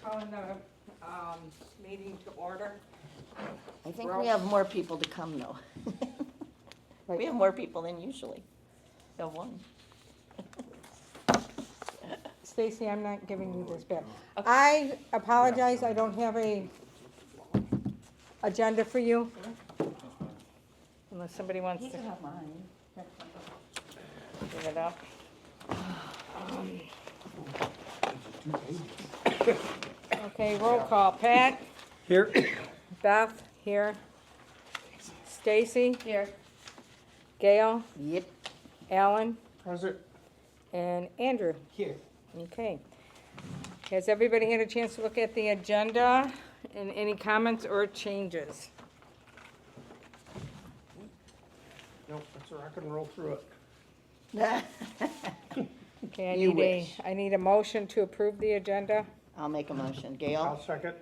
calling the meeting to order. I think we have more people to come though. We have more people than usually. We have one. Stacy, I'm not giving you this back. I apologize, I don't have a agenda for you. Unless somebody wants You to can have mine. give it up. Okay, roll call. Pat? Here. Beth? Here. Stacy? Here. Gail? Yep. Alan? Present. And Andrew? Here. Okay. Has everybody had a chance to look at the agenda and any comments or changes? Nope, that's all right, I can roll through it. Okay, You wish. I need a motion to approve the agenda. I'll make a motion. I'll Gail? second.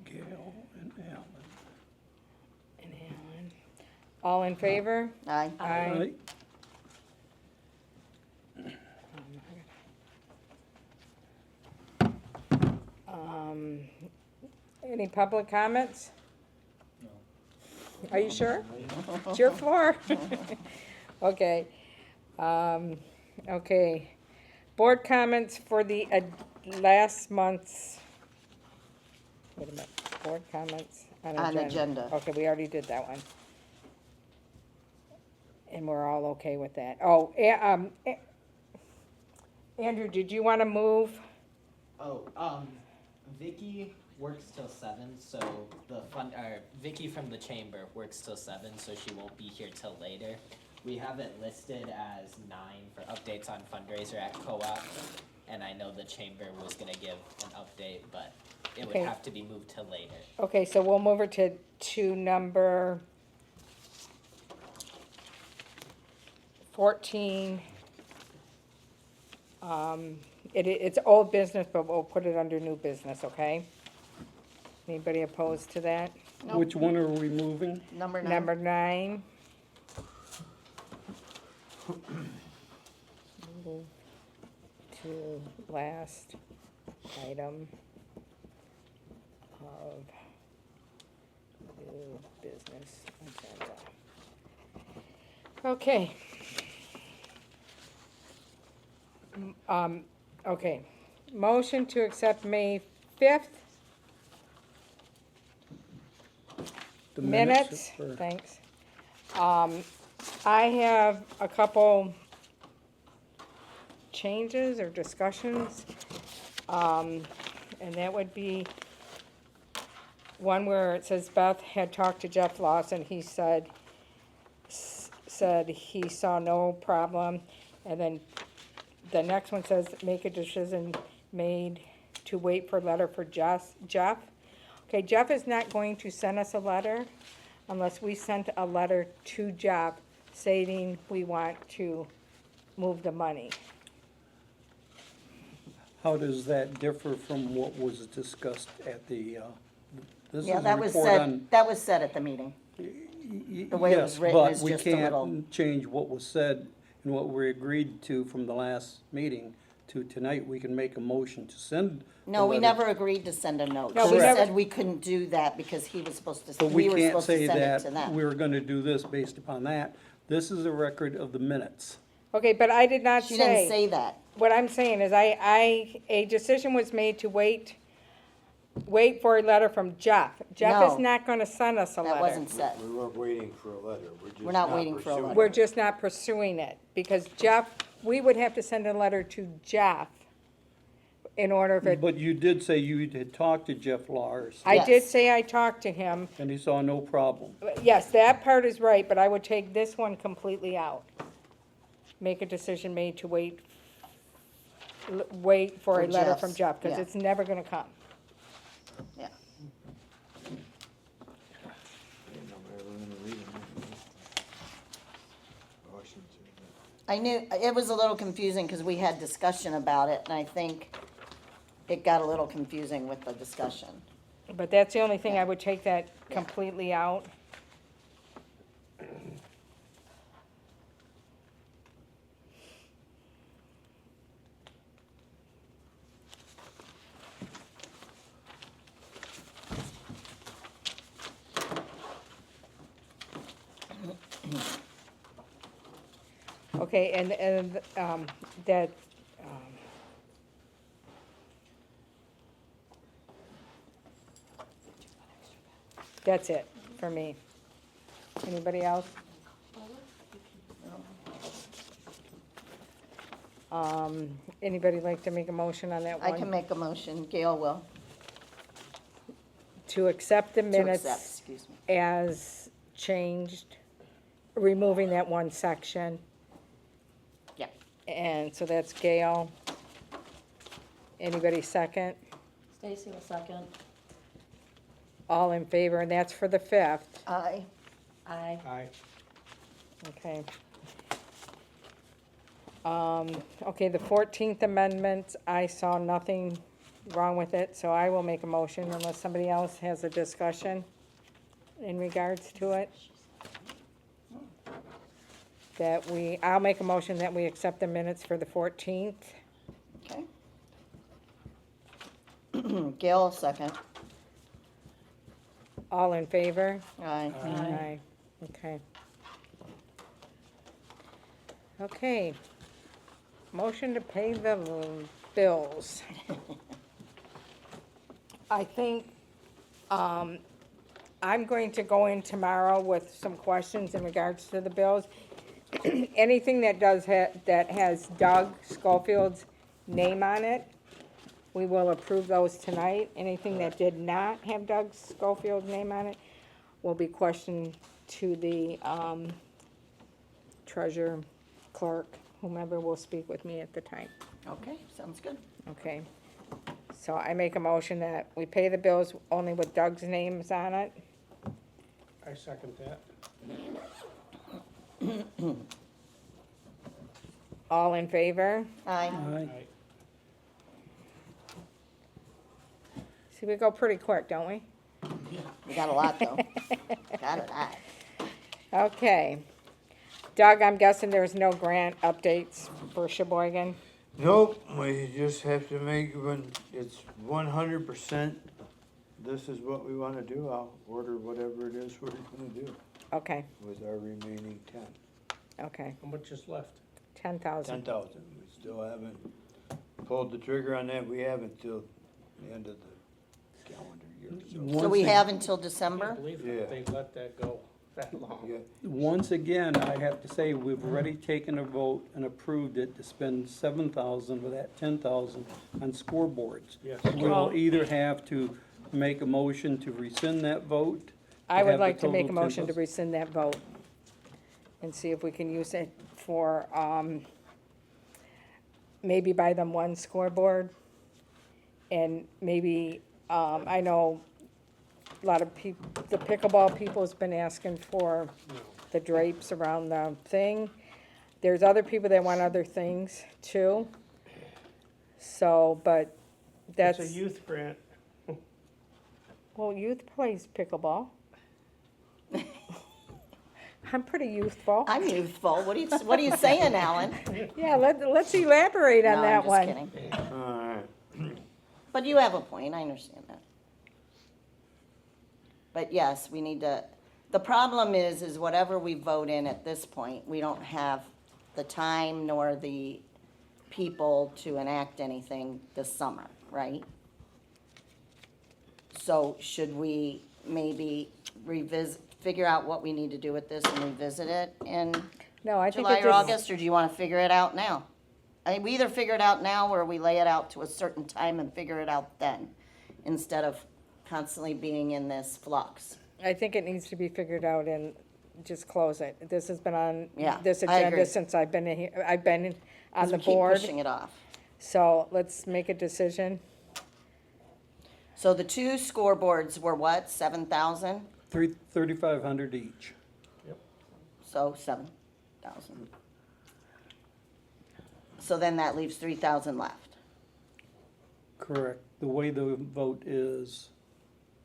Gail and Alan. And Alan. All in favor? Aye. Aye. Any public comments? No. Are you sure? It's your floor. Okay. Okay. Board comments for the last month's, wait a minute, board comments on On agenda. agenda. Okay, we already did that one. And we're all okay with that. Oh, Andrew, did you want to move? Vicky works till 7, so Vicky from the chamber works till 7, so she won't be here till later. We have it listed as 9 for updates on fundraiser at co-op, and I know the chamber was gonna give an update, but it would Okay. have to be moved till later. Okay, so we'll move it to number 14. It's old business, but we'll put it under new business, okay? Anybody opposed to that? Nope. Which one are we moving? Number 9. Number 9. Move to last item of new business agenda. Okay. Okay. Motion to accept May 5th The minutes. or- Thanks. I have a couple changes or discussions. And that would be one where it says Beth had talked to Jeff Lawson. He said he saw no problem. And then the next one says, make a decision made to wait for a letter for Jeff. Okay, Jeff is not going to send us a letter unless we sent a letter to Jeff stating we want to move the money. How does that differ from what was discussed at the, this is Yeah, a that was report on. said, that was said at the meeting. The way it was written is just a Yes, little- but we can't change what was said and what we agreed to from the last meeting to tonight. We can make a motion to send. No, the we letter. never agreed to send a note. No, She we never- said we couldn't do that because he was supposed to, But we we were can't supposed to say send it to that them. we're gonna do this based upon that. This is a record of the minutes. Okay, but I did not She didn't say that. What I'm saying is a decision was made to wait for a letter from Jeff. Jeff is No. not gonna send us a That letter. wasn't said. We weren't waiting for a letter, we're just We're not not waiting for a pursuing letter. We're it. just not pursuing it, because Jeff, we would have to send a letter to Jeff in order of it. But you did say you had talked to Jeff Lars, I did Yes. say I talked to him. and he saw no problem. Yes, that part is right, but I would take this one completely out. Make a decision made to wait for a For letter from Jeff's, Jeff, because yeah. it's never gonna come. Yeah. I didn't know we were gonna read them. Oh, I shouldn't say that. I knew, it was a little confusing because we had discussion about it, and I think it got a little confusing with the discussion. But that's the only thing, I would take that completely out. Okay, and, that's it for me. Anybody else? Anybody like to make a motion on that I one? can make a motion, Gail will. To accept the To minutes accept, excuse me. as changed, removing that one section. Yeah. And so that's Gail. Anybody second? Stacy will second. All in favor, and that's for the 5th, Aye. Aye. Aye. okay. Okay, the 14th Amendment, I saw nothing wrong with it, so I will make a motion unless somebody else has a discussion in regards to it. I'll make a motion that we accept the minutes for the 14th. Okay. Gail will second. All in favor? Aye. Aye. Okay. Okay. Motion to pay the bills. I think, I'm going to go in tomorrow with some questions in regards to the bills. Anything that that has Doug Schofield's name on it, we will approve those tonight. Anything that did not have Doug Schofield's name on it will be questioned to the, treasurer, clerk, whomever will speak with me at the time. Okay, sounds good. Okay, so I make a motion that we pay the bills only with Doug's names on it. I second that. All in favor? Aye. Aye. See, we go pretty quick, don't we? We got a lot, though. Got a lot. Okay. Doug, I'm guessing there's no grant updates for Sheboygan? Nope, we just have to make, when it's 100%, this is what we wanna do, I'll order whatever it is we're gonna do Okay, with our remaining 10. okay, How much is left? 10,000. 10,000, we still haven't pulled the trigger on that, we haven't till the end of the calendar year, So we have until December? Yeah. They let that go that long. Yeah, Once again, I have to say, we've already taken a vote and approved it to spend 7,000 of that 10,000 on scoreboards. Yes. We will either have to make a motion to rescind that vote. I would have the like to make a total motion to 10,000. rescind that vote and see if we can use it for, maybe buy them one scoreboard. And maybe, I know a lot of the pickleball people's been asking for the drapes around the thing. There's other people that want other things too. So, but that's. It's a youth grant. Well, youth plays pickleball. I'm pretty youthful. I'm youthful. What are you saying, Alan? Yeah, let's elaborate on No, that I'm one. just kidding. alright, But you have a point, I understand that. But yes, we need to, the problem is whatever we vote in at this point, we don't have the time nor the people to enact anything this summer, right? So should we maybe figure out what we need to do with this and revisit it in No, I think July it or just, August, or do you wanna figure it out now? I mean, we either figure it out now or we lay it out to a certain time and figure it out then, instead of constantly being in this flux. I think it needs to be figured out and just close it. This has been on Yeah, this I agree. agenda since I've been here, I've been on 'Cause the we keep board. pushing it off. So let's make a decision. So the two scoreboards were what, 7,000? 3,500 each. So 7,000. So then that leaves 3,000 left. Correct. The way the vote is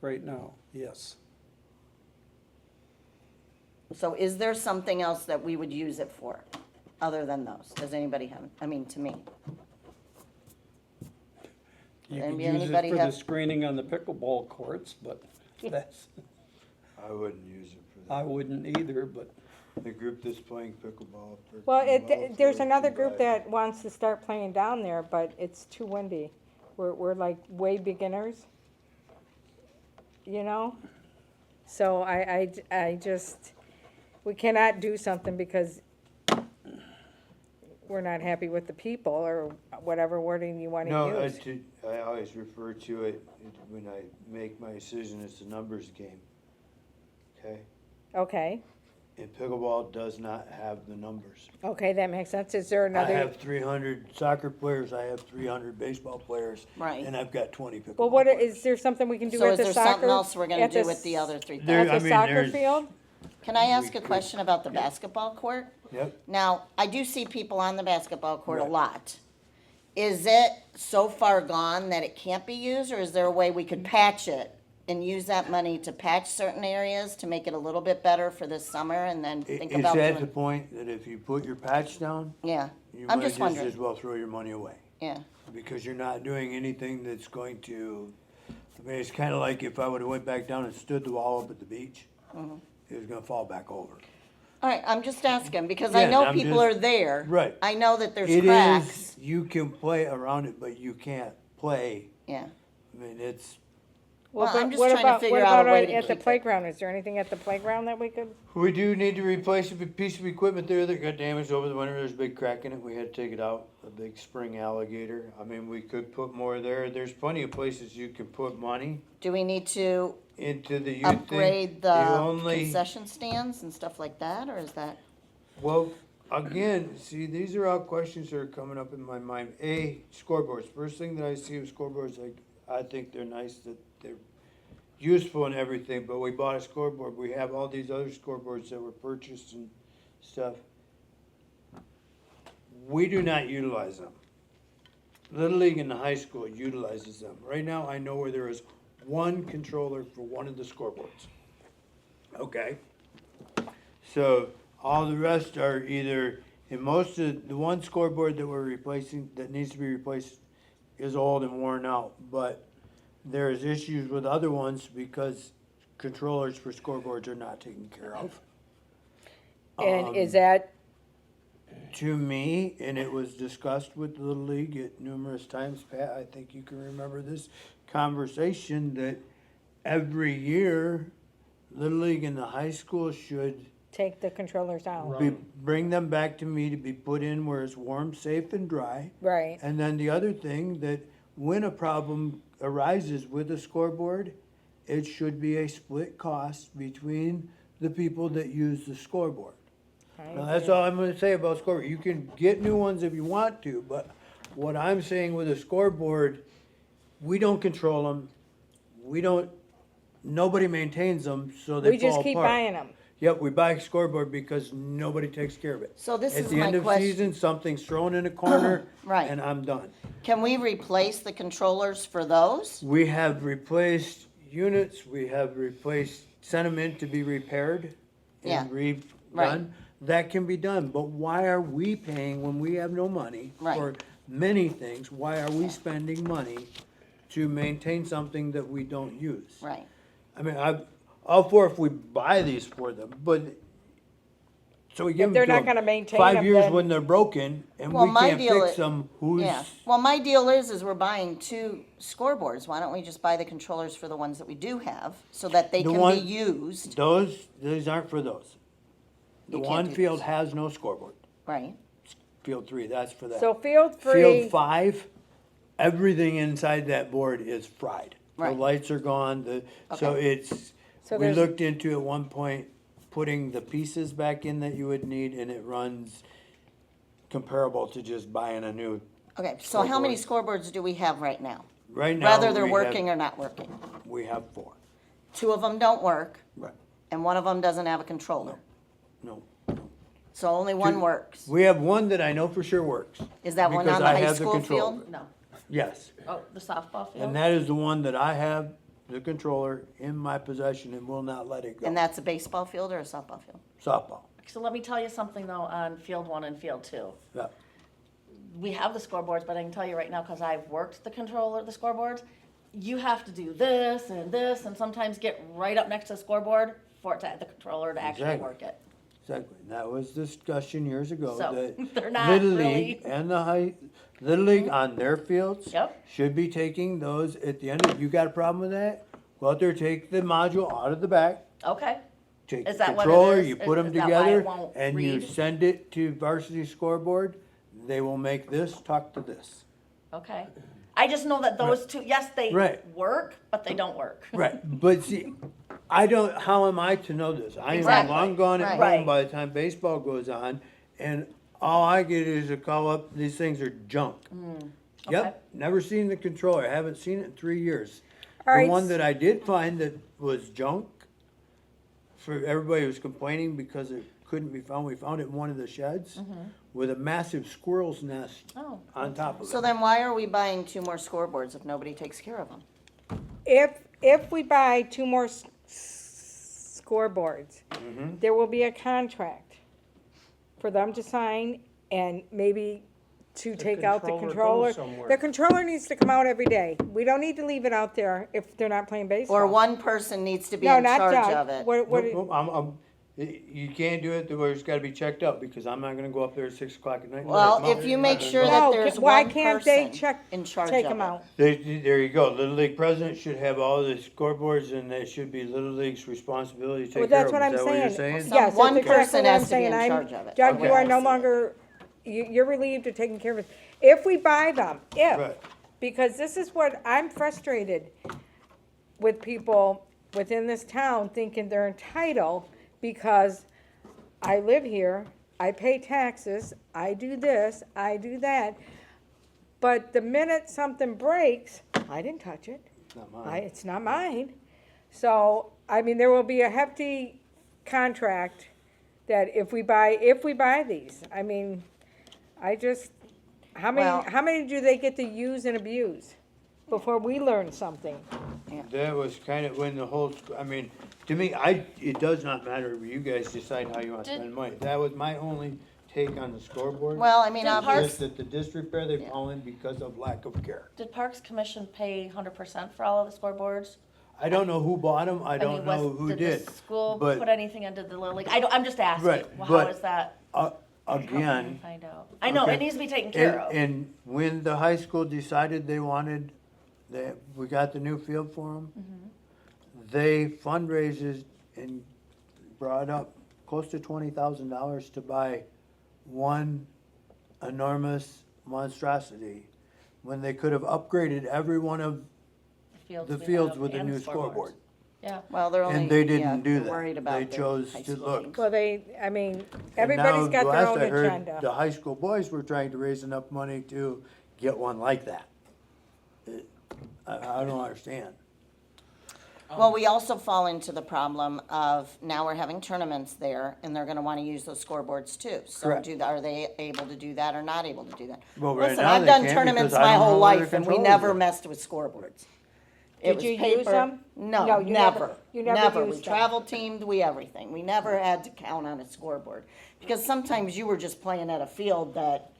right now, yes. So is there something else that we would use it for, other than those? Does anybody have, I mean, to me? You And could use it anybody for the have- screening on the pickleball courts, but that's, I wouldn't use it for that. I wouldn't either, but The group that's playing pickleball. Well, pickleball there's for another group $2. that wants to start playing down there, but it's too windy. We're like way beginners, you know? So I just, we cannot do something because we're not happy with the people or whatever wording you wanna No, use. I always refer to it, when I make my decision, it's a numbers game. Okay? Okay, And pickleball does not have the numbers. okay, that makes sense. Is there I another? have 300 soccer players, I have 300 baseball players. Right. And I've got 20 pickleball Well, what, players. is there something we can do So at is the there soccer? something else we're gonna at the do with the s- other 3,000? There- At I the mean, soccer there's- field? Can I ask we a could- question about the basketball court? Yep. Now, I do see people on the basketball court a Right. lot. Is it so far gone that it can't be used, or is there a way we could patch it and use that money to patch certain areas to make it a little bit better for this summer and then think It's about at the doing? point that if you put your patch down, Yeah, you I'm might just just wondering. as well throw your money away. yeah, Because you're not doing anything that's going to, I mean, it's kinda like if I would've went back down and stood the wall up at the beach, Mm-hmm. it was gonna fall back over. all right, I'm just asking, because I Yeah, know I'm people just- are there. Right. I know that there's It cracks, is, you can play around it, but you can't play, yeah. I mean, it's, Well, but I'm just what trying to about- figure what out a about way to at the keep it. playground? Is there anything at the playground that we could? we do need to replace a piece of equipment there that got damaged over the winter, there's a big crack in it, we had to take it out, a big spring alligator. I mean, we could put more there, there's plenty of places you can put money Do we need to into the youth thing. upgrade The the only, concession stands and stuff like that, or is that? well, again, see, these are all questions that are coming up in my mind. Scoreboards, first thing that I see with scoreboards, I think they're nice, that they're useful and everything, but we bought a scoreboard, we have all these other scoreboards that were purchased and stuff. We do not utilize them. Little League and the high school utilizes them. Right now, I know where there is one controller for one of the scoreboards. Okay? So, all the rest are either, and most of, the one scoreboard that we're replacing, that needs to be replaced, is old and worn out, but there's issues with other ones because controllers for scoreboards are not taken care of. And is Um, that, To me, and it was discussed with the Little League at numerous times, Pat, I think you can remember this conversation, that every year, Little League and the high school should take the controllers out? bring them back to me to be put in where it's warm, safe, and dry. Right, And then the other thing, that when a problem arises with a scoreboard, it should be a split cost between the people that use the scoreboard. Now, that's all I'm gonna say about scoreboard. You can get new ones if you want to, but what I'm saying with a scoreboard, we don't control them. We don't, nobody maintains them, so they we fall just apart. keep buying them. Yep, we buy a scoreboard because nobody takes care of it. So this is At the my end of question. season, something's thrown in a corner, Right. and I'm done. Can we replace the controllers for those? We have replaced units, we have sent them in to be repaired Yeah, and right. redone. That can be done, but why are we paying when we have no money Right. for many things? Why are we spending money to maintain something that we don't use? Right. I mean, I'm all for if we buy these for them, but, so we give If them they're to not them gonna maintain 5 them, years then- when they're broken, and Well, we my can't deal fix is- them, who's? Yeah, well, my deal is we're buying 2 scoreboards, why don't we just buy the controllers for the ones that we do have, so that they The can one- be used, These aren't for those. The You can't one do field those. has no scoreboard. right? Field 3, that's for that. So field Field 3, 5, everything inside that board is fried. The Right. lights are gone, so Okay. it's, So we there's- looked into at one point, putting the pieces back in that you would need, and it runs comparable to just buying a new. Okay, so how many scoreboards do we have right now? Right now, Whether they're we working have, or not working? we have 4. 2 of them don't work, Right. and 1 of them doesn't have a controller, No. so only 1 Two- works. We have one that I know for sure works. Is that one because on the I high have the school control of field? it. No. Yes. Oh, the softball field? And that is the one that I have, the controller, in my possession and will not let it go. And that's a baseball field or a softball field? Softball. So let me tell you something though on field 1 and field 2. Yeah. We have the scoreboards, but I can tell you right now, because I've worked the controller, the scoreboards, you have to do this and sometimes get right up next to the scoreboard for it to, the controller to actually Exactly. work it. Exactly, and that was discussion years ago, So, that they're not Little really- League and the Little League on their fields Yep. should be taking those at the end of, you got a problem with that? Go out there, take the module out of the back, Okay, take Is the that what it controller, is? you put them Is that why it together, won't and you read? send it to varsity scoreboard, they will make this talk to this. okay. I just know that those two, yes, they Right. work, but they don't work. Right, but see, I don't, how am I to know this? I am Exactly, long gone at right. home by the time baseball goes on, and all I get is a call up, these things are junk. okay. Yep, never seen the controller, haven't seen it in 3 years. All The right, one that I did find that was junk, for everybody was complaining because it couldn't be found, we found it in one of the sheds with a massive squirrel's nest Oh, on top of So it. then why are we buying 2 more scoreboards if nobody takes care of them? if we buy 2 more scoreboards, Mm-hmm. there will be a contract for them to sign and maybe to take out the controller controller. goes somewhere. The controller needs to come out every day. We don't need to leave it out there if they're not playing baseball. Or one person needs to be No, in not charge Doug. of it? What, You can't do it to where it's gotta be checked out, because I'm not gonna go up there at 6 o'clock at night. and Well, let 'em if out. you make sure No, that there's why one can't they person check, in charge take of them it. out? There you go, Little League president should have all the scoreboards, and it should be Little League's responsibility to Well, take care that's of what them, I'm is that what you're saying. saying? Some- Yes, one that's exactly person what I'm has to be in saying. charge of it. Doug, Okay. you are I no see. longer, you're relieved of taking care of it. If we buy them, Right. because this is what, I'm frustrated with people within this town thinking they're entitled because I live here, I pay taxes, I do this, I do that. But the minute something breaks, I didn't touch it. Not mine. It's not mine. So, I mean, there will be a hefty contract that if we buy these, I mean, Well- how many do they get to use and abuse before we learn something? That was kind of when the whole, I mean, to me, it does not matter, you guys decide how you want to Did- spend money. That was my only take on the scoreboard. Well, I mean, Did obviously, Just that the disrepair they've fallen because of lack of care. Did Parks Commission pay 100% for all of the scoreboards? I don't know who bought them, I I don't mean, know who Did did. the school but- put anything into the Little League? I'm just asking, Right, well, but- how is that? Again, Find out. I know, Okay. it needs to be taken care of. and when the high school decided they wanted, we got the new field for them, they fundraised and brought up close to $20,000 to buy one enormous monstrosity, when they could have upgraded every one of the we fields have with a and new scoreboards. scoreboard. Yeah, well, they're only, And they yeah, didn't do they're that. worried about They their chose high to school look. teams. Well, And everybody's now, got their last own I heard, agenda. the high school boys were trying to raise enough money to get one like that. I don't understand. Well, we also fall into the problem of now we're having tournaments there, and they're gonna wanna use those scoreboards too. So Correct. are they able to do that or not able to do that? Well, right Listen, now I've they done can't tournaments because I my don't whole know where the life, and we controllers never are. messed with scoreboards. It Did was you use paper. them? No, No, you never, you never We used them. travel teamed, we everything. We never had to count on a scoreboard. Because sometimes you were just playing at a field that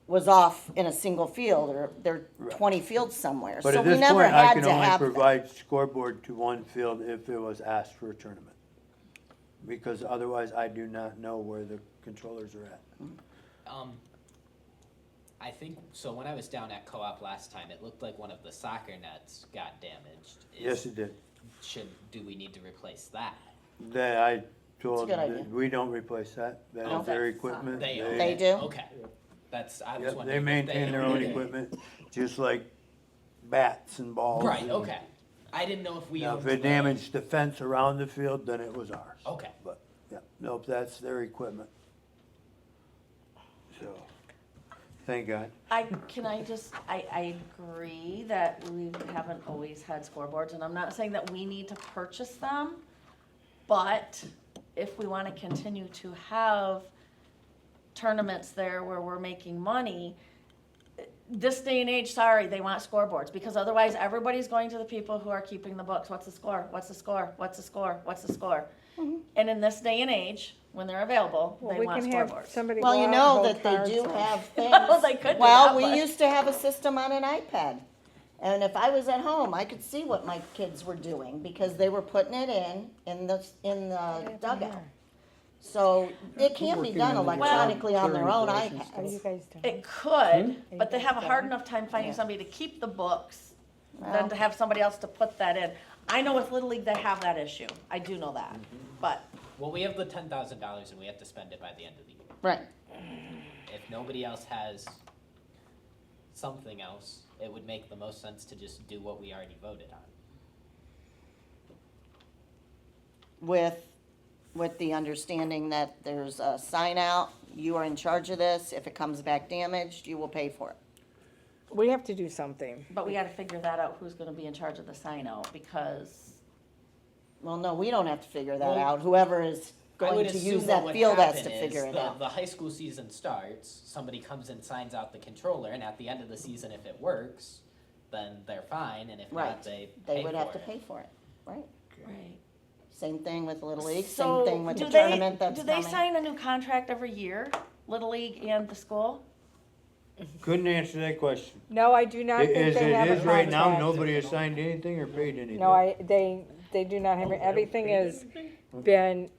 was off in a single field, or there are 20 fields somewhere. But So at we this never point, I had can to only have that. provide scoreboard to one field if it was asked for a tournament. Because otherwise, I do not know where the controllers are at. I think, so when I was down at co-op last time, it looked like one of the soccer nets got damaged. Yes, it did. Do we need to replace that? That I told, good idea. we don't replace that. That Oh, is their that's equipment. They do? Okay, I was Yep, wondering. they if maintain their own did. equipment, just like bats and balls. Right, and- okay. I didn't know if we Now, owned if it the- damaged the fence around the field, then it was ours. Okay. But, yeah, nope, that's their equipment. So, thank God. I agree that we haven't always had scoreboards, and I'm not saying that we need to purchase them, but if we wanna continue to have tournaments there where we're making money, this day and age, sorry, they want scoreboards, because otherwise everybody's going to the people who are keeping the books. What's the score? What's the score? What's the score? What's the score? And in this day and age, when they're available, Well, they we want can have scoreboards. somebody go Well, out you and know hold that they do cards. have things. Well, they could do Well, that, we but- used to have a system on an iPad. And if I was at home, I could see what my kids were doing because they were putting it in the dugout. So it can't be Working done on the electronically on their own clearing iPad. Are you guys done? It could, you but they guys have a hard done? enough time finding Yeah. somebody to keep the books Well. than to have somebody else to put that in. I know with Little League, they have that issue. I do know that, but Well, we have the $10,000 and we have to spend it by the end of the year. Right. If nobody else has something else, it would make the most sense to just do what we already voted on. With the understanding that there's a sign out, you are in charge of this. If it comes back damaged, you will pay for it. We have to do something. we gotta figure that out, who's gonna be in charge of the sign out, because, Well, no, we don't have to figure that Well, out. Whoever is I going would to assume use what that would field has to happen is figure it out. The high school season starts, somebody comes and signs out the controller, and at the end of the season, if it works, then they're fine, and if Right. not, they They pay would for have to it. pay for it, right? right. Same thing with Little League, So, same thing with do the they- tournament that's Do they coming. sign a new contract every year, Little League and the school? Couldn't answer that question. No, I do not think As they have a it is right now, contract. nobody has signed anything or paid anything. No, they do not have, everything has been,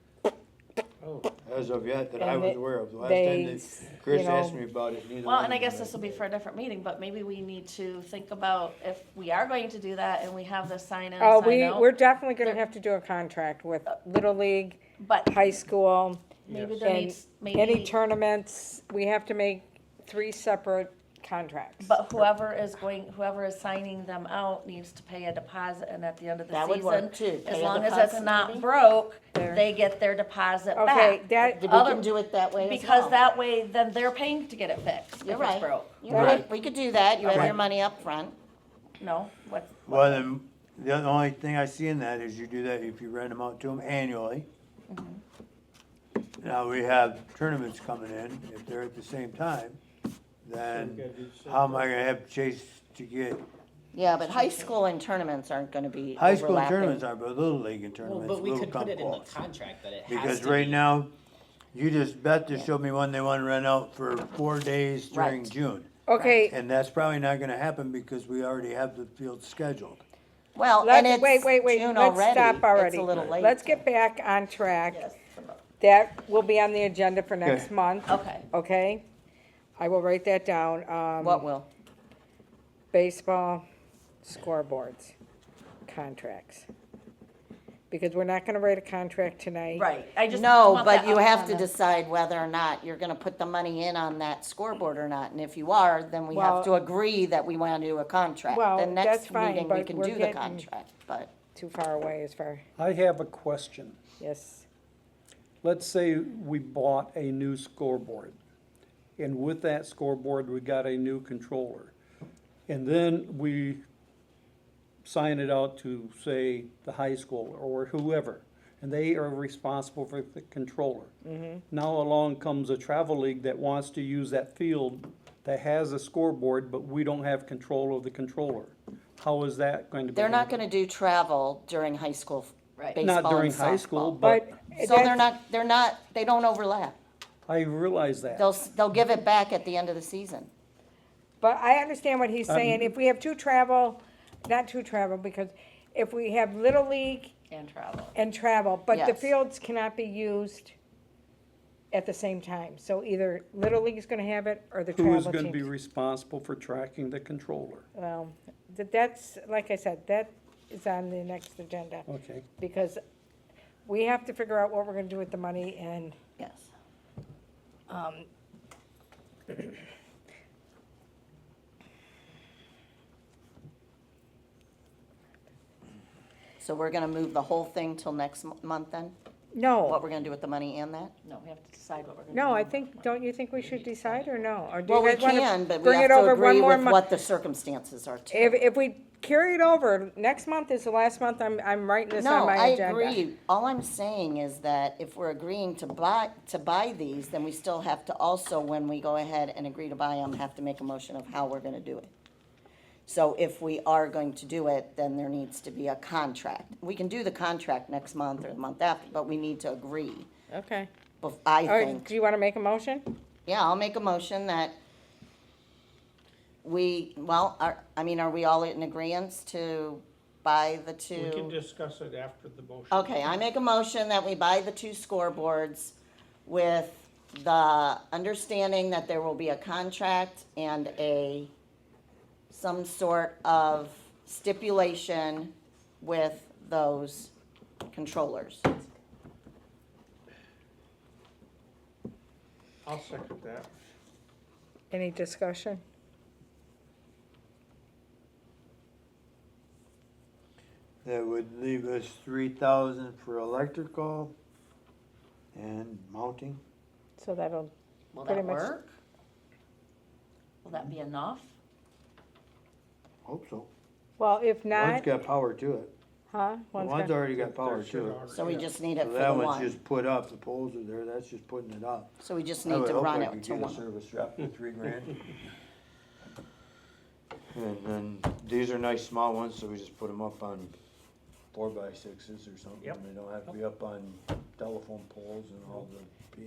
Oh, As of yet, that I And was they- aware of. The last they, time that Chris you know- asked me about it, neither Well, one and I of them guess had. this will be for a different meeting, but maybe we need to think about if we are going to do that and we have this sign in, oh, sign out. we're definitely gonna There- have to do a contract with Little League, But high school, maybe Yes. there and needs, any maybe, tournaments, we have to make 3 separate contracts. but whoever is signing them out needs to pay a deposit, and at the end of the That would work season, too. as Pay a long as deposit it's not maybe? broke, There. they get their deposit Okay, back. that, We other- can do it that way as Because well. that way, then they're paying to get it fixed You're if it's right. broke. You're right, Right. we could do that. You have Okay. your money up front. No, what, Well, then, the only thing I see in that is you do that if you rent them out to them annually. Now, we have tournaments coming in, if they're at the same time, then how am I gonna have Chase to get, Yeah, but high school and tournaments aren't gonna be high school overlapping. tournaments are, but Little League and Well, tournaments but we will could come put it in the close. contract that it has Because to right be- now, Beth just showed me one they wanna rent out for 4 days during Right. June. okay, And that's probably not gonna happen because we already have the field scheduled. Well, and let's, it's wait, June let's already. stop already. It's a little late. Let's get back on track. yes, That will be on the agenda for next Okay. month, okay. okay? I will write that down. What will? Baseball scoreboards, contracts. Because we're not gonna write a contract tonight. Right, I just No, want but that you out have on to the- decide whether or not you're gonna put the money in on that scoreboard or not. And if you are, then we Well- have to agree that we wanna do a contract. Well, Then that's next fine, meeting, we but can we're do the getting- contract, but. Too far away as far, I have a question. yes. Let's say we bought a new scoreboard, and with that scoreboard, we got a new controller. And then we sign it out to, say, the high school or whoever, and they are responsible for the controller. Now along comes a travel league that wants to use that field that has a scoreboard, but we don't have control of the controller. How is that going to be? They're not handled? gonna do travel during high school Right. baseball Not during and high school, softball. but But. So they're not, they don't overlap. I realize that. They'll give it back at the end of the season. But I understand what he's saying, if we have not two travel, because if we have Little League And travel. and travel, but the Yes. fields cannot be used at the same time. So either Little League's gonna have it, or the Who is travel gonna be team. responsible for tracking the controller? Well, that's, like I said, that is on the next agenda, Okay. because we have to figure out what we're gonna do with the money, and, Yes. So we're gonna move the whole thing till next month then? What no, we're gonna do with the money and that? No, we have to decide what we're gonna do. no, I think, don't you think we should decide, or no? Or do Well, you we guys wanna can, but we bring have it to over one agree more with month? what the circumstances are too. If we carry it over, next month is the last month I'm writing this on No, my I agenda. agree. All I'm saying is that if we're agreeing to buy these, then we still have to also, when we go ahead and agree to buy them, have to make a motion of how we're gonna do it. So if we are going to do it, then there needs to be a contract. We can do the contract next month or the month after, but we need to agree, Okay. I All right, think. do you wanna make a motion? Yeah, I'll make a motion that are we all in agreeance to buy the two? we can discuss it after the motion. Okay, I make a motion that we buy the two scoreboards with the understanding that there will be a contract and some sort of stipulation with those controllers. I'll second that. Any discussion? That would leave us 3,000 for electrical and mounting. So that'll, Will Pretty that much. work? Will that be enough? Hope so. well, if One's not, got power to it. huh? The One's one's got- already got power to it. So we just need it So for that the one's one. just put up, the poles are there, that's just putting it up. So we just I need would to hope run I it could to get a one. service drop for $3,000. And then these are nice small ones, so we just put them up on 4x6s or something. Yep. They don't have to be up on telephone poles and all the.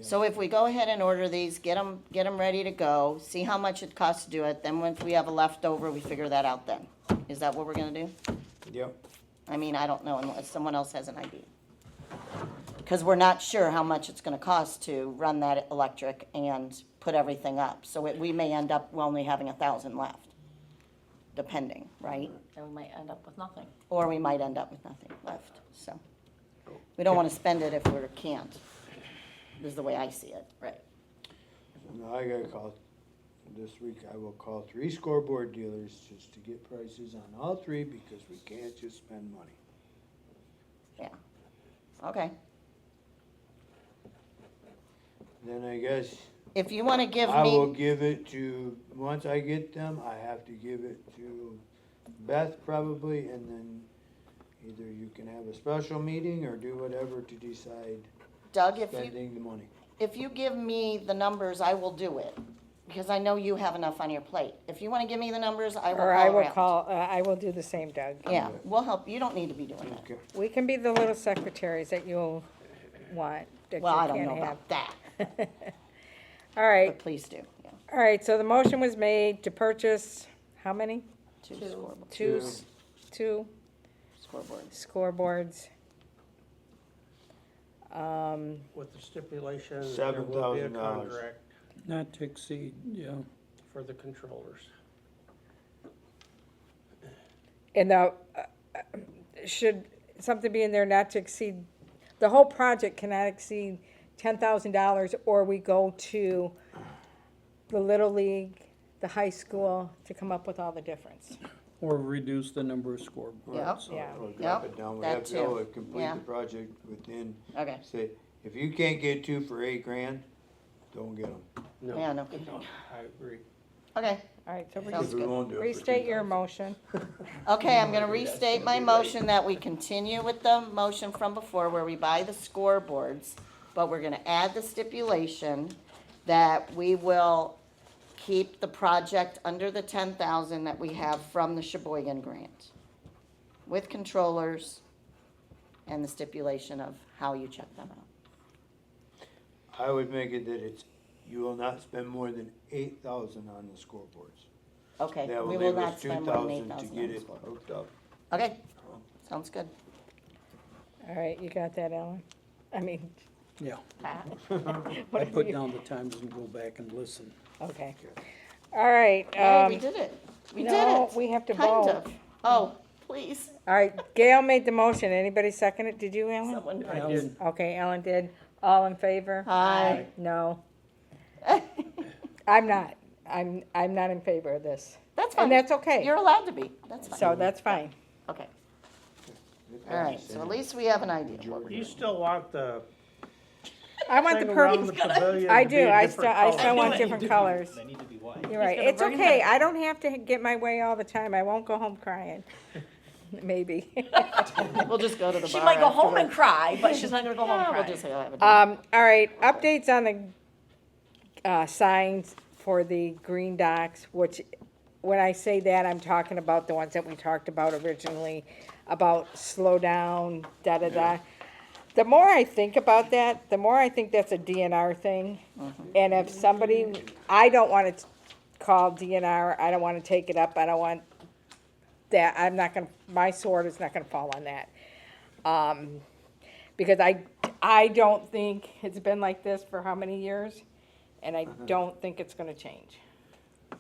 So if we go ahead and order these, get them ready to go, see how much it costs to do it, then once we have a leftover, we figure that out then. Is that what we're gonna do? Yep. I mean, I don't know unless someone else has an idea. Because we're not sure how much it's gonna cost to run that electric and put everything up. So we may end up only having 1,000 left, depending, right? And we might end up with nothing. Or we might end up with nothing left, so. We don't wanna spend it if we can't, is the way I see it. Right. Now I gotta call, this week I will call 3 scoreboard dealers just to get prices on all 3 because we can't just spend money. Okay. Then I guess If you wanna give I will me, give it to, once I get them, I have to give it to Beth probably, and then either you can have a special meeting or do whatever to decide Doug, if spending the money. you give me the numbers, I will do it. Because I know you have enough on your plate. If you wanna give me the numbers, I will call Or I will around. call, I will do the same, Doug. Yeah, we'll help, you don't need to be doing that. Okay. We can be the little secretaries that you'll want, that you Well, I don't can't know have. about that, All right, but please do, yeah. all right, so the motion was made to purchase, how many? Two scoreboards. Two scoreboards. With the stipulation that there will be a $7,000. contract Not to exceed, yeah. for the controllers. And now, should something be in there not to exceed, the whole project cannot exceed $10,000, or we go to the Little League, the high school, to come up with all the difference. Or reduce the number of scoreboards. Yep. so- Yeah. Or drop Yep, it down, we that have to go too. and complete Yeah. the project within, Okay, say, if you can't get 2 for $8,000, don't get them. No, yeah, no, I agree. okay, All right, so Sounds We won't do it for restate your 2,000. motion. okay, I'm gonna restate my motion that we continue with the motion from before where we buy the scoreboards, but we're gonna add the stipulation that we will keep the project under the 10,000 that we have from the Sheboygan grant. With controllers and the stipulation of how you check them out. I would make it that it's, you will not spend more than 8,000 on the scoreboards. Okay, That we will will leave not us spend more than 2,000 to 8,000 on get the it scoreboard. hooked up. Okay, sounds good. All right, you got that, Ellen? I mean, Yeah, Pat? I what put you, down the times and go back and listen. okay. All right, Hey, we did it. We did no, it. we have to Kind vote. of. Oh, please. All right, Gail made the motion. Anybody second it? Did you, Ellen? Someone I Alan, did. Okay, Ellen did. All in favor? Hi. No. I'm not. I'm not in favor of this. That's fine. And that's okay. You're allowed to be. That's fine. So that's fine. Okay. All right, so at least we have an idea. of what we're You doing. still want the I want the thing around the purple. pavilion I to be do. a I different still, I color? still want They different need to be- colors. They need to be white. You're right. gonna It's bring okay. them. I don't have to get my way all the time. I won't go home crying. Maybe. We'll just go to the She bar might go home and afterwards. cry, but she's not gonna go home Yeah, we'll crying. just have a drink. All right, updates on the signs for the green docks, which, when I say that, I'm talking about the ones that we talked about originally, about slow down, da-da-da. The more I think about that, the more I think that's a DNR thing. And if somebody, I don't want to call DNR, I don't want to take it up, I don't want that, I'm not gonna, my sword is not gonna fall on that. Because I don't think it's been like this for how many years, and I don't think it's gonna change.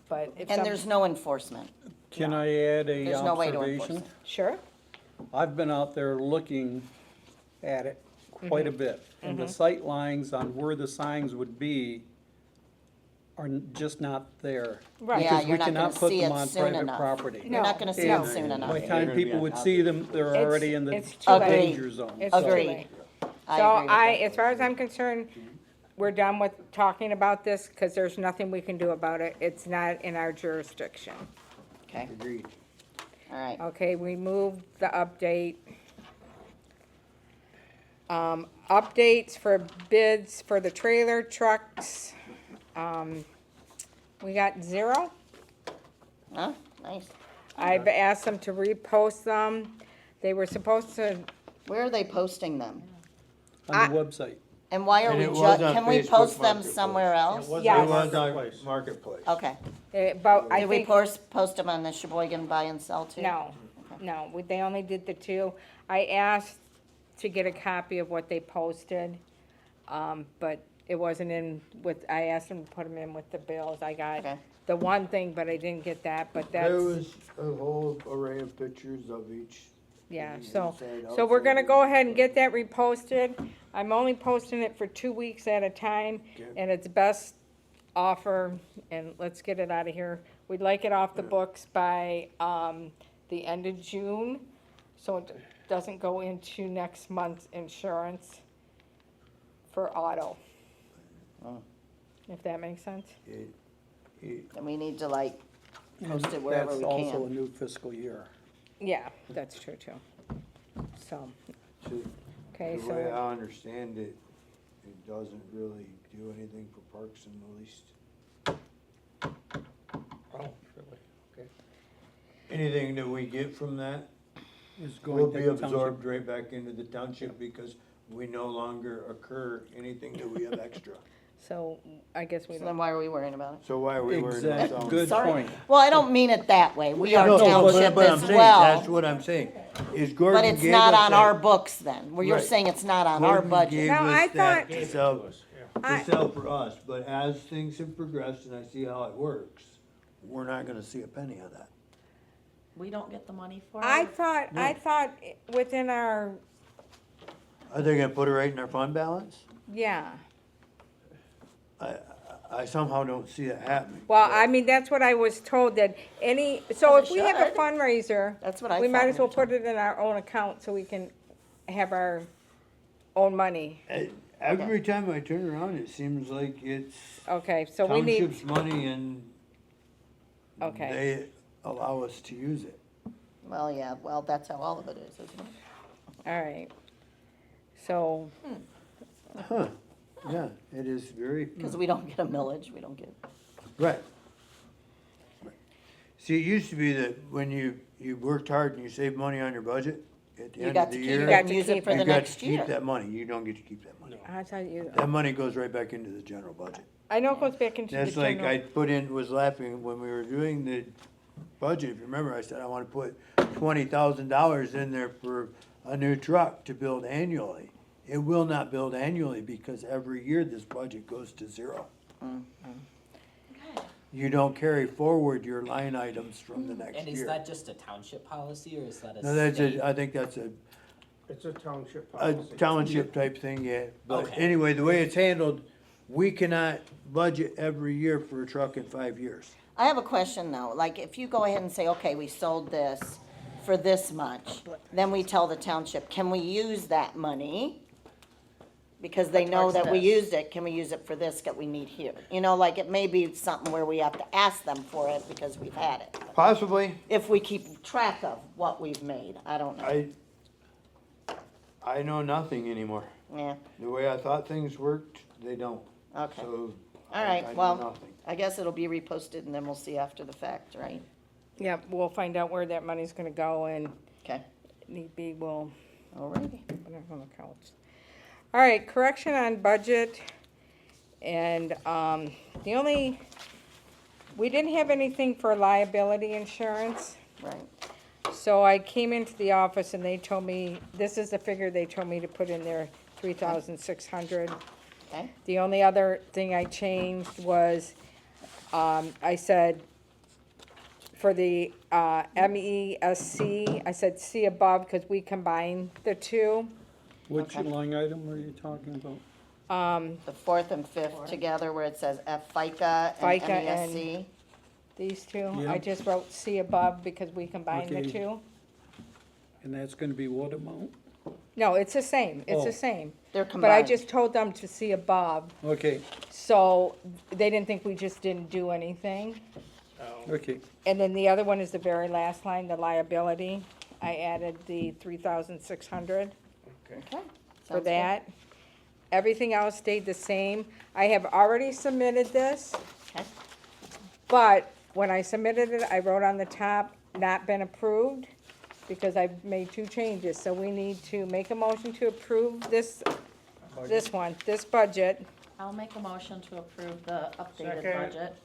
But if And there's no enforcement. Can I add a There's no way to enforce observation? it. Sure, I've been out there looking at it quite a bit, and the sight lines on where the signs would be are just not there. Right. Yeah, Because you're we not gonna cannot put see them it on soon private enough. property. You're not gonna see it And soon enough. By the time people would see them, they're It's- already in the it's too late. danger zone. it's too Agreed. late. I So agree with that. as far as I'm concerned, we're done with talking about this, because there's nothing we can do about it. It's not in our jurisdiction. Okay, Agreed. all right. Okay, we moved the update. Updates for bids for the trailer trucks. We got 0. Huh? Nice. I've asked them to repost them. They were supposed to, Where are they posting them? On the website. And why are And we it was on can we Facebook post them Marketplace. somewhere else? was Yes. It was on Marketplace. Marketplace. Okay. but I Did we think, post them on the Sheboygan Buy and Sell too? no, they only did the 2. I asked to get a copy of what they posted, but it wasn't in with, I asked them to put them in with the bills. I got Okay. the one thing, but I didn't get that, but There that's, was a whole array of pictures of each. yeah, inside, so we're gonna outside. go ahead and get that reposted. I'm only posting it for 2 weeks at a time, Okay. and it's best offer, and let's get it out of here. We'd like it off the books by, the end of June, so it doesn't go into next month's insurance for auto. If that makes sense? And we need to like post it wherever we That's also a can. new fiscal year. Yeah, that's true too. So, To- okay, The way so, I understand it, it doesn't really do anything for parks in the least. Oh, really? Okay. Anything that we get from that Is will going be to the township. absorbed right back into the township because we no longer occur anything that we have extra. so I guess we So then don't, why are we worrying about it? So why are we worried about Exact, that? good Sorry. point. Well, I don't mean it that way. We are No, but township I'm as saying, That's well. what I'm saying, is Gordon But it's gave not us on that- our books then, where you're Right. saying it's not on our Gordon budget. gave Now, us I that thought- to sell, I- to sell for us, but as things have progressed and I see how it works, we're not gonna see a penny of that. We don't get the money for I it. thought within our, Are they gonna put it right in our fund balance? yeah. I somehow don't see it happening. Well, I mean, that's what I was told, that so Well, if it we have a should. fundraiser, That's what I we might thought as well we were put it in our own account so we can have our own money. Every time I turn around, it seems like it's Okay, so we need, township's money and okay, they allow us to use it. Well, yeah, well, that's how all of it is, isn't it? all right. So, Huh, yeah, it is very, Because we don't get a millage, we don't get, right. See, it used to be that when you worked hard and you saved money on your budget, at the you end got of to the keep year, it got and to use keep it for it. the you got to next keep year. that money, you don't get to keep that money. I tell you, That money goes right back into the general budget. I know it goes back into the That's like I general. put in, was laughing when we were doing the budget, if you remember, I said I wanna put $20,000 in there for a new truck to build annually. It will not build annually because every year this budget goes to 0. You don't carry forward your line items from the next And is year. that just a township policy or is that a No, that's state? I think that's It's a township a policy. township type thing, yeah. But Okay. anyway, the way it's handled, we cannot budget every year for a truck in 5 years. I have a question though, like if you go ahead and say, okay, we sold this for this much, then we tell the township, can we use that money? Because they know Towards that we this. used it, can we use it for this that we need here? You know, like it may be something where we have to ask them for it because we've had it. Possibly, If we keep track of what we've made, I don't know, I know nothing anymore. yeah, The way I thought things worked, they don't. okay. So, All right, I know well, nothing. I guess it'll be reposted and then we'll see after the fact, right? Yeah, we'll find out where that money's gonna go, and Okay, need be, we'll alrighty. put it on accounts. All right, correction on budget, and, we didn't have anything for liability insurance. Right, So I came into the office and they told me, this is the figure they told me to put in there $3,600. Okay, The only other thing I changed was, I said, for the, MESC, I said see above, because we combined the two. Which Okay. line item are you talking about? the fourth and fifth together where it says FICA and FICA and- MESC. These two, Yeah. I just wrote see above because we combined the Okay. two. And that's gonna be what amount? No, it's the same, it's Oh. the same. They're But I combined. just told them to see above, Okay, so they didn't think we just didn't do anything. okay. And then the other one is the very last line, the liability. I added the 3,600 Okay. for sounds good. that. Everything else stayed the same. I have already submitted this, Okay. but when I submitted it, I wrote on the top, not been approved, because I've made two changes. So we need to make a motion to approve this one, this budget. I'll make a motion to approve the updated Second. budget.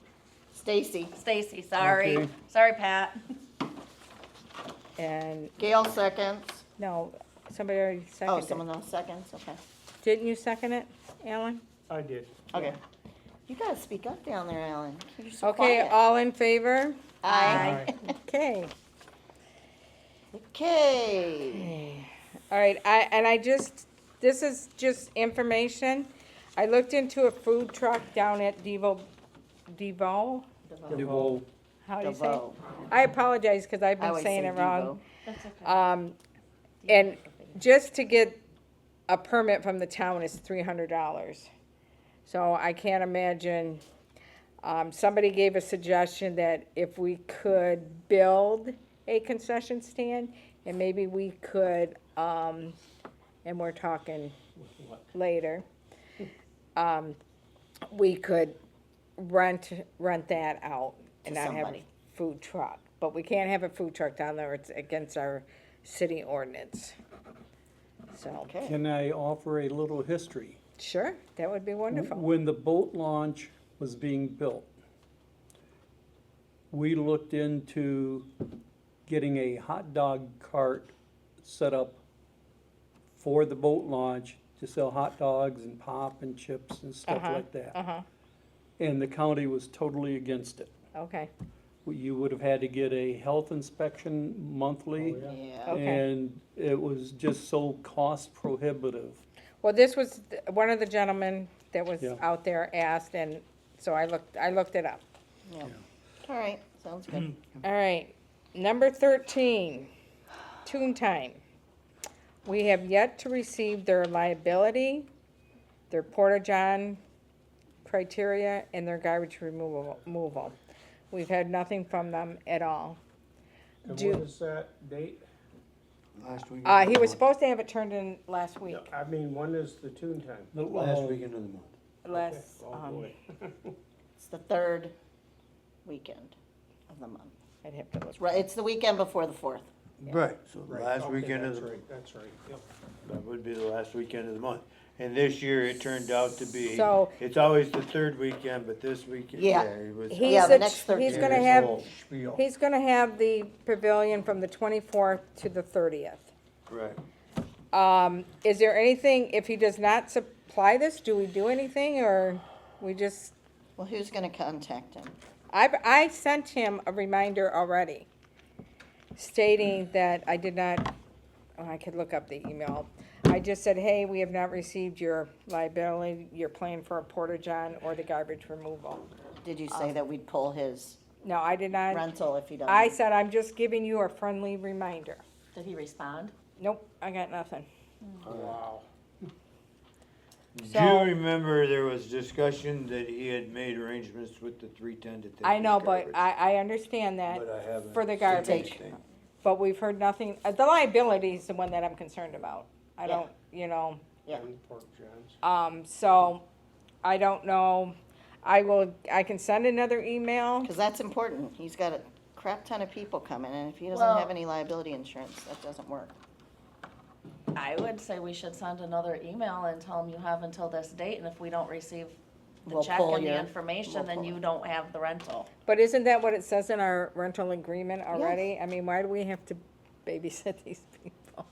Stacy, Stacy, sorry. Okay. Sorry, Pat. And, Gail seconds. no, somebody already Oh, seconded someone it. else seconds, okay. Didn't you second it, Alan? I did. Okay. You gotta speak up down there, Ellen. You're so Okay, quiet. all in favor? Aye. Okay. Okay. All right, this is just information. I looked into a food truck down at DeVoe, DeVoe. how do you say it? DeVoe. I apologize, because I've I been always saying say it wrong. That's okay. And just to get a permit from the town is $300. So I can't imagine, somebody gave a suggestion that if we could build a concession stand, and maybe we could, and we're talking later, we could rent that out and To not have a somebody. food truck. But we can't have a food truck down there, it's against our city ordinance. So, Okay. Can I offer a little history? sure, that would be wonderful. When the boat launch was being built, we looked into getting a hot dog cart set up for the boat launch to sell hot dogs and pop and chips and stuff Uh-huh, like that. Uh-huh, And the county was totally against it. okay, You would have had to get a health inspection monthly. Yeah. Okay. And it was just so cost prohibitive. well, this was, one of the gentlemen that was Yeah. out there asked, and so I looked it up. Yeah. All right, sounds good. All right, number 13, TooonTime. We have yet to receive their liability, their porta-john criteria, and their garbage removal. We've had nothing from them at all. And Do- what is that date? Last week. He was supposed to have it turned in last week, I mean, when is the TooonTime? Last weekend of the month. last, Oh, boy. It's the third weekend of the month. I'd have to look. Right, it's the weekend before the 4th. Right, so Right, last okay, weekend of that's the, right, that's right, yep. that would be the last weekend of the month. And this year it turned out to be, So- it's always the third weekend, but this weekend, Yeah. it was. He's Yeah, the the- next 13. he's gonna This have, whole spiel. he's gonna have the pavilion from the 24th to the 30th. Right. Is there anything, if he does not supply this, do we do anything, or we just, Well, who's gonna contact him? I sent him a reminder already stating that I did not, oh, I could look up the email. I just said, hey, we have not received your liability, your plan for a porta-john or the garbage removal. Did you say that we'd pull his No, I did not. rental if he doesn't? I said, I'm just giving you a friendly reminder. Did he respond? Nope, I got nothing. Wow. Do So- you remember there was discussion that he had made arrangements with the 310 to take I his know, but garbage? I understand that, But I haven't. for the seen garbage. anything. but we've heard nothing, the liability is the one that I'm concerned about. I Yeah. don't, Yeah. And Pork John's. so, I don't know, I can send another email. Because that's important. He's got a crap ton of people coming, and if he doesn't Well- have any liability insurance, that doesn't work. I would say we should send another email and tell them you have until this date, and if we don't receive the We'll check pull and the your- information, we'll then pull you it. don't have the rental. But isn't that what it says in our rental agreement already? I mean, why do we have to babysit these people?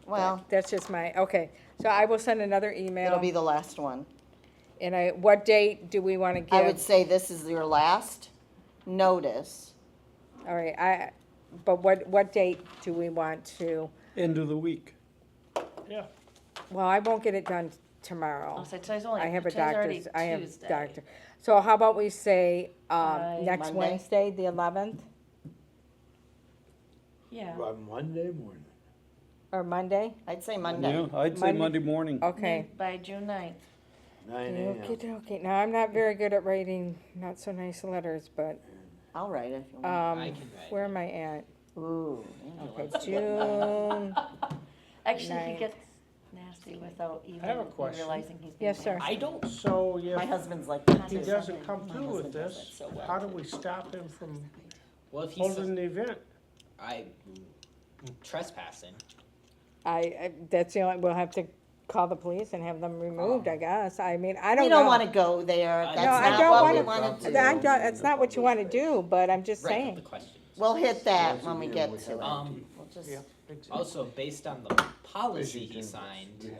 Well, That's just my, okay, so I will send another email. it'll be the last one. And what date do we wanna I would give? say this is your last notice. All right, but what date do we want to, End of the week. Yeah. well, I won't get it done tomorrow. I'll say today's only, I have a today's already doctor's, I have Tuesday. doctor. So how about we say, By next Monday? Wednesday, the 11th, Yeah, By Monday morning. or Monday? I'd say Monday. Yeah, I'd say Monday. Monday morning. Okay. by June 9th. 9 a.m. Okay, now I'm not very good at writing not so nice letters, but, I'll write it if you want. I can write. where am I at? Ooh. Okay, June, Actually, Ninth. he gets nasty without even have a question. realizing he's. Yes, being sir. I don't, So My if husband's like that he too. doesn't come through with husband does this, it so well, how do too. we stop him from well, if he's, holding the event? trespassing, that's the only, we'll have to call the police and have them removed, I guess. I mean, I don't We know. don't wanna go there, No, that's No, I not don't what we wanna, wanna do. that's not what you wanna do, but I'm just right, saying. the question. We'll hit that when we get to it. Um, We'll just, Yeah, exactly. also, based on the policy he signed,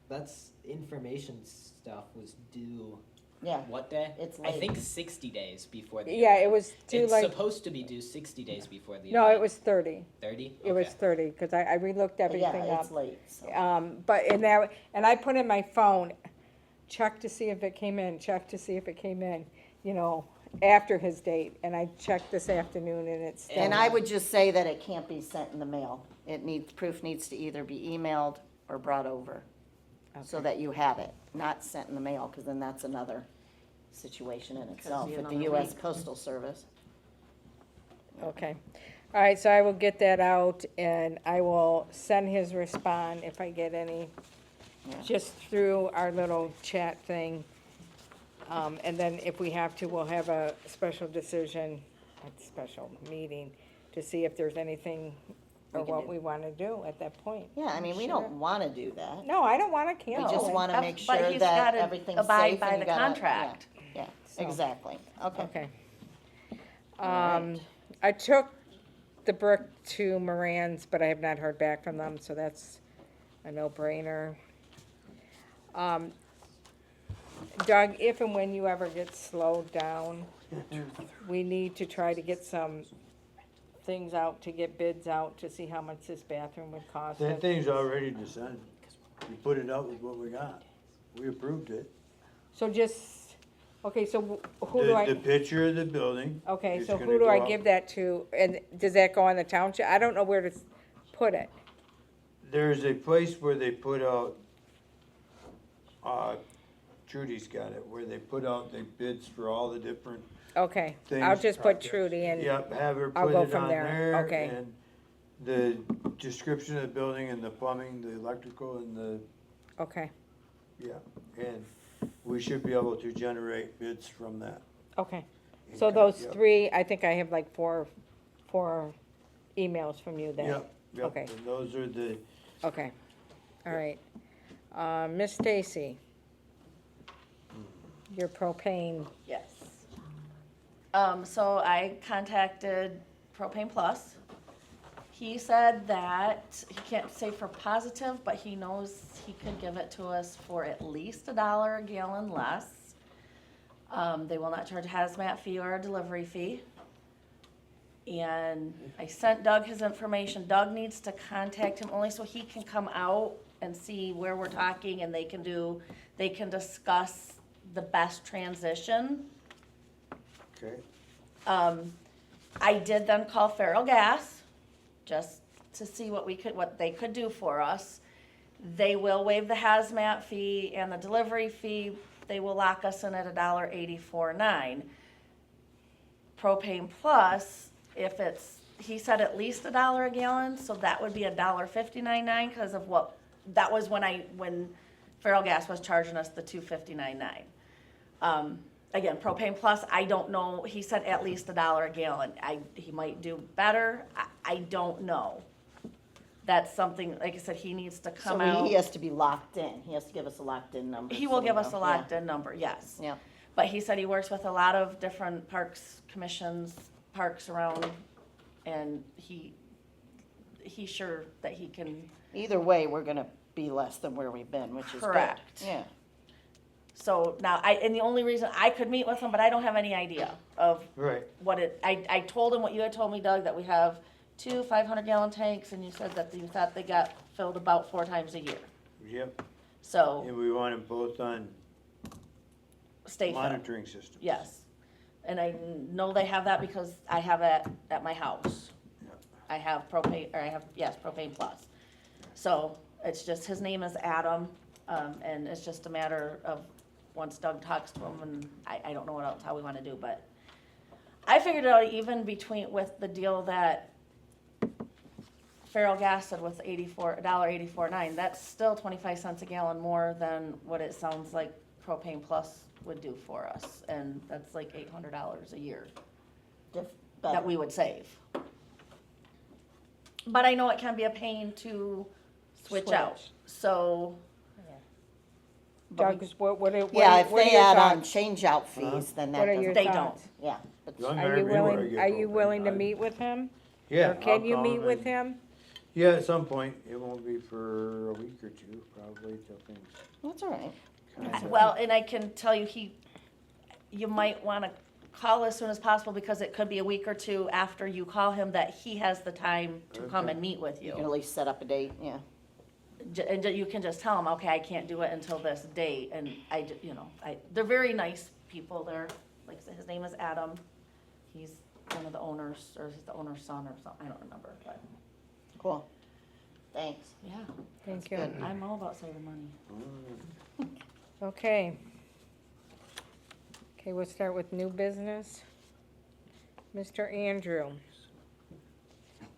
that's information stuff was due, yeah, what day? It's I late. think 60 days before the Yeah, event. it was due It's like, supposed to be due 60 days before the no, event. it was 30. 30? It was Okay. 30, because I relooked everything yeah, up. it's late, so. But in that, and I put in my phone, check to see if it came in, check to see if it came in, you know, after his date, and I checked this afternoon and it's still. And I would just say that it can't be sent in the mail. Proof needs to either be emailed or brought over, so Okay. that you have it, not sent in the mail, because then that's another situation in itself be with the another US week. Postal Service. Okay, all right, so I will get that out and I will send his respond if I get any, Yeah. just through our little chat thing. And then if we have to, we'll have a special decision, a special meeting to see if there's anything or We can what do. we wanna do at that point. Yeah, I mean, we Sure. don't wanna do that. No, I don't wanna We cancel. just it. wanna make sure But he's that gotta everything's abide safe by and you the gotta, contract. yeah, So- exactly, okay. Okay. All right. I took the brick to Moran's, but I have not heard back from them, so that's a no-brainer. Doug, if and when you ever get slowed down, we need to try to get some things out, to get bids out, to see how much this bathroom would cost That us. thing's already decided. We put it out with what we got. We approved it. So just, okay, so who do The I, picture of the building. okay, is so gonna who do I go give out. that to? And does that go on the township? I don't know where to put it. There's a place where they put out, Trudy's got it, where they put out the bids for all the different Okay, I'll things. just put Trudy in. Yep, have her I'll put go it from on there. there. Okay. And the description of the building and the plumbing, the electrical and the, Okay, yeah, and we should be able to generate bids from that. okay. So those Yep. three, I think I have like four emails from you then. Yep, yep, Okay. and those are the, Okay, all right. Miss Stacy, your propane, Yes. So I contacted Propane Plus. He said that he can't say for positive, but he knows he could give it to us for at least $1 a gallon less. They will not charge a hazmat fee or a delivery fee. And I sent Doug his information. Doug needs to contact him only so he can come out and see where we're talking and they can discuss the best transition. okay, I did then call Feral Gas, just to see what they could do for us. They will waive the hazmat fee and the delivery fee. They will lock us in at $1.84.9. Propane Plus, he said at least $1 a gallon, so that would be $1.59.9 because of that was when Feral Gas was charging us the $2.59.9. Again, Propane Plus, I don't know, he said at least $1 a gallon. He might do better, I don't know. That's something, like I said, he needs to come So out. he has to be locked in, he has to give us a locked-in number. He so will we give us know. a locked-in number, yes. Yeah, But he said he works with a lot of different parks, commissions, parks around, and he's sure that he can, Either way, we're gonna be less than where we've been, which is good. Correct. Yeah. so now and the only reason I could meet with him, but I don't have any idea of Right. I told him what you had told me, Doug, that we have 2 500-gallon tanks, and you said that you thought they got filled about 4 times a year. Yep, So and we want them both on stay filled. monitoring systems. Yes, and I know they have that because I have it at my house. Yep. I have Propane Plus. So it's just, his name is Adam, and it's just a matter of, once Doug talks to him, and I don't know what else, how we wanna do, but I figured it out even with the deal that Feral Gas said with $1.849, that's still 25 cents a gallon more than what it sounds like Propane Plus would do for us, and that's like $800 a year that we would save. But I know it can be a pain to switch out, so. but we- Doug's, what are Yeah, if what are they your add on thoughts? change-out fees, then that What are doesn't. your They thoughts? Yeah. but- Don't Are matter you to me where I willing, get are you propane. willing to I- meet with him? Yeah. Or can I'll you call meet him with and- him? Yeah, at some point. It won't be for a week or two, probably, till things. That's all right. kinda- Well, and I can tell you, you might wanna call as soon as possible, because it could be a week or two after you call him that he has the time to come Okay. and meet with You can you. at least set up a date, yeah. And you can just tell him, okay, I can't do it until this date, and they're very nice people there. Like I said, his name is Adam. He's one of the owners, or he's the owner's son or something, I don't remember, but, Cool. Thanks. yeah, Thank you. good. I'm all about saving money. Okay. Okay, we'll start with new business. Mr. Andrew.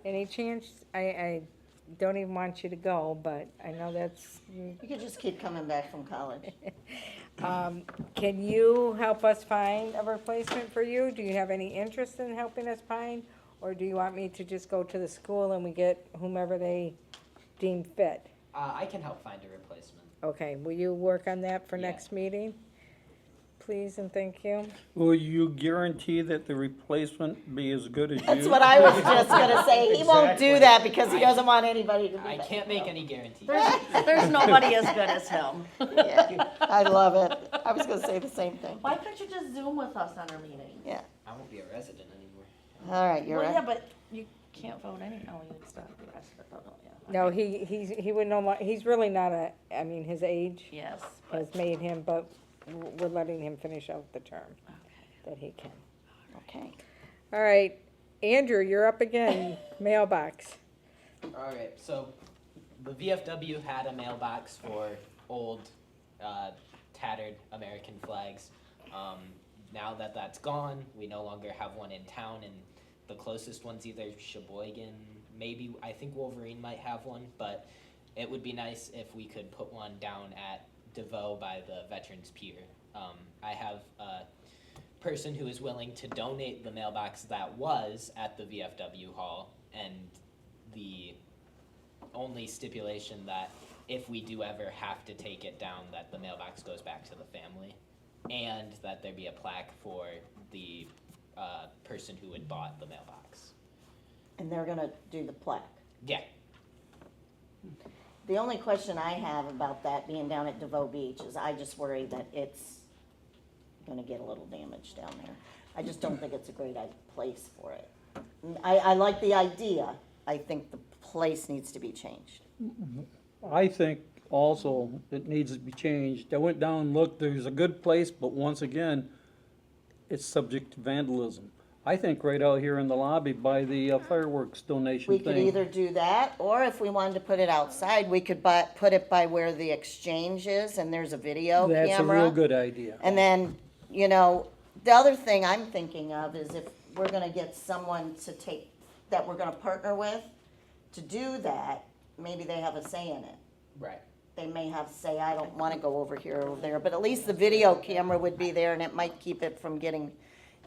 Any chance, I don't even want you to go, but I know that's, You could just keep coming back from college. can you help us find a replacement for you? Do you have any interest in helping us find? Or do you want me to just go to the school and we get whomever they deem fit? I can help find a replacement. Okay, will you work on that for Yeah. next meeting? Please and thank you. Will you guarantee that the replacement be as good as you? That's what I was just gonna say. He won't do Exactly. that because he doesn't want anybody to do I that. can't make any guarantees. There's nobody as good as him. Yeah, I love it. I was gonna say the same thing. Why couldn't you just Zoom with us on our meeting? Yeah. I won't be a resident anymore. All right, you're Well, yeah, right. but you can't vote you'd still have to be registered, don't you? No, he would no more, he's really not I mean, his age Yes, has but, made him, but we're letting him finish out the term that he can. Okay. All right, Andrew, you're up again, mailbox. Alright, so the VFW had a mailbox for old, tattered American flags. Now that that's gone, we no longer have one in town, and the closest one's either Sheboygan, maybe, I think Wolverine might have one, but it would be nice if we could put one down at DeVoe by the Veterans Pier. I have a person who is willing to donate the mailbox that was at the VFW hall, and the only stipulation that if we do ever have to take it down, that the mailbox goes back to the family, and that there be a plaque for the person who had bought the mailbox. And they're gonna do the plaque. Yeah. The only question I have about that being down at DeVoe Beach is I just worry that it's gonna get a little damaged down there. I just don't think it's a great place for it. I like the idea. I think the place needs to be changed. I think also it needs to be changed. I went down and looked, there's a good place, but once again, it's subject to vandalism. I think right out here in the lobby by the fireworks donation We thing. could either do that, or if we wanted to put it outside, we could put it by where the exchange is and there's a video camera. That's a real good idea. And then, the other thing I'm thinking of is if we're gonna get someone that we're gonna partner with to do that, maybe they have a say in it. Right. They may have to say, I don't wanna go over here or over there, but at least the video camera would be there and it might keep it from getting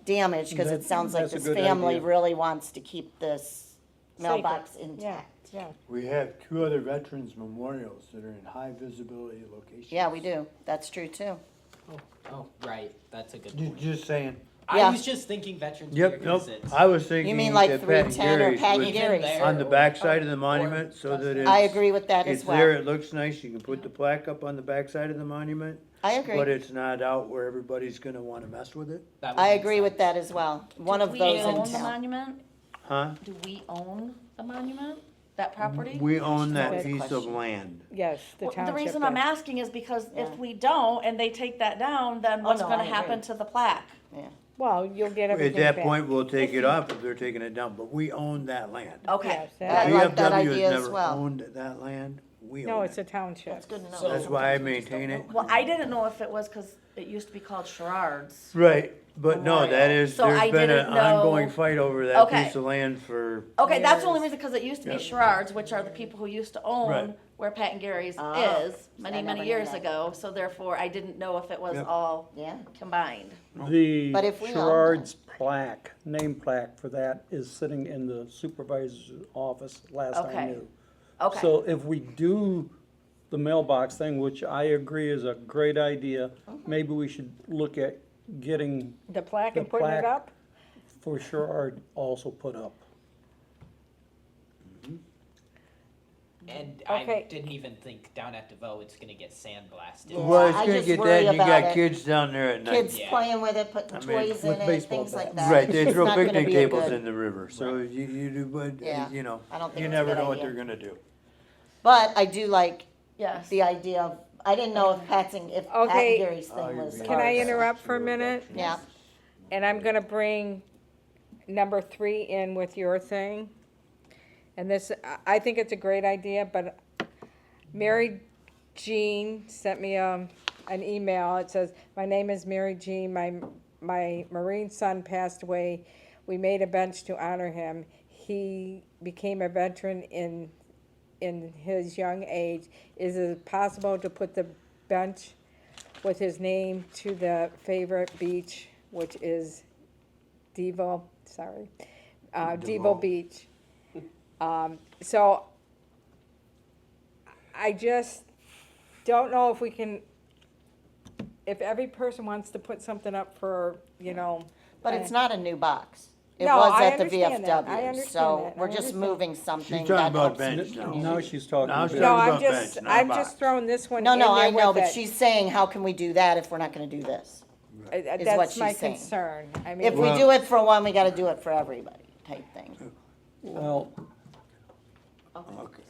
damaged, cause it sounds like That's a this good family idea. really wants to keep this mailbox Yeah, intact. yeah. We have 2 other veterans memorials that are in high visibility locations. Yeah, we do. That's true too. Oh, right, that's a good Ju- point. Just saying. I Yeah. was just thinking Veterans Yep, Beer nope, because it's. I was thinking You mean like that Pat and 310 or Gary's Pat and was Even Gary's? there. on the backside of the Or monument, so that it's. I agree with that It's as there, well. it looks nice, you can put the plaque up on the backside of the monument, I but agree. it's not out where everybody's gonna wanna mess with it, That would I make agree with sense. that as well. One Do of we those in own the town. monument? huh? Do we own the monument, that property? We own that That's a piece of question. land. Yes, the Well, township. the reason I'm does. asking is because Yeah. if we don't and they take that down, then what's no, gonna I happen agree. to the plaque? Yeah. Well, you'll get At everything that back. point, we'll take If it you- off if they're taking it down, but we own that land. Okay, Yes, The that- I like that VFW idea has as never well. owned that land, we No, own it's a it. township. That's good to know. So- That's why I Sometimes we just maintain don't it. know. well, I didn't know if it was because it used to be called Sherrard's. Right, but no, that Memorial. is, So I there's been an didn't know- ongoing fight over that Okay. piece of land for, Okay, that's the only Years. reason, because it used to be Yep. Sherrard's, which are the people who used to own Right. where Pat and Gary's Oh, is, I many, never many knew years that. ago, so therefore I didn't know if it was Yep. all Yeah. combined. The But if we own Sherrard's plaque, name plaque for that is sitting in the supervisor's office, last I Okay. knew. Okay, So if we do the mailbox thing, which I agree is a great idea, maybe we should look at getting The plaque The and putting it plaque. up? for Sherrard also put up. And Okay. I didn't even think down at DeVoe it's gonna get sandblasted. Yeah, well, it's I gonna just get worry that, and you about got it. kids down there at night. Kids Yeah. playing with it, putting I mean, toys in with it, baseball things like bats. that. Right, they It's throw not gonna picnic be a tables good- in the river, so you do, but, Yeah, you know, I don't think you it's a never good know what idea. they're gonna do. But I do like yes. the idea of, I didn't know if Pat and Okay. Gary's thing was. Can I ours. interrupt for a minute? Yeah, And I'm gonna bring number 3 in with your thing. And this, I think it's a great idea, but Mary Jean sent me an email. It says, "My name is Mary Jean. My Marine son passed away. We made a bench to honor him. He became a veteran in his young age. Is it possible to put the bench with his name to the favorite beach, which is DeVoe, DeVoe Beach?" So I just don't know if we can, if every person wants to put something up for, but it's not a new box. It No, was I at the understand that. I VFW, understand so that. I we're just understand. moving something She's that talking about helps the bench now. community. Now she's talking Now about. she's No, talking I'm about just, bench, not I'm box. just throwing this one in No, there no, I know, with but it. she's saying, how can we do that if we're not gonna do this? Uh, is what That's my she's saying. concern. I If mean, we Well- do it for one, we gotta do it for everybody, type thing. Well, Okay.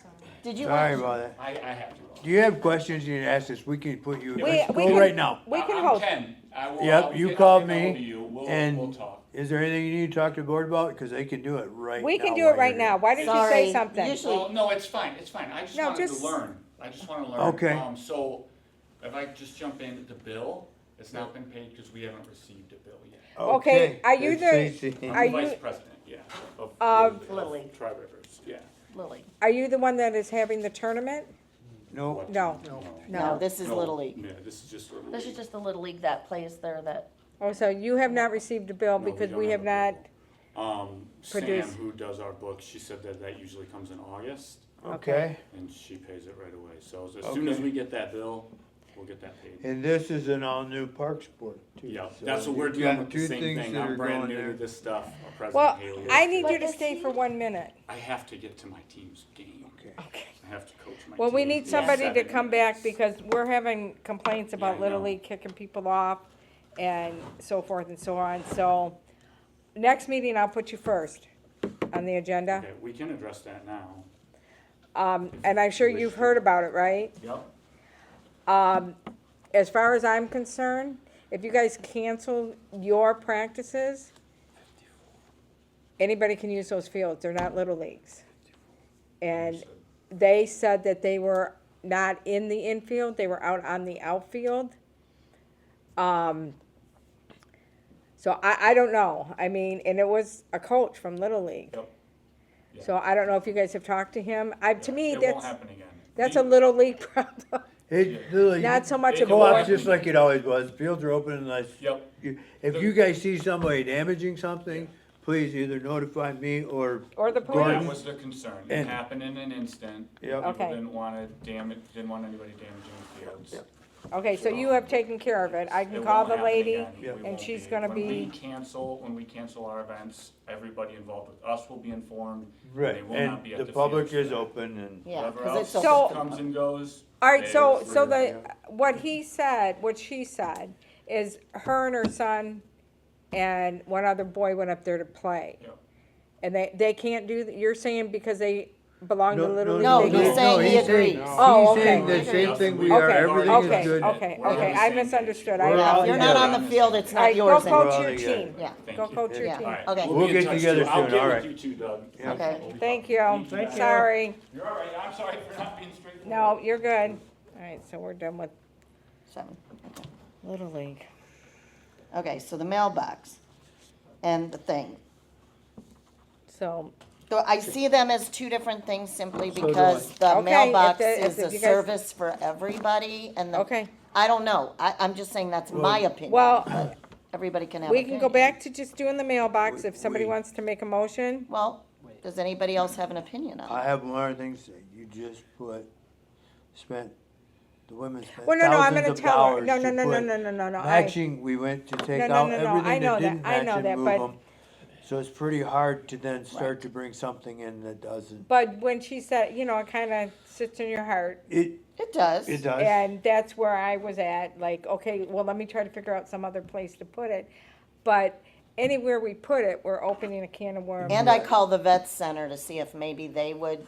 Did you Sorry want? about that. I have to. Do you have questions you need to ask us? We can put you, we let's we go can- right now. We can I'm hold. Ken. I will- Yep, I'll you get- called I'll get ahold me, of you. We'll and talk. is there anything you need to talk to the board about? Because they can do it right now. We can do while it right you're now. here. Why didn't you Sorry, say something? usually- Well, no, it's fine, it's fine. I just No, wanted just- to learn. I just wanna learn. Okay. So, if I could just jump in, the bill, it's not been paid because we haven't received a bill yet. Okay, are you it's the- Stacy. Are I'm the you- vice president, yeah, Of of Little League. Tri-Rivers, yeah. Lily. Are you the one that is having the tournament? Nope. No. No, this is No, Little League. Yeah, this is just Little This is League. just the Little League that plays there that, Oh, so you have not received a bill No, we because don't we have have a not, bill. Sam, Produce- who does our books, she said that usually comes in August, Okay, and she pays it right away. So as soon as Okay. we get that bill, we'll get that paid. and this is an all-new parks board too. Yeah, so that's what we're you've dealing got with, the two same things thing. that are I'm brand going new there. to this stuff. well, President Haley. I need you But to is stay he- for 1 minute. I have to get to my team's game. Okay. Okay. I have to coach my team. Well, we need in somebody to 7 come back minutes. because we're having complaints Yeah, about I Little know. League kicking people off and so forth and so on. So, next meeting, I'll put you first on the agenda. Okay, we can address that now. And I'm sure you've heard about it, right? Yep. As far as I'm concerned, if you guys cancel your practices, anybody can use those fields. They're not Little Leagues. And they said that they were not in the infield, they were out on the outfield. So I don't know. I mean, and it was a coach from Little League. Yep. Yeah. So I don't know if you guys have talked to him. To me, It won't that's, happen again. that's a Little League problem. It, really, Not so much It a can co-op's board. just like it always was, fields are open unless, Yep. if you guys see somebody damaging something, please either notify me or Or the That Gordon. was their concern. It And- happened in an instant. Yep. Okay. People didn't want anybody damaging the fields. Okay, so you have taken care of it. I can It call won't the happen lady, again. We and won't she's gonna When we be, cancel our events, everybody involved with us will be informed. Right, They will not and be at the the public field. is open and. Yeah, Whoever 'cause it's else open to comes and goes. all right, so, they're so free. the, what he said, what she said, is her and her son and one other boy went up there to play. Yep. And they can't do, you're saying because they belong to Little League? no, they he's can't- saying he he's saying- agrees. Oh, He's saying okay. the same thing we are, Okay, everything okay, is good. okay, We're on okay, the I same misunderstood. page. We're Yeah, all if you're not on together. the field, it's All not right, go yours coach anymore. all your together. team. Yeah. Thank Go you. coach your Yeah. team. Okay. We'll We'll be get in touch together too. I'll soon, get all with right. you too, Doug. Okay. We'll be Thank fine. you. Thank you. Sorry. You're all right, I'm sorry for not being straightforward. No, you're good. All right, so we're done with 7, okay. Little League. Okay, so the mailbox and the thing. So, So I see them as two different things simply So do because I. the Okay, mailbox if is a you guys- service for everybody and the, okay, I don't know. I'm just saying that's my opinion. well, but everybody can have we can go opinion. back to just doing the mailbox if somebody We- wants to make a motion. Well, does anybody else have an opinion on I it? have one other thing to say, you just the women spent Well, no, no, I'm thousands gonna of tell her, dollars no, no, to no, no, put no, no, no, no, I, matching, we went to take No, no, out no, no, I everything know that that, didn't I match know and that, move but- them. So it's pretty hard to then start to bring something in that doesn't, but when she said, you know, it kinda sits in your heart, It does. it does. and that's where I was at, like, okay, well, let me try to figure out some other place to put it. But anywhere we put it, we're opening a can of worms. And I called the vet center to see if maybe they would,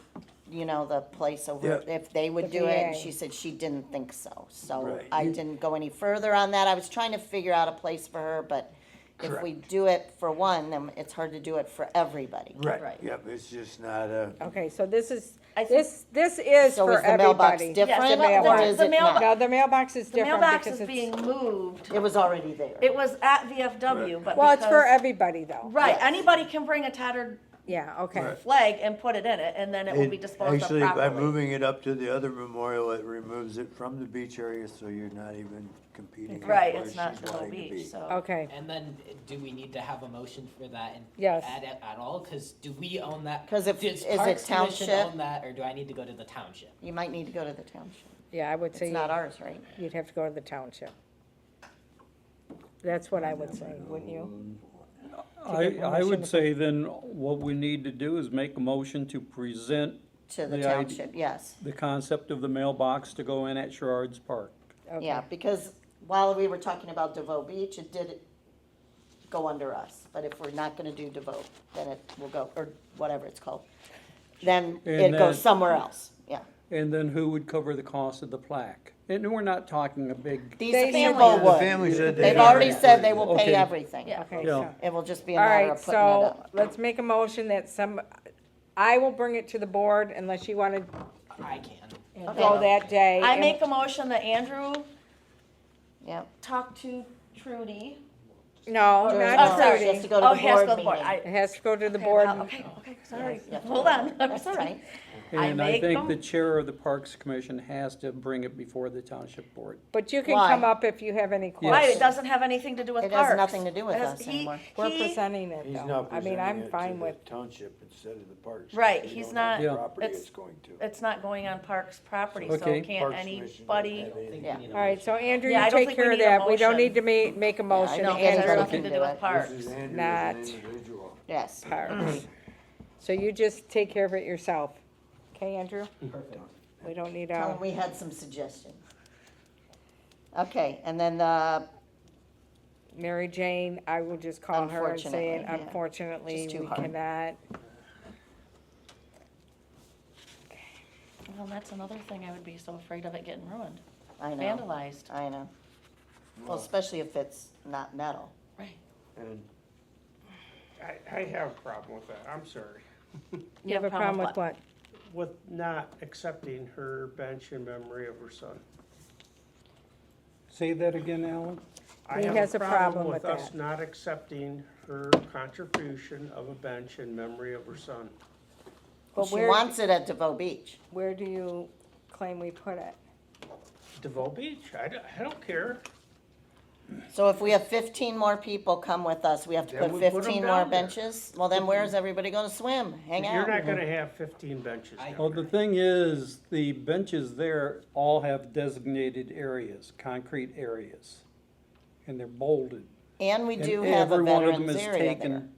you know, the place over, Yeah. if they would The do it, and VA. she said she didn't think so. So Right. I didn't go any further on that. I was trying to figure out a place for her, but if we do it for one, then it's hard to do it for everybody. Right, Right. yep, it's just not a, Okay, so this is, I think- this is So for is the mailbox everybody. different, Yes, the or mailbox. is the it mailbox- not? No, the mailbox is The different mailbox because is being it's, moved. It was already there. It was at VFW, but well, it's for because- everybody though. Right, Yes. anybody can bring a tattered Yeah, okay. Right. flag and put it in it, and then it will be disposed of actually, by properly. moving it up to the other memorial, it removes it from the beach area, so you're not even competing. with Right, where it's not she's DeVoe wanting to be. Beach, so. Okay, And then, do we need to have a motion for that and Yes. add it at all? Cause do we own that? 'Cause if- Does is it Parks Commission township? own that, or do I need to go to the township? You might need to go to the township. yeah, I would say It's not ours, right? you'd have to go to the township. That's what I would say, wouldn't you? get I permission would to- say then what we need to do is make a motion to present To the The township, yes. the concept of the mailbox to go in at Sherrard's Park. Okay. Yeah, because while we were talking about DeVoe Beach, it did go under us. But if we're not gonna do DeVoe, then it will go, or whatever it's called. Then And it then- goes somewhere else, yeah. And then who would cover the cost of the plaque? And we're not talking a big, These They said people they- The would. family said They've they already said they will pay Okay. everything. Yeah. Okay, Yeah. so, It will just be a all matter right, of putting it so up. let's make a motion that I will bring it to the board unless you wanna I can. go that day. I and- make a motion that Andrew Yep. talk to Trudy. No, Oh, not sorry, Trudy. has to go to Oh, the he has to board go to the board. meeting. It has to go to the Okay, board. well, okay, sorry. Yeah. Hold on. That's all right. and I make think them- the chair of the Parks Commission has to bring it before the township board. But you can Why? come up if you have any Yes. Right, questions. it doesn't have anything to do with It parks. has nothing to do with It has- us he- anymore. We're he- presenting it He's though. not I mean, presenting I'm it fine to with, the township instead of the parks. Right, We he's don't not- own the Yeah. property it's- it's going to. It's not going on parks property, so Okay. can't Parks Commission doesn't anybody, have anything. Yeah. We need a all right, motion. so Andrew, Yeah, I you don't take think we care of need a that. We don't motion. need to make a motion. know, no, it has Andrew nothing to do with it. parks. This is Andrew Not- as an individual. Yes. Parks. So you just take care of it yourself. Okay, Andrew? Perfect. We don't need Tell a, them we had some suggestions. Okay, and then the, Mary Jane, I will just call her and say it, Unfortunately, yeah. unfortunately, Just too we hard. cannot. Well, that's another thing, I would be so afraid of it getting ruined, I know, vandalized. I know. Well, especially if it's not metal. Right. And I have a problem with that, I'm sorry. You have a problem with what? With not accepting her bench in memory of her son. Say that again, Alan? I He have has a problem with us that. not accepting her contribution of a bench in memory of her son. But She where, wants it at DeVoe Beach. where do you claim we put it? DeVoe Beach, I don't care. So if we have 15 more people come with us, we have to Then put we put 'em 15 more down there. benches? Well, then where's everybody gonna swim, hang You're out? not gonna have 15 benches I- down Well, the there. thing is, the benches there all have designated areas, concrete areas, and they're bolded. And we And do have a every one of them veterans is area there. taken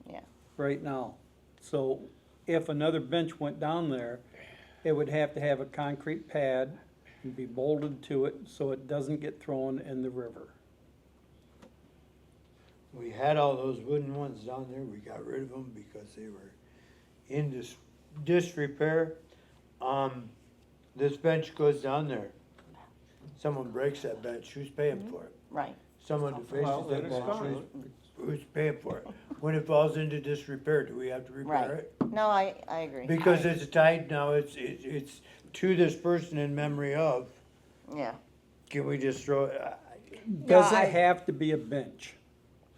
Yeah. right now. So if another bench went down there, it would have to have a concrete pad and be bolted to it so it doesn't get thrown in the river. We had all those wooden ones down there, we got rid of them because they were in disrepair. This bench goes down there. Someone breaks that bench, who's paying for it? Right. Someone who Well, faces then that it's bench, gone. who's paying for it? When it falls into disrepair, do we have to repair Right. it? No, I agree. Because it's tied now, it's to this person in memory of, Yeah. can we just throw it? Does I- it have to be a bench?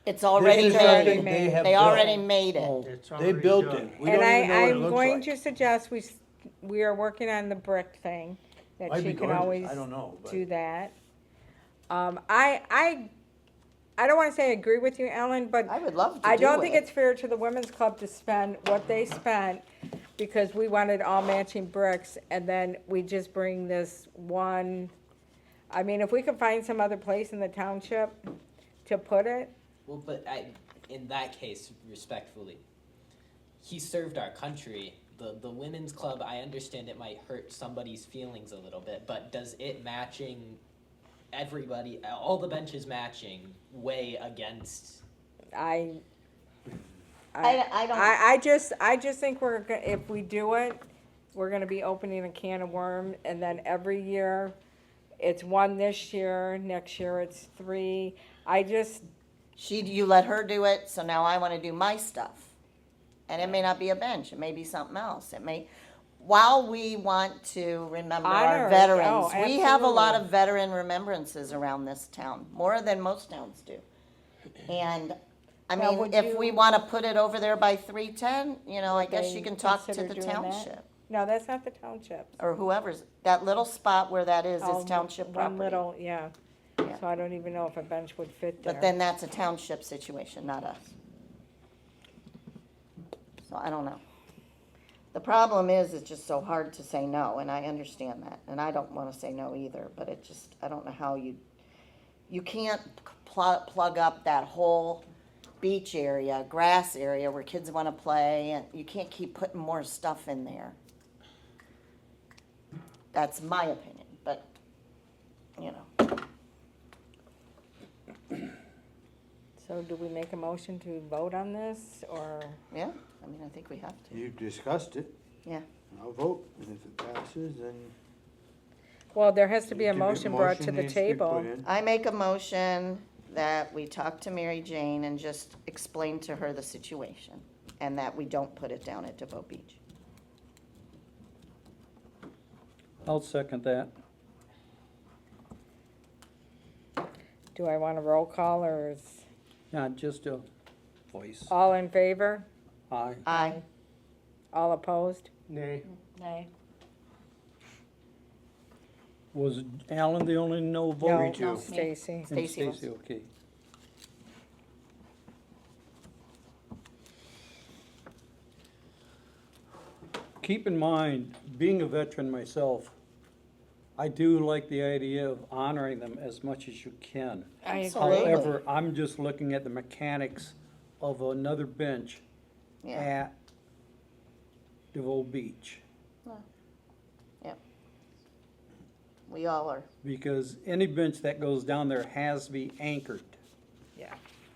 It's already This is something made. they have They built. already made it. Oh, It's They already built done. it, we And don't even know what it I'm looks going like. to suggest we are working on the brick thing, that Might she be can gorgeous, always I don't know, but- do that. I don't wanna say I agree with you, Ellen, but I would love to do I don't think it. it's fair to the women's club to spend what they spent because we wanted all matching bricks and then we just bring this one. I mean, if we could find some other place in the township to put it, Well, but in that case, respectfully, he served our country. The women's club, I understand it might hurt somebody's feelings a little bit, but does it matching everybody, all the benches matching, weigh against? I don't, I just think if we do it, we're gonna be opening a can of worms, and then every year, it's one this year, next year it's three. you let her do it, so now I wanna do my stuff. And it may not be a bench, it may be something else, while we want to remember Honor, our veterans, oh, we have a lot absolutely. of veteran remembrances around this town, more than most towns do. And, I Now, mean, would if we you- wanna put it over there by 310, I guess they you can talk to consider the doing that? township, No, that's not the township. or whoever's, that little spot where that is Oh, township One property. little, yeah. Yeah. So I don't even know if a bench would fit there. But then that's a township situation, not us. So I don't know. The problem is, it's just so hard to say no, and I understand that, and I don't wanna say no either, but I don't know how you can't plug up that whole beach area, grass area where kids wanna play, and you can't keep putting more stuff in there. That's my opinion, but, So do we make a motion to vote on this, or? yeah, I mean, I think we have to, You discussed it, yeah. I'll vote, and if it passes, then. Well, there has to be a the motion brought to motion the needs be table. put in. I make a motion that we talk to Mary Jane and just explain to her the situation, and that we don't put it down at DeVoe Beach. I'll second that. Do I want a roll call, or is Not just a voice. all in favor? Aye. Aye. All opposed? Nay. Nay. Was Alan the only no vote? No, too. Stacy. And Stacy was. Stacy, okay. Keep in mind, being a veteran myself, I do like the idea of honoring them as much as you can. I agree. Absolutely. However, I'm just looking at the mechanics of another bench Yeah, at DeVoe Beach. we all are. Because any bench that goes down there has to be anchored, Yeah.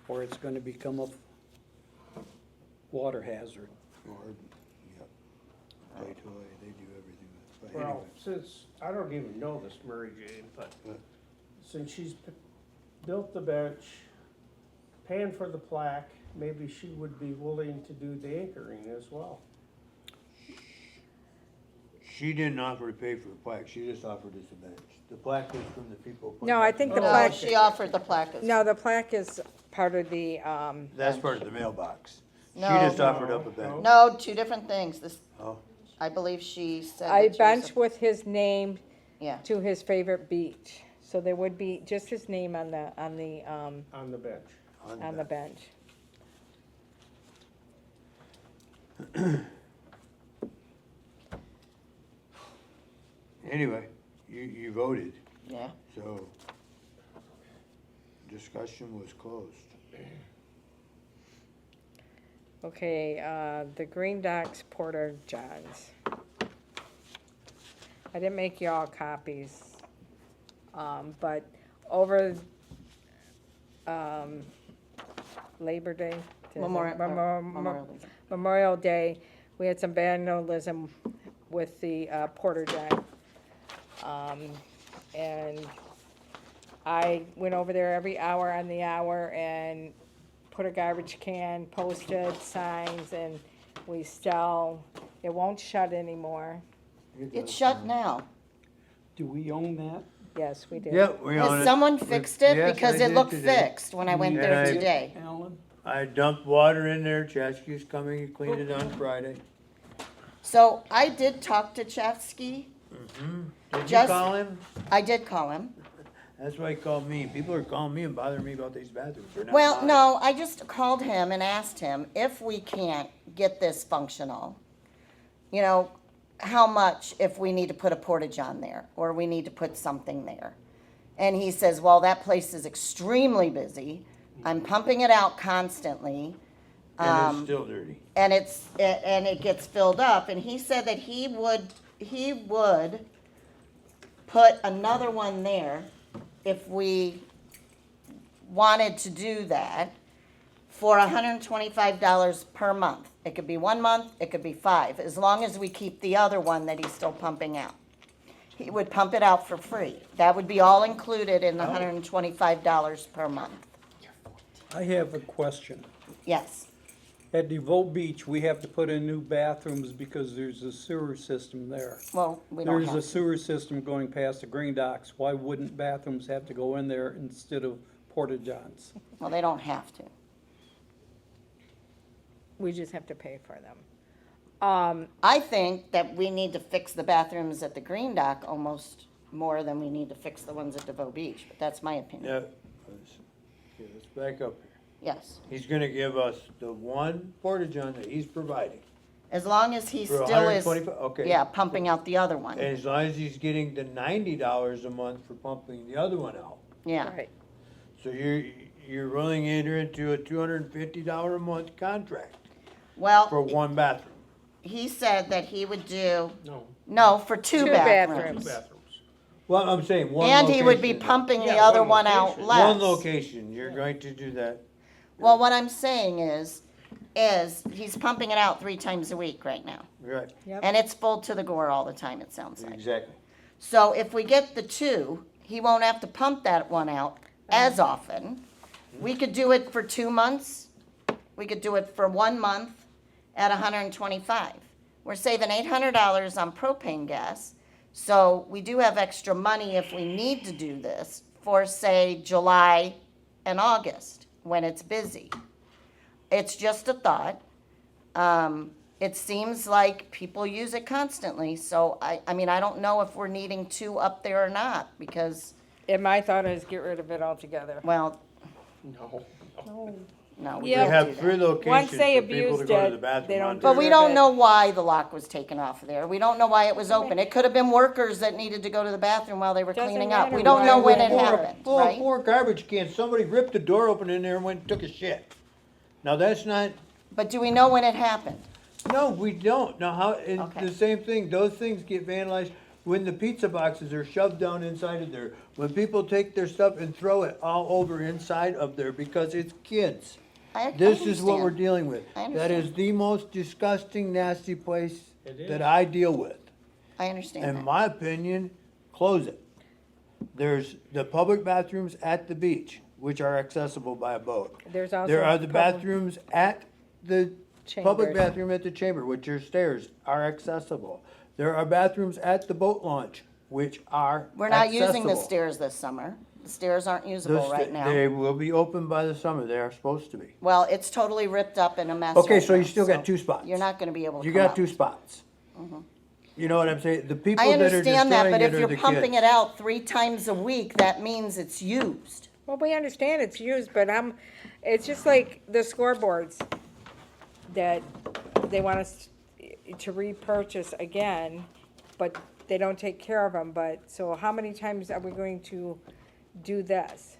or it's gonna become a water hazard. Or, yep, they do everything, but Well, anyway. since, I don't even know this Mary Jane, but What? since she's built the bench, paying for the plaque, maybe she would be willing to do the anchoring as well. She didn't offer to pay for the plaque, she just offered us a bench. The plaque was from the people. putting No, I up think the the No, plaque- she offered the plaque. No, the plaque is part of the, That's part of the mailbox. She No. just offered up a bench. No, two different things. Oh, I believe she said. a that she was bench with his name Yeah, to his favorite beach. So there would be just his name on the, On the bench. on the bench. Anyway, you voted, Yeah. so discussion was closed. Okay, the Green Docks Porta Johns. I didn't make you all copies, but over, Labor Day. Memorial Day, we had some vandalism with the, Porta John. And I went over there every hour on the hour and put a garbage can, posted signs, and we still, it won't shut anymore. It's shut now. Do we own that? Yes, we did. Yeah, we own Has it. someone fixed it? Yes, Because I it did looked today. fixed when I went And there I- today. Alan? I dumped water in there, Chasky's coming, he cleaned it on Friday. So I did talk to Chefsky. Did you Just- call him? I did call him. That's why he called me. People are calling me and bothering me about these bathrooms. They're not Well, mine. no, I just called him and asked him if we can't get this functional. You know, how much if we need to put a portage on there or we need to put something there. And he says, well, that place is extremely busy. I'm pumping it out constantly. And it's still dirty. And it gets filled up, and he said that he would put another one there if we wanted to do that for $125 per month. It could be 1 month, it could be 5, as long as we keep the other one that he's still pumping out. He would pump it out for free. That would be all included in the $125 per month. I have a question. Yes. At DeVoe Beach, we have to put in new bathrooms because there's a sewer system there. Well, we don't There's a have to. sewer system going past the Green Docks. Why wouldn't bathrooms have to go in there instead of porta johns? Well, they don't have to. We just have to pay for them. I think that we need to fix the bathrooms at the Green Dock almost more than we need to fix the ones at DeVoe Beach, but that's my opinion. Yeah, let's back up here. Yes, He's gonna give us the one porta john that he's providing. as long as he For still is, $125, okay. yeah, pumping out the other one, And as long as he's getting the $90 a month for pumping the other one out. yeah. Right. So you're willing to enter into a $250 a month contract for Well, one bathroom. he said that he would do, No, for two Two bathrooms. bathrooms. two bathrooms. Well, I'm saying one And he would be location. pumping the Yeah, other one one out location. less. One location, you're going to do that. Well, what I'm saying is he's pumping it out 3 times a week right now. Right, And it's full to the gore all the time, it sounds like. exactly. So if we get the 2, he won't have to pump that one out as often. We could do it for 2 months. We could do it for 1 month at $125. We're saving $800 on propane gas. So we do have extra money if we need to do this for, say, July and August when it's busy. It's just a thought. It seems like people use it constantly, so I mean, I don't know if we're needing 2 up there or not, because, And my thought is get rid of it altogether. well, No. no, we We Yeah. can't have do 3 that. locations Once they for people to abused go to it, the bathroom. they don't on do But there. we don't know why the lock was taken off of there. We don't know why it was open. It could have been workers that needed to go to the bathroom while they were Doesn't cleaning up. matter We don't why know when we it do it. happened, Full of right? 4 garbage cans, somebody ripped the door open in there and went and took a shit. Now, that's not, But do we know when it happened? no, we don't. Now, how, and Okay. the same thing, those things get vandalized when the pizza boxes are shoved down inside of there. When people take their stuff and throw it all over inside of there because it's kids. I This is what we're understand. dealing with. I That is understand. the most disgusting, nasty place It is. that I deal with. I understand In that. my opinion, close it. There's the public bathrooms at the beach, which are accessible by a boat. There's also There are a the couple bathrooms at the public chambers. bathroom at the chamber, which are stairs, are accessible. There are bathrooms at the boat launch, which are We're not using the accessible. stairs this summer. The stairs aren't The usable right now. They will be open by the summer, they are supposed to be. Well, it's totally ripped up in a mess Okay, right so you now, still got 2 spots. You're not gonna be able to You come got out. 2 spots. You know what I'm saying? The people I that are understand that, destroying but it if are you're the pumping kids. it out 3 times a week, that means it's used. Well, we understand it's used, but it's just like the scoreboards that they want us to repurchase again, but they don't take care of them, but, so how many times are we going to do this?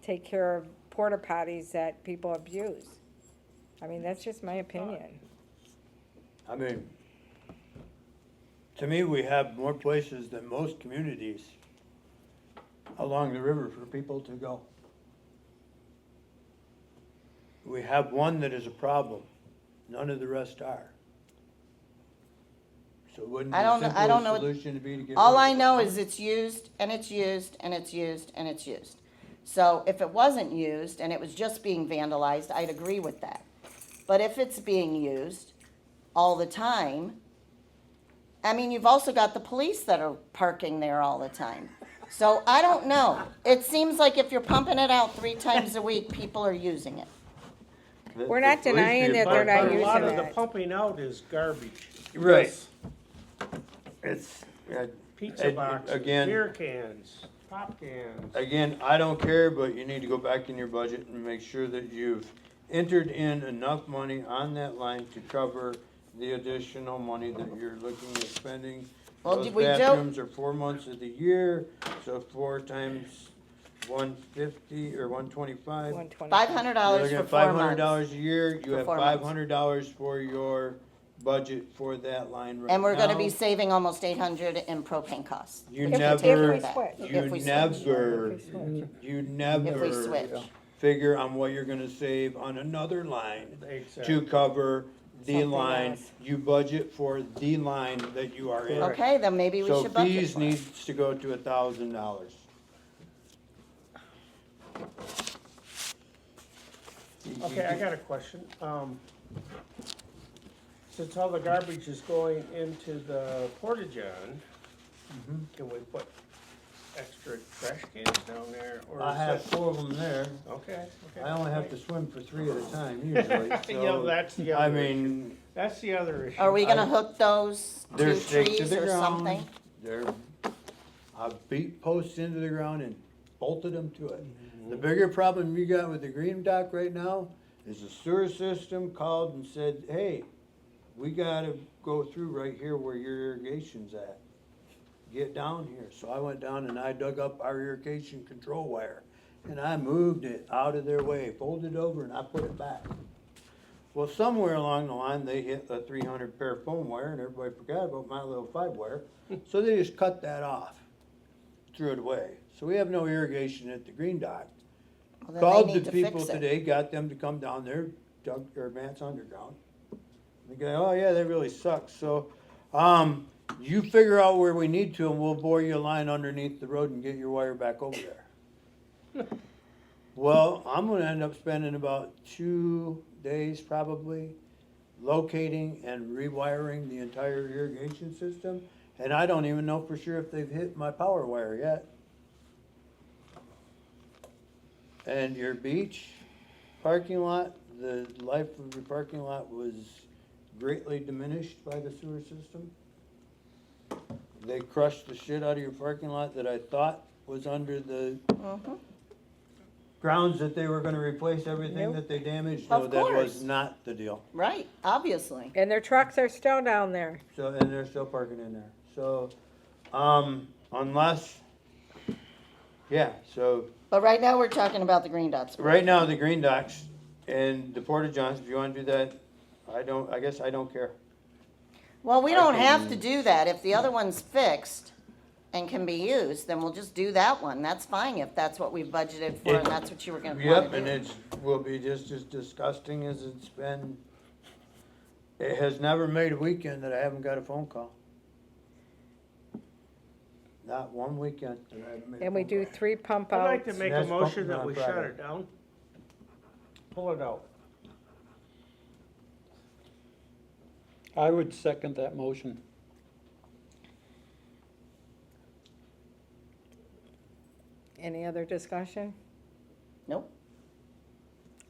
Take care of porta potties that people abuse? I mean, that's just my opinion. I mean, to me, we have more places than most communities along the river for people to go. We have one that is a problem, none of the rest are. So wouldn't I the don't know simplest what- solution to be to get All rid of I it? know is it's used, and it's used, and it's used, and it's used. So if it wasn't used, and it was just being vandalized, I'd agree with that. But if it's being used all the time, I mean, you've also got the police that are parking there all the time. So I don't know. It seems like if you're pumping it out 3 times a week, people are using it. We're not denying that they're not But a lot using of the it. pumping out is garbage. Right. It's, Pizza boxes, again, beer cans, pop cans. Again, I don't care, but you need to go back in your budget and make sure that you've entered in enough money on that line to cover the additional money that you're looking at spending. Well, Those we don't- bathrooms are 4 months of the year, so 4 times 150 or 125. 120. $500 You're for looking at 4 $500 months. a year, you For have 4 months. $500 for your budget for that line right now. And we're gonna be saving almost 800 in propane costs. You if we never, take care we of that. switch. you If we switch. never, If we switch. you If we never switch. figure on what you're gonna save on another line Exactly. to cover the Something line. else. You budget for the line that you are in. Okay, then maybe we So should budget fees for it. needs to go to $1,000. Okay, I got a question. Since all the garbage is going into the porta john, can we put extra trash cans down there? Or I is have that- 4 of them there. Okay, okay. I only have to swim for 3 at a time usually, Yeah, so, that's the I other issue. mean, That's the other issue. Are we gonna hook those they're to staked to trees the or ground. something? I've beat posts into the ground and bolted them to it. The bigger problem you got with the green dock right now is the sewer system called and said, hey, we gotta go through right here where your irrigation's at. Get down here. So I went down and I dug up our irrigation control wire and I moved it out of their way, folded it over and I put it back. Well, somewhere along the line, they hit a 300 pair foam wire and everybody forgot about my little 5 wire. So they just cut that off, threw it away. So we have no irrigation at the green dock. Well, then they Called need the to people fix it. today, got them to come down there, dug their Advance Underground. They go, oh yeah, they really suck. So, you figure out where we need to and we'll bore you a line underneath the road and get your wire back over there. Well, I'm gonna end up spending about 2 days probably locating and rewiring the entire irrigation system. And I don't even know for sure if they've hit my power wire yet. And your beach parking lot, the life of your parking lot was greatly diminished by the sewer system. They crushed the shit out of your parking lot that I thought was under the Mhm. grounds that they were gonna replace everything Nope. that they damaged. Of No, that was course. not the deal. Right, obviously. And their trucks are still down there. So, and they're still parking in there. So, unless, yeah, so But right now, we're talking about the green dots. right now, the green docks and the porta johns, if you wanna do that, I guess I don't care. Well, we I don't have to can- do that. If the other one's fixed and can be used, then we'll just do that one. That's fine if that's what we budgeted for and that's what you were gonna Yep, wanna and do. it will be just as disgusting as it's been. It has never made a weekend that I haven't got a phone call. Not one weekend that I haven't made a And we phone do call. 3 pump I'd like outs. to make a That's motion pumping that on we shut Friday. it down. Pull it out. I would second that motion. Any other discussion? Nope.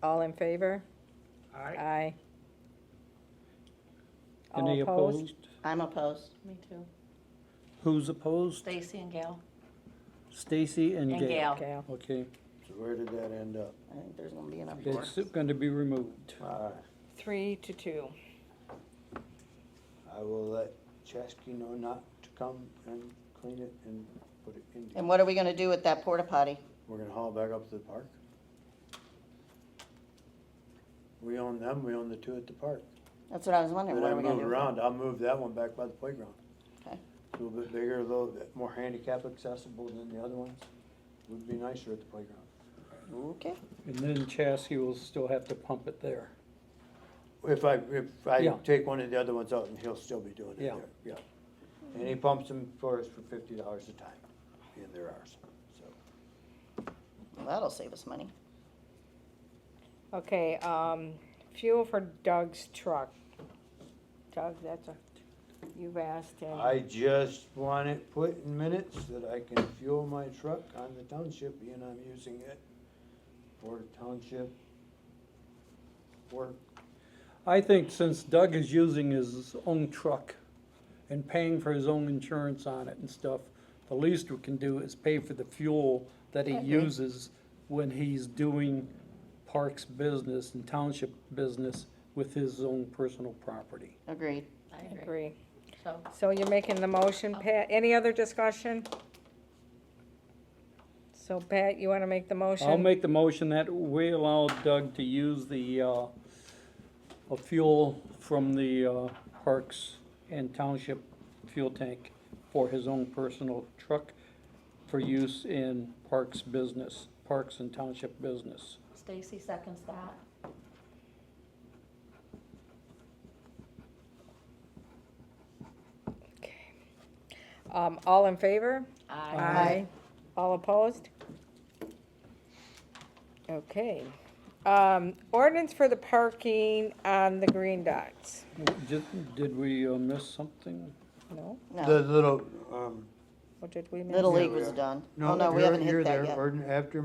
All in favor? All right. Aye. All Any opposed? opposed? I'm opposed. Me too. Who's opposed? Stacy and Gail. Stacy and And Gail. Gail. Gail. Okay, So where did that end up? I think there's gonna be enough door. it's gonna be removed. Alright, 3-2. I will let Chesky know not to come and clean it and put it in. And what are we gonna do with that porta potty? We're gonna haul it back up to the park. We own them, we own the two at the park. That's what I was wondering, Then what I are we gonna move do? around, I'll move that one back by the playground. Okay. A little bit bigger, a little bit more handicap accessible than the other ones. Would be nicer at the playground. Okay. And then Chasky will still have to pump it there. If I Yeah. take one of the other ones out, and he'll still be doing it Yeah. there, yeah. And he pumps them for us for $50 a time, and they're ours, so. Well, that'll save us money. Okay, fuel for Doug's truck. Doug, you've asked him. I just want it put in minutes that I can fuel my truck on the township, and I'm using it for township work. I think since Doug is using his own truck and paying for his own insurance on it and stuff, the least we can do is pay for the fuel that he uses when he's doing parks business and township business with his own personal property. Agreed. I agree. Agree. So, So you're making the motion, Pat? Any other discussion? So Pat, you wanna make the motion? I'll make the motion that we allow Doug to use the, a fuel from the, parks and township fuel tank for his own personal truck for use in parks business, parks and township business. Stacy seconds that. All in favor? Aye. All opposed? Okay. Ordinance for the parking on the green dots. Did we miss something? No? The No, little, What did we miss? Little Yeah, League we was are. done. no, Oh, no, we haven't you're hit that there, yet. after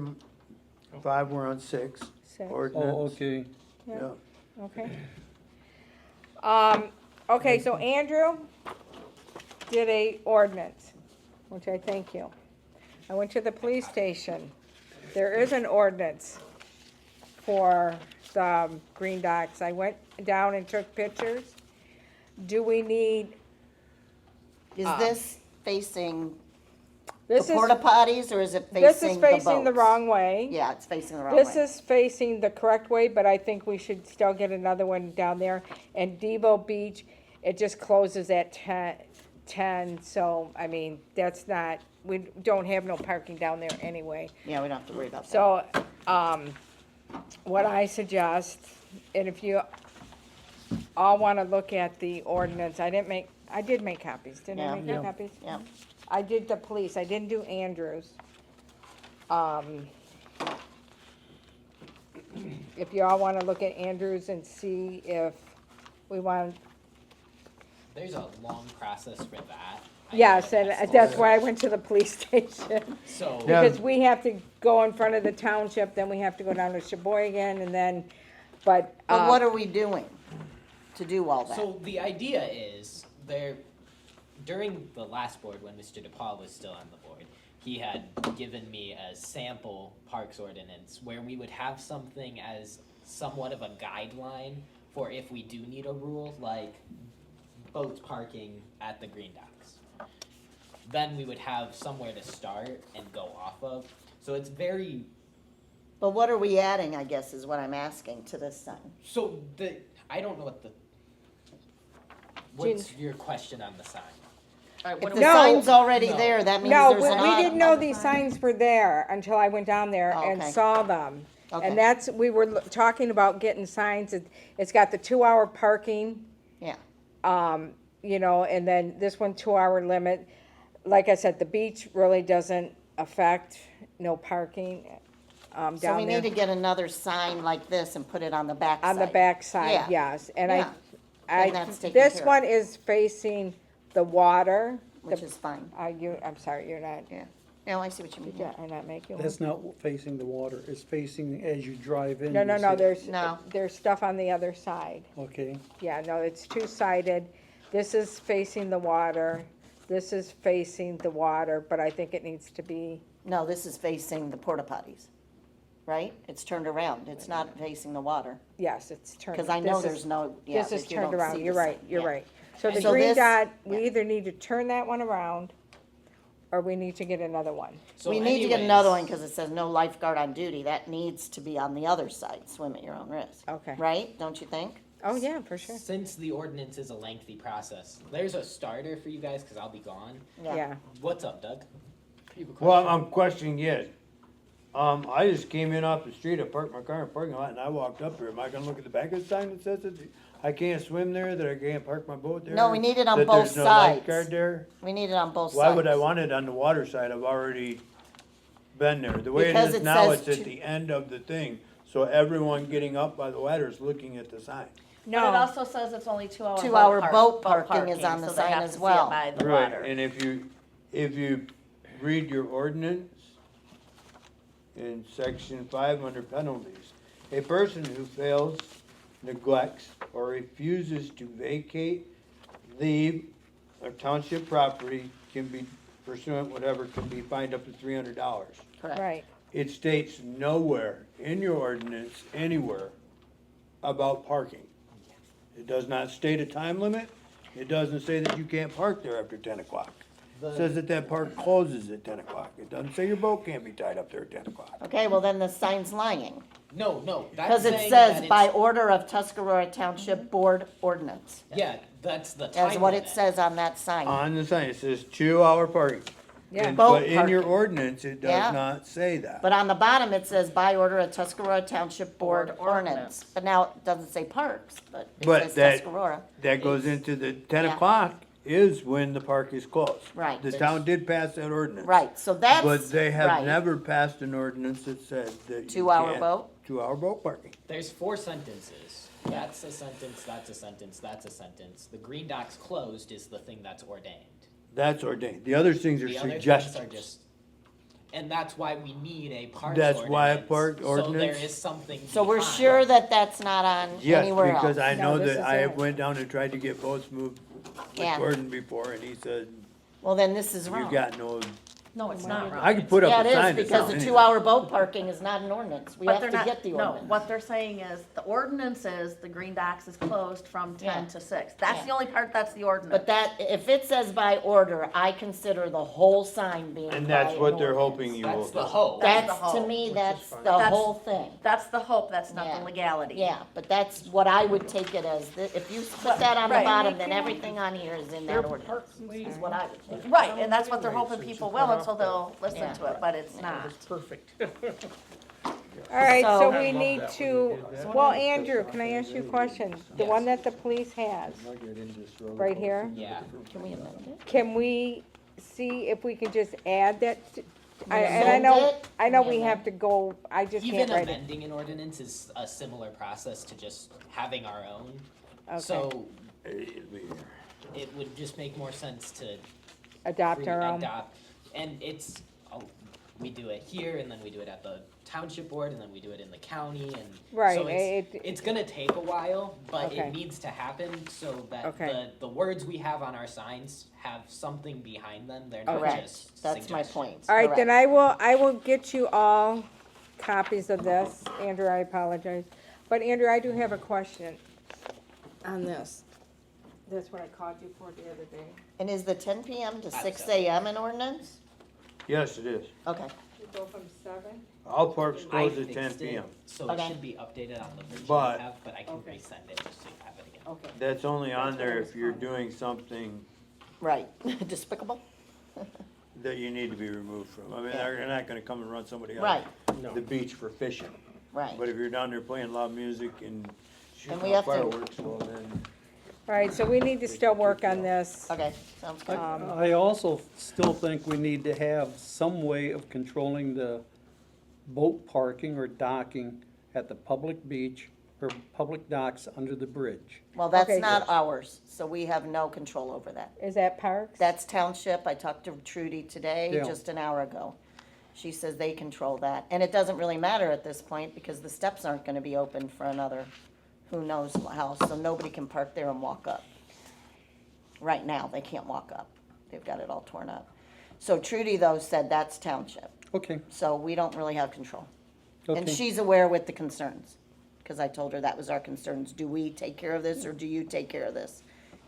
5, we're on 6, Six. ordinance. Oh, okay. Yeah. Yeah. Okay. Okay, so Andrew did a ordinance, which I thank you. I went to the police station. There is an ordinance for the green docks. I went down and took pictures. Do we need, Is this facing the this is, porta potties, or is it this is facing the facing the boats? wrong way. Yeah, it's facing the wrong way. This is facing the correct way, but I think we should still get another one down there. And DeVoe Beach, it just closes at 10, so, I mean, that's not, we don't have no parking down there anyway. Yeah, we don't have to worry about that. So, what I suggest, and if you all wanna look at the ordinance, I did make copies, didn't I Yeah. make Yeah. copies? Yeah. I did the police, I didn't do Andrews. If you all wanna look at Andrews and see if we want, There's a long process for that. I yes, know and that's that's the- why I went to the police station. So, Yeah. Because we have to go in front of the township, then we have to go down to Sheboygan, and then, but. But what are we doing to do all that? so the idea is there, during the last board, when Mr. DePaul was still on the board, he had given me a sample parks ordinance where we would have something as somewhat of a guideline for if we do need a rule, like boats parking at the green docks. Then we would have somewhere to start and go off of. So it's very, But what are we adding, I guess, is what I'm asking to this sign. so I don't know what what's your question on the sign? All right, If what the do we? No. sign's already No. there, that means No, there's an we didn't know on. these signs were there until I went down there Oh, and okay. saw them. Okay. And that's, we were talking about getting signs, it's got the 2-hour parking, Yeah, you know, and then this one 2-hour limit. Like I said, the beach really doesn't affect no parking, down so we need to there. get another sign like this and put it on the back side. On the back side, Yeah. yes, and Yeah. I, Then that's taken this care of. one is facing the water. Which is fine, I'm sorry, you're not, yeah. No, I see what you mean. did I not make you one? That's not facing the water, it's facing as you drive in. No, you no, see no, it. there's, No. there's stuff on the other side. Okay, Yeah, no, it's two-sided. this is facing the water, this is facing the water, but I think it needs to be, No, this is facing the porta potties, right? It's turned around, it's not facing the water. yes, it's turned. Because I know this is- there's no, yeah, This is that you turned don't around, see you're the right, sign. you're Yeah. right. So the So green this- dot, we yeah. either need to turn that one around, or we need to get another one. So We need to get another one anyways- because it says no lifeguard on duty. That needs to be on the other side, swim at your own risk. Okay. Right? Don't you think? Oh, yeah, for sure, Since the ordinance is a lengthy process, there's a starter for you guys, cause I'll be gone. yeah. What's up, Doug? You have a Well, question? I'm questioning yet. I just came in off the street, I parked my car in the parking lot, and I walked up here. Am I gonna look at the back of the sign that says that I can't swim there, that I can't park my boat there? No, we need it on that both there's no sides. lifeguard there? We need it on both sides. Why would I want it on the water side? I've already been there. The way it Because is it now, says it's at two- the end of the thing, so everyone getting up by the ladder is looking at the sign. But it No, also says it's only 2 hour. 2 hour boat parking is on the so they sign have as to see it well. by the Right, water. and if you read your ordinance in section 5 under penalties, a person who fails, neglects, or refuses to vacate, leave, or township property can be pursuant, whatever, can be fined up to $300. Correct. right, It states nowhere in your ordinance, anywhere, about parking. It does not state a time limit. It doesn't say that you can't park there after 10 o'clock. It says that that park closes at 10 o'clock. It doesn't say your boat can't be tied up there at 10 o'clock. Okay, well then the sign's lying. No, that's Because it saying that says it's- by order of Tuscarora Township Board ordinance. Yeah, that's the time That's what it limit. says on that sign. On the sign, it says 2-hour parking. yeah. And- Boat But in your parking. ordinance, it Yeah. does not say that. But on the bottom, it says by order of Tuscarora Township Board Board ordinance. ordinance. But now it doesn't say parks, but it But says that- Tuscarora. That goes into the 10 Yeah. o'clock is when the park is closed. Right. The town did pass that ordinance. Right, so that's, But they have right. never passed an ordinance that says that you 2 hour can't- boat? 2-hour boat parking. There's 4 sentences. That's a sentence, that's a sentence, that's a sentence. The green dock's closed is the thing that's ordained. That's ordained. The other things are The other things suggestions. are just, and that's why we need a parks That's why a ordinance, park So ordinance- there is something So we're behind. sure that that's not on Yes, anywhere else? because I No, know this that is I it. went down and tried to get boats moved with Yeah. Gordon before, and he said, Well, then this is you wrong. got no, No, it's not wrong. I could put Yeah, up it a sign is, that because says the anything. 2 hour boat parking is not an ordinance. We But have they're to not- get the No, ordinance. what they're saying is, the ordinance is the green docks is closed from 10 Yeah. to 6. That's Yeah. the only part, that's the ordinance. But that, if it says by order, I consider the whole sign being by And that's an what they're ordinance. hoping you will That's the do. hope. That's the That's, to whole, me, which that's is fine. the That's- whole thing. That's the hope, that's not Yeah. the legality. Yeah, but that's what I would take it as, if you put that on the Right. bottom, then everything on here is in that They're ordinance, is what I would think. Right, and that's what they're Anyway, hoping so people she will cut until off they'll listen Yeah. to it, but it's That not. was perfect. All right, so So- we I love need that when to, you did that. well, Andrew, can I ask you a question? The Yes. one that the police has, right here, Yeah. Can we amend it? can we see if we can just add that? And I Amend know, it? I know Can we we have to go, I just Even can't write it. amending an ordinance is a similar process to just having our own. Okay, So it would just make more sense to adopt our own. adopt, and it's, we do it here, and then we do it at the township board, and then we do it in the county, and Right, so it's, it- it's gonna take a while, but Okay. it needs to happen so that Okay. the words we have on our signs have something behind them, they're not Correct, just that's my suggestions. point. All right, then Correct. I will get you all copies of this. Andrew, I apologize. But Andrew, I do have a question on this. That's what I called you for the other day. And is the 10 PM to 6 so. AM an ordinance? Yes, it is. Okay, You go from 7? All parks I close at fixed 10 it, PM. So Okay. it should be updated on the version you But- have, but I can Okay. resend it just so you have it again. Okay. That's only on That's what there I was if you're calling. doing something right. Despicable? that you need to be removed from. I mean, Yeah. they're not gonna come and run somebody Right, out of the beach for fishing. right. But if you're down there playing loud music and shooting we off have to- fireworks, well then. All right, so we need to still work on this. Okay, sounds good. I also still think we need to have some way of controlling the boat parking or docking at the public beach or public docks under the bridge. Well, that's Okay. not ours, so we have no control over that. Is that parks? That's township. I talked to Trudy today, Yeah. just an hour ago. She says they control that. And it doesn't really matter at this point because the steps aren't gonna be open for another who knows how, so nobody can park there and walk up. right now, they can't walk up. They've got it all torn up. So Trudy, though, said that's township, Okay, so we don't really have control. And okay. she's aware with the concerns, because I told her that was our concerns. Do we take care of this, or do you take care of this?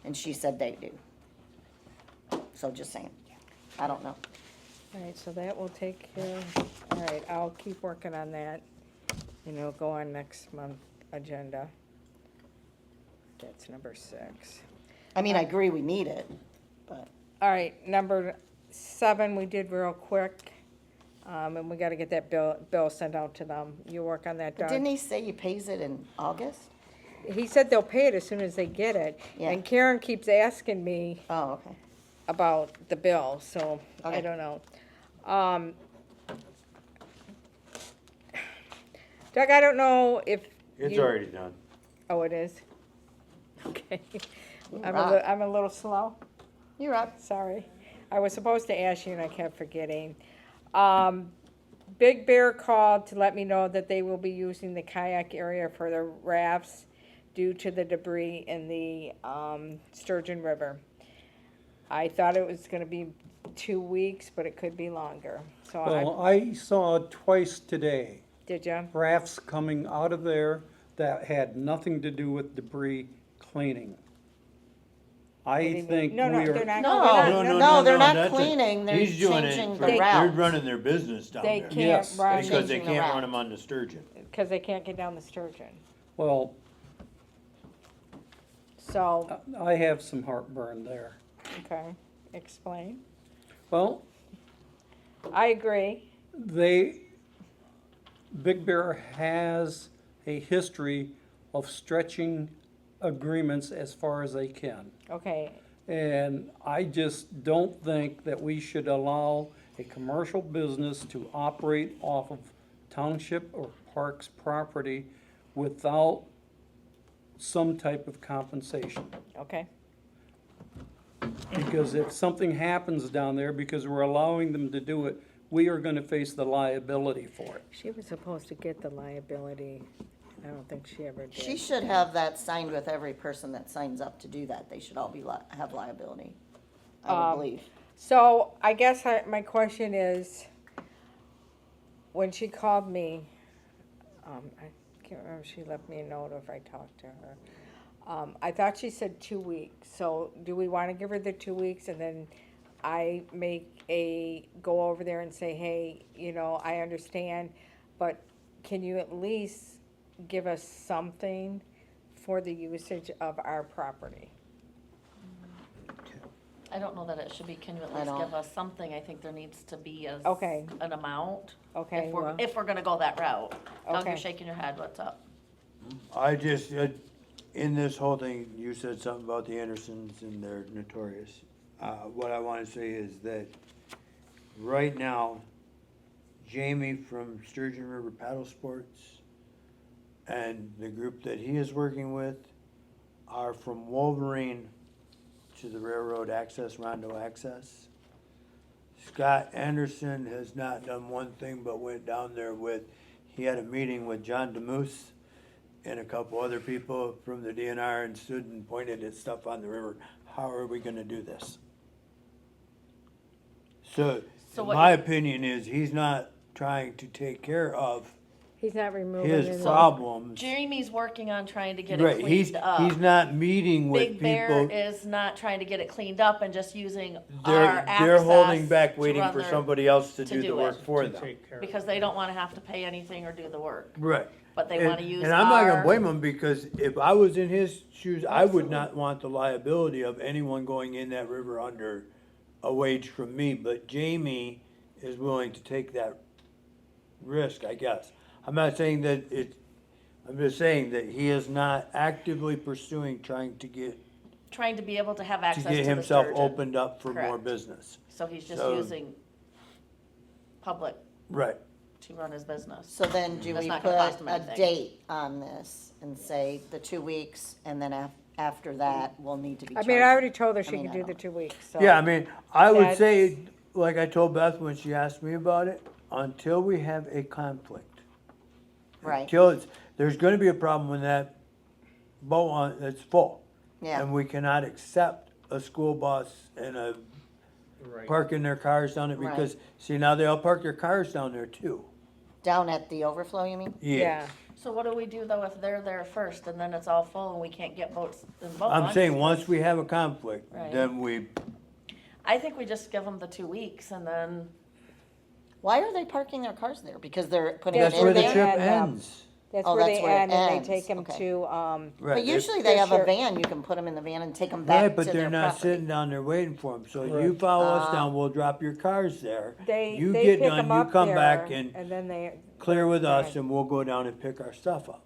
And she said they do. So just saying, I don't know. All right, so that will take care, all right, I'll keep working on that, and it'll go on next month agenda. That's number 6. I mean, I agree we need it, but. All right, number 7, we did real quick, and we gotta get that bill sent out to them. You work on that, Doug? Didn't he say he pays it in August? He said they'll pay it as soon as they get it, Yeah. and Karen keeps asking me Oh, okay. about the bill, so I Okay. don't know. Doug, I don't know if It's you- already done. Oh, it is? Okay. I'm rock. I'm a little slow, You're up. sorry. I was supposed to ask you and I kept forgetting. Big Bear called to let me know that they will be using the kayak area for the rafts due to the debris in the Sturgeon River. I thought it was gonna be 2 weeks, but it could be longer. So Well, I saw twice today did you? rafts coming out of there that had nothing to do with debris cleaning. I think we No, no, are. they're not. No, they're they're not that's it. cleaning, they're He's doing it changing for- the They- They're route. running their business down They there. can't Yes. run, Because they Changing the can't route. run them on the sturgeon. because they can't get down the Sturgeon. Well, So, I have some heartburn there. okay, explain. Well, I agree. Big Bear has a history of stretching agreements as far as they can. Okay, And I just don't think that we should allow a commercial business to operate off of township or parks property without some type of compensation. okay. Because if something happens down there, because we're allowing them to do it, we are gonna face the liability for it. She was supposed to get the liability. I don't think she ever did. She should have that signed with every person that signs up to do that. They should all be have liability, I would believe. So I guess my question is, when she called me, I can't remember if she left me a note or if I talked to her. I thought she said 2 weeks. So do we want to give her the 2 weeks and then I go over there and say, hey, I understand, but can you at least give us something for the usage of our property? I don't know that it should be, can you at I least don't. give us something? I think there needs to be Okay. an amount. Okay, If we're gonna go that route. Doug, Okay. you're shaking your head, what's up? I just, in this whole thing, you said something about the Andersons and they're notorious. What I wanna say is that right now, Jamie from Sturgeon River Paddle Sports and the group that he is working with are from Wolverine to the railroad access, Rondo access. Scott Anderson has not done one thing but went down there he had a meeting with John DeMoose and a couple other people from the DNR and stood and pointed at stuff on the river. How are we gonna do this? So, So what my opinion is he's not trying to take care of He's not removing his any- problems. Jamie's working on trying to get it Right, he's cleaned not up. meeting with Big Bear people. is not trying to get it cleaned up and just using our They're access holding back, to waiting run for their- somebody else to to do the do work it. for To them. take care of Because they don't wanna have to pay anything or do the work. Right. But they And- wanna use And I'm not our- gonna blame him, because if I was in his shoes, I would not want the liability of anyone going in that river under a wage from me, but Jamie is willing to take that risk, I guess. I'm not saying that I'm just saying that he is not actively pursuing trying to get Trying to be able to have access to the himself Sturgeon. opened up for more Correct. business. So he's just So- using public Right. to run his business. So then do That's we not put gonna cost them a anything. date on this and say the 2 weeks, and then after that, we'll need to be I charged? mean, I already told her I she mean, could I do the don't- 2 weeks, so. Yeah, I mean, I would That's- say, like I told Beth when she asked me about it, until we have a conflict. Right, Until there's gonna be a problem when that it's full. yeah, And we cannot accept a school bus and Right. parking their cars down there, Right. because, see, now they all park their cars down there too. Down at the overflow, you mean? Yeah. So what do we do though if they're there first and then it's all full and we can't get boats in boat I'm launch? saying, once we have a conflict, Right. then we, I think we just give them the 2 weeks and then, Why are they parking their cars there? Because they're putting it that's in where the there? trip Yeah. ends. That's Oh, where that's they where it end, and ends. they take them Okay. to, Right. But usually they have a Fisher. van, you can put them in the van and take them back Right, to but their they're not property. sitting down there waiting for them, so you Right. follow us down, we'll drop your cars there. they You they get pick done, them you up come there, back and then they. clear with us, Right. and we'll go down and pick our stuff up.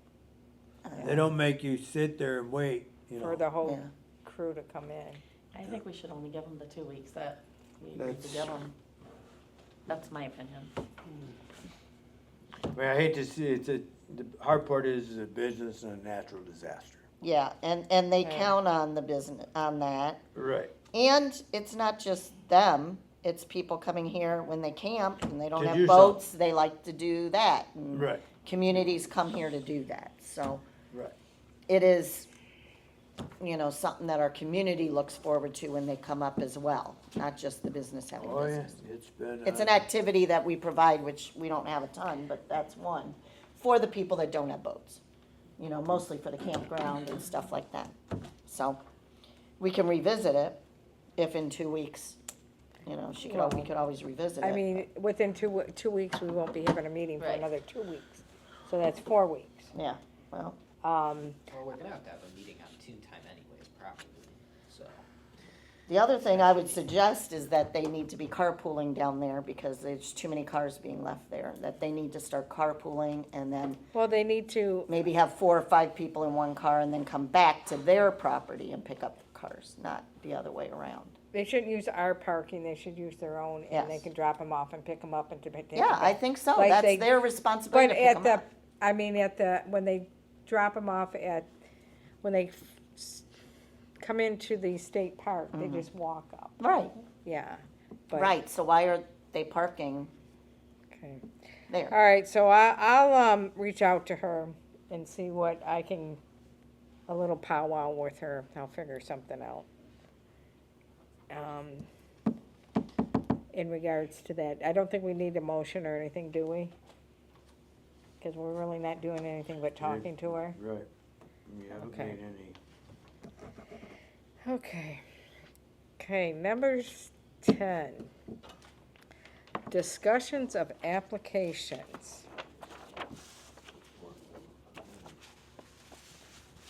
They don't make you sit there and wait, you For know. the whole Yeah. crew to come in. I think we should only give them the 2 weeks that we agreed to That's- give them. That's my opinion. I mean, I hate to see it, the hard part is a business and a natural disaster. Yeah, and they Yeah. count on the business, on that. Right. And it's not just them, it's people coming here when they camp and they don't To have do boats, they like to do that. And Right, communities come here to do that, so right. it is, you know, something that our community looks forward to when they come up as well, not just the business having Oh, yeah, business. it's been. It's an activity that we provide, which we don't have a ton, but that's one, for the people that don't have boats. You know, mostly for the campground and stuff like that. So, we can revisit it if in 2 weeks, you know, we could always revisit it. I mean, within 2 weeks, we won't be having a meeting for Right. another 2 weeks. So that's 4 weeks. Yeah, well, Well, we're gonna have to have a meeting on TooonTime anyways, probably, so. the other thing I would suggest is that they need to be carpooling down there because there's too many cars being left there. That they need to start carpooling and then well, they need to, maybe have 4 or 5 people in one car and then come back to their property and pick up the cars, not the other way around. they shouldn't use our parking, they should use their own, and they Yes. can drop them off and pick them up and to take them Yeah, I back. think so. Like That's they- their responsibility But to pick at 'em the, up. I mean, at the, when they drop them off at, when they come into the state park, they just walk up. Right, Yeah. But- right. So why are they parking Okay. there? All right, so I'll reach out to her and see what I can, a little powwow with her. I'll figure something out. In regards to that, I don't think we need a motion or anything, do we? Because we're really not doing anything but talking to her. Right. We haven't Okay. made any. Okay. Okay, numbers 10. Discussions of applications.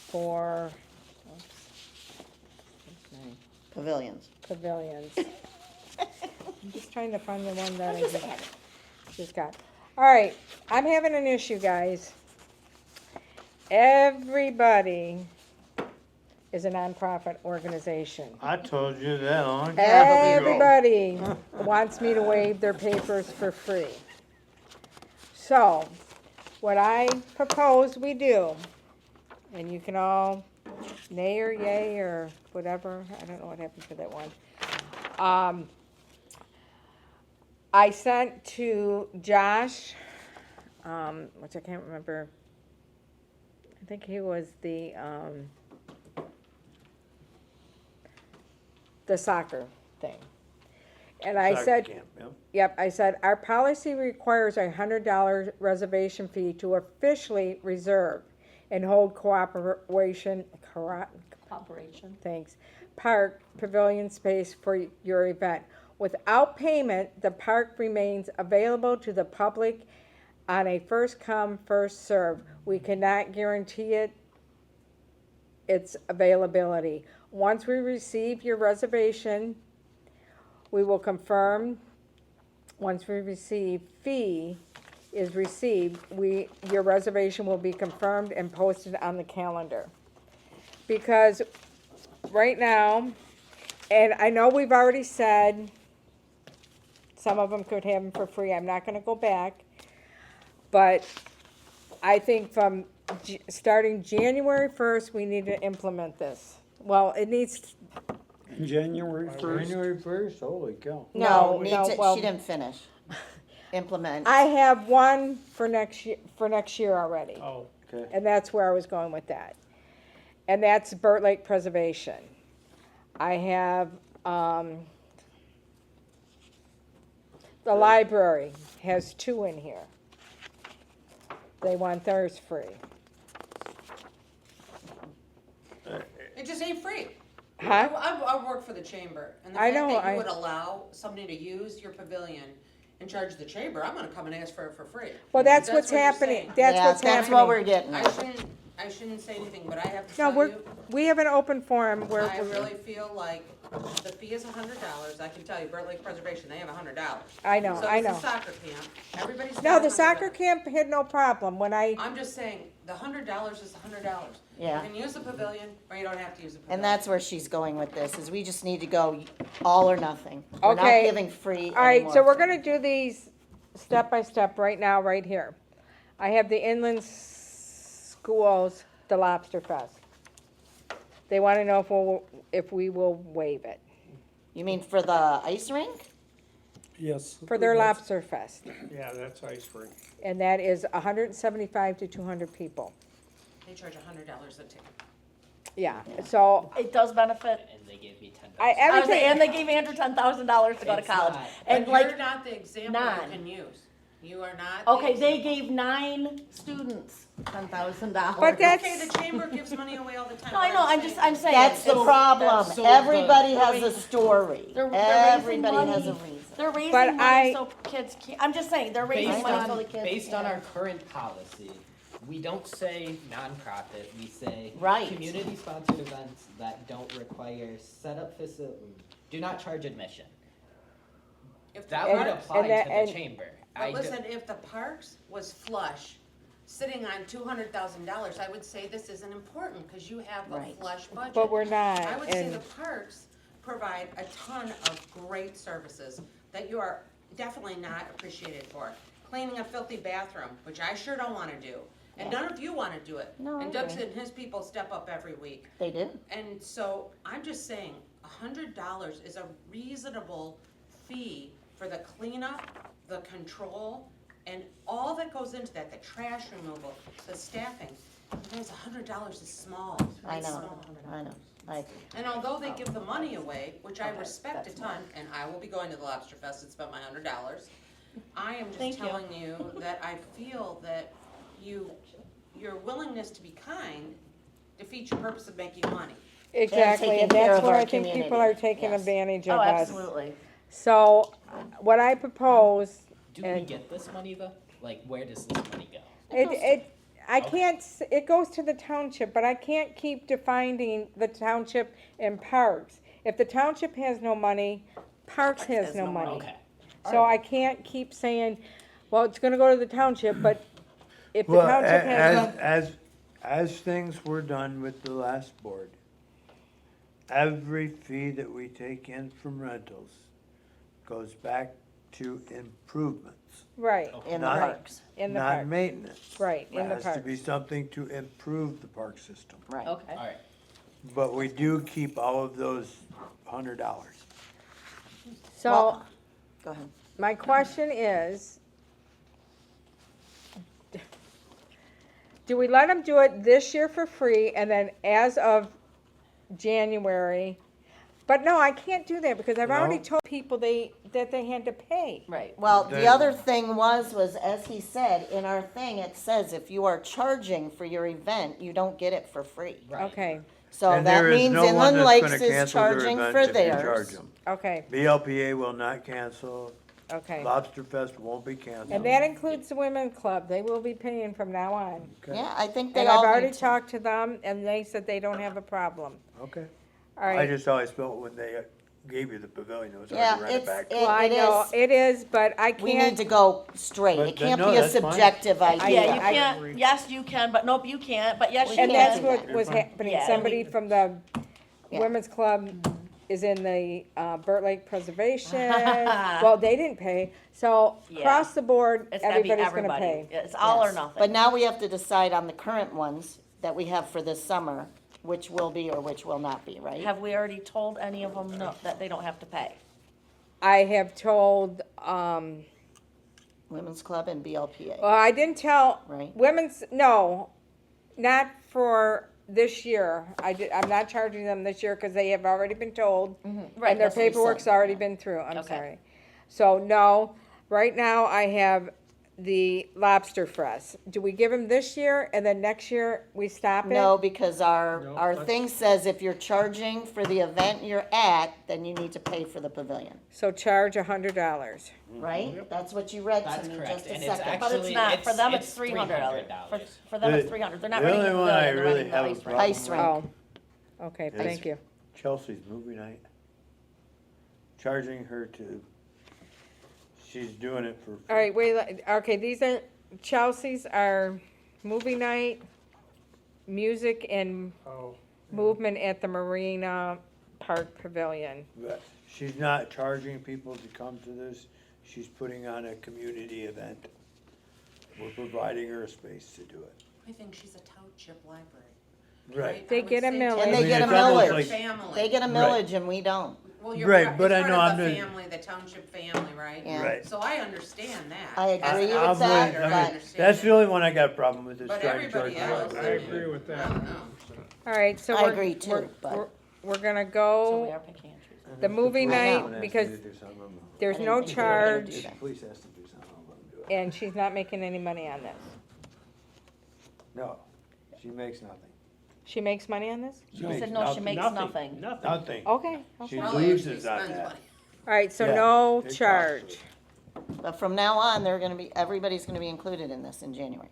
For, oops, what's my Pavilions. pavilions. I'm just trying to find the one that I just got. All right, I'm having an issue, guys. Everybody is a nonprofit organization. I told you that on. Everybody wants me to waive their papers for free. So, what I propose we do, and you can all nay or yay or whatever, I don't know what happened to that one. I sent to Josh, which I can't remember, I think he was the soccer thing. And I Soccer said, camp, yeah. yep, I said, our policy requires a $100 reservation fee to officially reserve and hold cooperation, thanks, park pavilion space for your event. Without payment, the park remains available to the public on a first come, first serve. We cannot guarantee its availability. Once we receive your reservation, we will confirm. Once we receive fee is received, your reservation will be confirmed and posted on the calendar. Because right now, and I know we've already said some of them could have them for free. I'm not gonna go back. But I think from starting January 1st, we need to implement this. Well, it needs, January 1st. January 1st, holy cow. no, well, She didn't finish. Implement. I have one for next year already. Oh, Okay. And that's where I was going with that. And that's Burt Lake Preservation. I have, the library has 2 in here. They want theirs free. It just ain't free. Huh? I work for the chamber, and the I fact know, that I- you would allow somebody to use your pavilion and charge the chamber, I'm gonna come and ask for it for free. Well, that's That's what's what you're happening, saying. that's Yeah, what's that's what we're happening. getting I at. shouldn't say anything, but I have to No, tell we're, you, we have an open forum where, I really feel like the fee is $100. I can tell you, Burt Lake Preservation, they have $100. I know, So I it's a know. soccer camp, everybody's got No, the $100. soccer camp had no problem when I, I'm just saying, the $100 is $100. Yeah. You can use the pavilion, or you don't have to use the pavilion. And that's where she's going with this, is we just need to go all or nothing. We're not Okay. giving free all right, anymore. so we're gonna do these step by step right now, right here. I have the inland schools, the Lobster Fest. They wanna know if we will waive it You mean for the ice rink? Yes. for their that's- Lobster Fest. Yeah, that's ice rink. And that is 175 to 200 people. They charge $100 a ticket. Yeah, so It does benefit. And they gave me 10,000. I, I was saying, everything, and they gave Andrew $10,000 to go to It's college. not. And But like, you're not the example you none. can use. You are not. okay, the they example. gave 9 students $10,000. But that's- Okay, the chamber gives money away all the time. No, I know, I'm saying. That's the it's- problem. so Everybody the- has a story. They're raising Everybody has a money. reason. They're raising But money so kids can't, I'm just saying, they're raising Based money so on, the kids. based on can't. our current policy, we don't say nonprofit, we say Right. community-sponsored events that don't require setup facility, do not charge admission. If the That would parks, apply to that- the and- chamber. but I do- listen, if the parks was flush, sitting on $200,000, I would say this isn't important, cause you have a Right. flush budget. but we're not, I would say and the parks provide a ton of great services that you are definitely not appreciated for. Cleaning a filthy bathroom, which I sure don't wanna do, and none of you wanna do it. No, I And Doug agree. and his people step up every week. They do. And so I'm just saying, $100 is a reasonable fee for the cleanup, the control, and all that goes into that, the trash removal, the staffing. Guys, $100 is small. I It's know, small. I know. I, And although they give the money away, which I respect a ton, and I will be going to the Lobster Fest and spend my $100, I am Thank just you. telling you that I feel that your willingness to be kind defeats your purpose of making money. exactly, taking and care that's of what our I think people community. are taking Yes. advantage Oh, of us. absolutely. So, what I propose, Do we and get this money though? Like, where does this money go? I can't, it goes to the township, but I can't keep defining the township and parks. If the township has no money, parks has no money. Okay. So I can't keep saying, well, it's gonna go to the township, but if the Well, township has no. as things were done with the last board, every fee that we take in from rentals goes back to improvements, Right, in the Not- parks, in the not park, maintenance. right, in the It has to be park. something to improve the park system. right. Okay. Alright, But we do keep all of those $100. So, Well- Go ahead. my question is, do we let them do it this year for free and then as of January? But no, I can't do that because I've already No. told people that they had to pay. Right. Well, the Then- other thing was, as he said, in our thing, it says if you are charging for your event, you don't get it for free. right. Okay, So And that there is means no one Inland that's Lakes gonna is cancel their charging events for if you charge theirs. them. okay, BLPA will not cancel, okay. Lobster Fest won't be canceled. And that includes the women's club. They will be paying from now on. Okay. Yeah, I think they And I've all already need to. talked to them and they said they don't have a problem. Okay. All I right. just always felt when they gave you the pavilion, it was Yeah, hard to rent it it's, back. Well, I it know, is, it is, but I we need can't, to go straight. But It then, can't no, be a that's fine. subjective idea. Yeah, you I can't, yes, you can, but nope, you can't, but yes, you and can. that's do what that. was You're fine. happening. Yeah, Somebody from the Yeah. women's club is in the, Burt Lake Preservation. Well, they didn't pay, so Yeah. across the board, It's gotta be everybody's gonna everybody. pay. It's all or Yes. nothing. But now we have to decide on the current ones that we have for this summer, which will be or which will not be, right? Have we already told any of them no, that they don't have to pay? I have told, Women's Club and BLPA, well, I didn't tell, right? women's, no, not for this year. I'm not charging them this year because they have already been told. Right, And their that's what he paperwork's said. already been through, I'm Okay. sorry. So, no, right now I have the Lobster Fest. Do we give them this year and then next year we stop it? No, because No, our that's- thing says if you're charging for the event you're at, then you need to pay for the pavilion, So charge $100. right? That's what you read to That's me correct, just a and it's second. But it's Actually, not, for them it's it's $300. $300. For them it's The- 300, they're not the renting the only one I pavilion, they're really renting the have a ice rink. problem Ice rink. Oh, okay, Yes. thank you. Chelsea's movie night. Charging her to, she's doing it for. All right, wait, okay, these are, Chelsea's are movie night, music and Oh, movement at the Marina Park Pavilion. But she's not charging people to come to this, she's putting on a community event. We're providing her a space to do it. I think she's a township library. Right. They I would get a say millage. And I they mean, get a it's almost millage. like- Family. They get a Right. millage and we don't. Well, you're Right, part- but it's I know part I'm of the just- family, the township family, right? Yeah. Right. So I understand that. I agree with I'm that, I mean, but that's the only one I got a problem with, is But trying to charge. everybody else, people. I agree with I that. don't know. All right, so I we're, agree too, we're, but- we're gonna So we go, are picking and choosing. the movie I know. night, because there's I didn't no think we were gonna do charge, that. Police has to do something, I'll let them do it. and she's not making any money on this. No, she makes nothing. She makes money on this? She said no, she makes nothing. Nothing. Okay, She okay. All Probably loses actually on spends that. money. right, so Yeah, no it costs charge. But from now on, they're gonna be, everybody's gonna be included in this in January.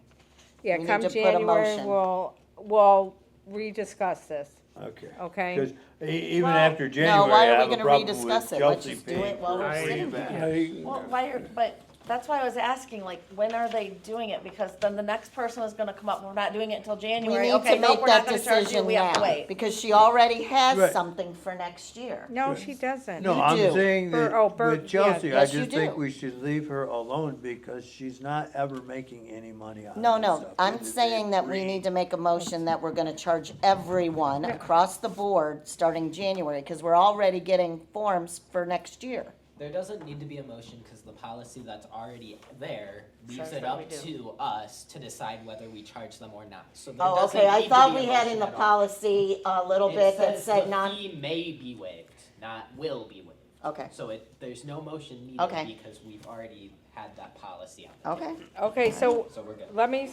Yeah, We need come to put a January, motion. we'll rediscuss this, Okay. okay? Because even Well, after no, January, why I are we have a gonna problem with rediscuss it? Let's Chelsea just do paying it while for we're a sitting event. Well, why are, but that's why I was asking, like, when are they doing it? Because then the next person is gonna come up, we're not doing it until We January. need Okay, to nope, make we're not that gonna charge you, decision we have to now, wait. because she already has Right. something for next year. No, she doesn't. No, You I'm do. saying Bert- that oh, Bert, with Chelsea, yeah. I Yes, you just think do. we should leave her alone because she's not ever making any money on No, this no, stuff. I'm It is saying that we free. need to make a motion that we're gonna charge everyone across the board starting January, because we're already getting forms for next year. There doesn't need to be a motion, cause the policy that's already there leaves Says it that we up do. to us to decide whether we charge them or not, so there Oh, doesn't okay, I need to thought be a we had motion in the at all. policy a little It bit that says said the non, fee may be waived, not will be waived. okay, So there's no motion needed Okay. because we've already had that policy out. okay. Okay, so So we're good. let me,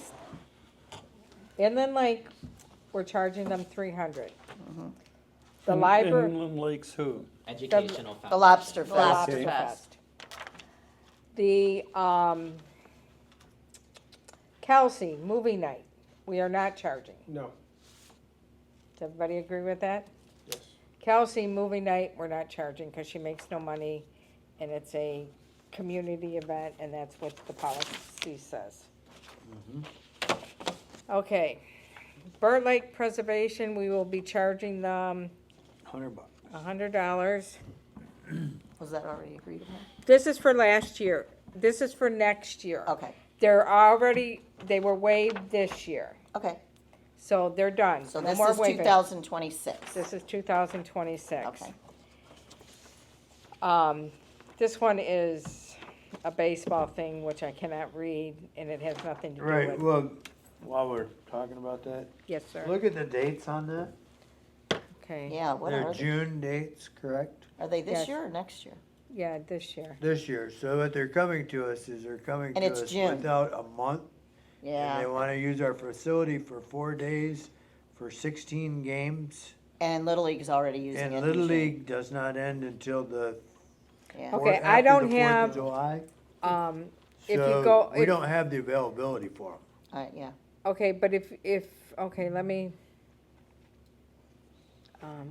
Inland Lake, we're charging them 300. The library, Inland Lakes who? Educational foundation. The Lobster the Fest. Lobster Okay. Fest. The, Kelsey, movie night, we are not charging. No, Does everybody agree with that? yes. Kelsey, movie night, we're not charging because she makes no money and it's a community event and that's what the policy says. Okay, Burt Lake Preservation, we will be charging them $100. $100. Was that already agreed upon? This is for last year. This is for next year. Okay, They were waived this year, okay, so they're done. so No this more is waiving. 2026. This is 2026. Okay, This one is a baseball thing, which I cannot read, and it has nothing to do Right, with. well, while we're talking about that, Yes, sir. look at the dates on that. Okay. yeah, what They're are they? June dates, correct? Are they this Yes. year or next year? Yeah, this year. This year, so what they're coming to us is they're coming And to it's us June. without a month. And Yeah, they wanna use our facility for 4 days for 16 games. and Little League's already using it. And in Little June. League does not end until the Yeah. Okay, after I don't the 4th of have- July. If you So go, we if- don't have the availability for them. Yeah, okay, but okay, let me,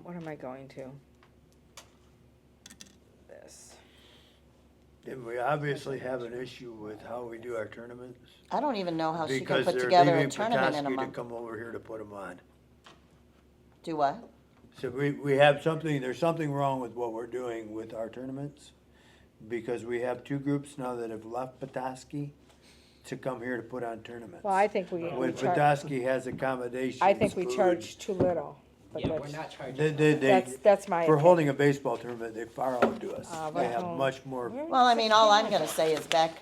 what am I going to? This. And we obviously have an issue with how we do our tournaments. I don't even know how she can Because put they're together a leaving tournament in a Petoskey to month. come over here to put them on. Do what? So we have something, there's something wrong with what we're doing with our tournaments. Because we have 2 groups now that have left Petoskey to come here to put on tournaments. Well, I think we When charge, Petoskey has accommodations. I think we food, charge too little. but Yeah, we're that's, not charging. that's my for opinion. holding a baseball tournament, they far outdo us. but They have no. much more. Well, I mean, all I'm gonna say is back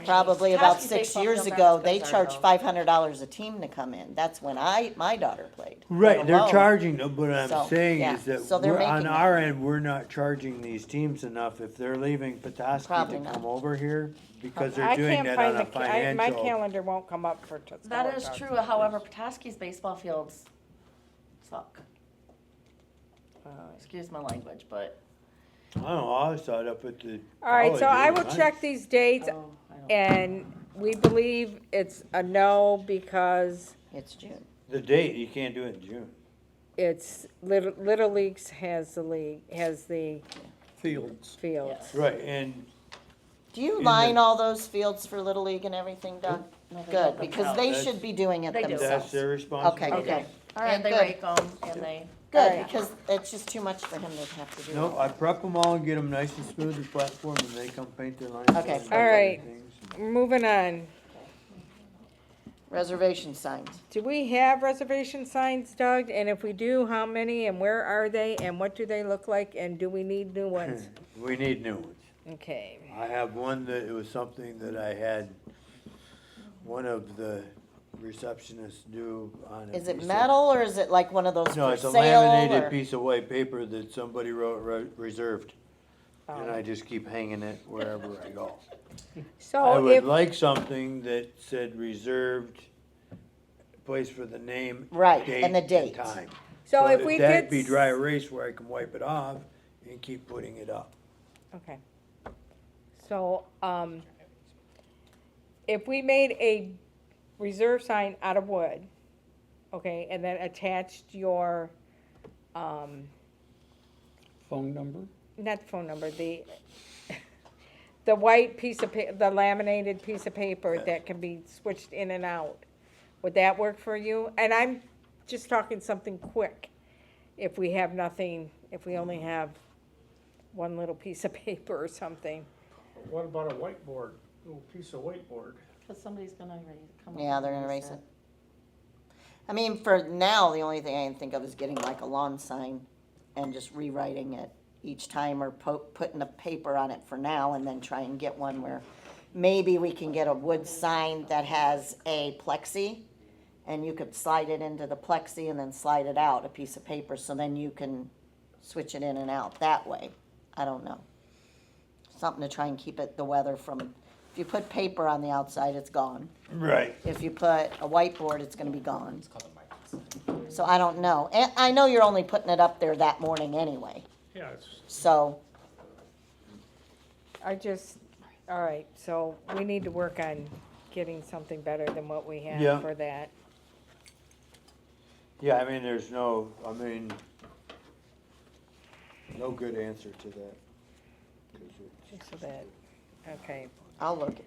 probably about Petoskey 6 baseball years field's not ago, as good they as ours, charged though. $500 a team to come in. That's when my daughter played. Right, let they're alone- charging them, but I'm So, saying yeah, is that so they're we're, on making our that. end, we're not charging these teams enough if they're leaving Petoskey Probably to not. come over here, because they're I doing can't that find on a my financial. calendar won't come up for Tuscarora. That is Township. true, however, Petoskey's baseball fields suck. Excuse my language, but, I don't know, I saw it up at the. All right, so college, I it was will nice. check these dates, oh, I don't. and we believe it's a no because It's June. The date, you can't do it in June. it's Little Leagues has the Fields. fields. Yes. Right, and Do you In line the- all those fields for Little League and everything, Doug? No, they Good, don't because themselves. they That's- should be doing it They do. that's themselves. their responsibility. Okay, good. All right, And they good. rake them, and they, Good, Alright. because it's just too much for him to have to do. Nope, all I that. prep them all and get them nice and smooth and platform, and they come paint their lines. Okay. and All right. things. Moving on. Reservation signs. Do we have reservation signs, Doug? And if we do, how many and where are they and what do they look like and do we need new ones? We need new ones. Okay. I have one that, it was something that I had one of the receptionists do on a Is it piece of- metal or is it like one of those No, for it's a sale laminated or? piece of white paper that somebody wrote reserved, and Oh. I just keep hanging it wherever I go. I So would if, like something that said reserved, place for the name. Right, date, and the date. Time. so if that we that'd did. be dry erase where I can wipe it off and keep putting it up. Okay. So, if we made a reserve sign out of wood, okay, and then attached your, Phone number? not the phone number, the white piece of the laminated piece of paper that can be switched in and out, would that work for you? And I'm just talking something quick, if we have nothing, if we only have one little piece of paper or something. What about a whiteboard, little piece of whiteboard? cause somebody's gonna come up. Yeah, they're and gonna erase erase it. I mean, for now, the only thing I can think of is getting like a lawn sign and just rewriting it each time or putting a paper on it for now and then try and get one where maybe we can get a wood sign that has a plexi and you could slide it into the plexi and then slide it out, a piece of paper, so then you can switch it in and out that way. I don't know. Something to try and keep it, the weather from, if you put paper on the outside, it's gone. Right. If you put a whiteboard, it's gonna be gone. It's called a market. So I don't know. And I know you're only putting it up there that morning anyway, Yeah, it's, so, All right, so we need to work on getting something better than what we Yeah. have for that. Yeah, I mean, there's no, no good answer to that. 'Cause it's- So that, okay, I'll look at,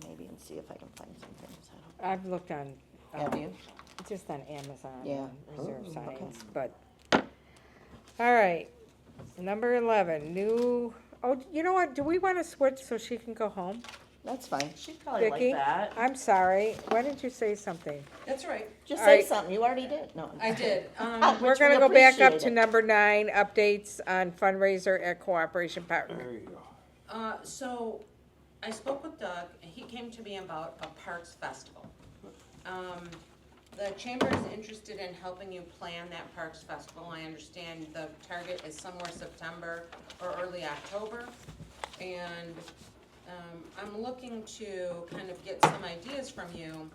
maybe and see if I can find some things. I've looked on, Have you? just on Amazon, Yeah. reserve Oh, okay. signs, but, all right, number 11, new, oh, you know what, do we wanna switch so she can go home? That's fine. She'd probably like Vicky? that. I'm sorry, why didn't you say something? That's right, Just All say right. something. You already did. No. I did. We're Which we gonna go back up appreciate to it. number 9, updates on fundraiser at Cooperation Partner. There you go. So I spoke with Doug, and he came to me about a Parks Festival. The chamber is interested in helping you plan that Parks Festival. I understand the target is somewhere September or early October. And I'm looking to kind of get some ideas from you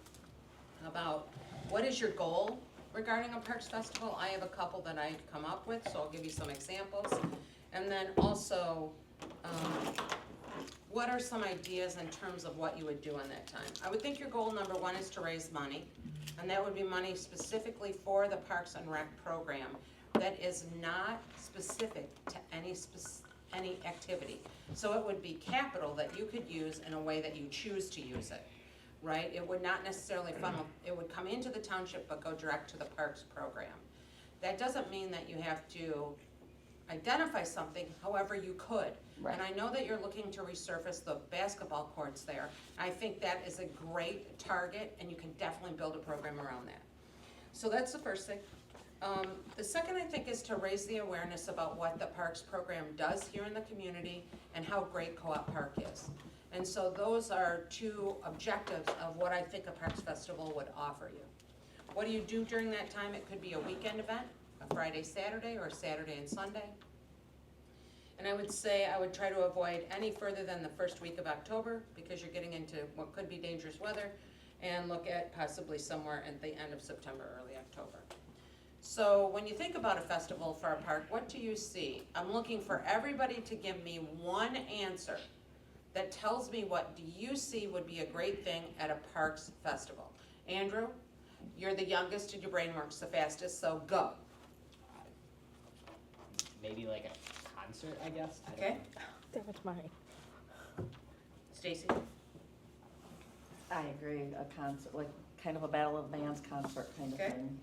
about what is your goal regarding a Parks Festival. I have a couple that I've come up with, so I'll give you some examples. And then also, what are some ideas in terms of what you would do in that time? I would think your goal number one is to raise money, and that would be money specifically for the Parks and Rec program that is not specific to any activity. So it would be capital that you could use in a way that you choose to use it, right? It would not necessarily funnel, it would come into the township but go direct to the Parks program. That doesn't mean that you have to identify something, however you could. Right. And I know that you're looking to resurface the basketball courts there. I think that is a great target, and you can definitely build a program around that. So that's the first thing. The second, I think, is to raise the awareness about what the Parks program does here in the community and how great Co-op Park is. And so those are two objectives of what I think a Parks Festival would offer you. What do you do during that time? It could be a weekend event, a Friday, Saturday, or a Saturday and Sunday. And I would say I would try to avoid any further than the first week of October, because you're getting into what could be dangerous weather, and look at possibly somewhere at the end of September, early October. So when you think about a festival for a park, what do you see? I'm looking for everybody to give me one answer that tells me what do you see would be a great thing at a parks festival. Andrew, you're the youngest and your brain works the fastest, so go. Maybe like a concert, I guess. I don't Okay. know. That was mine. Stacy? I agree, a concert, like kind of a Battle of the Bands concert kind of Okay. thing.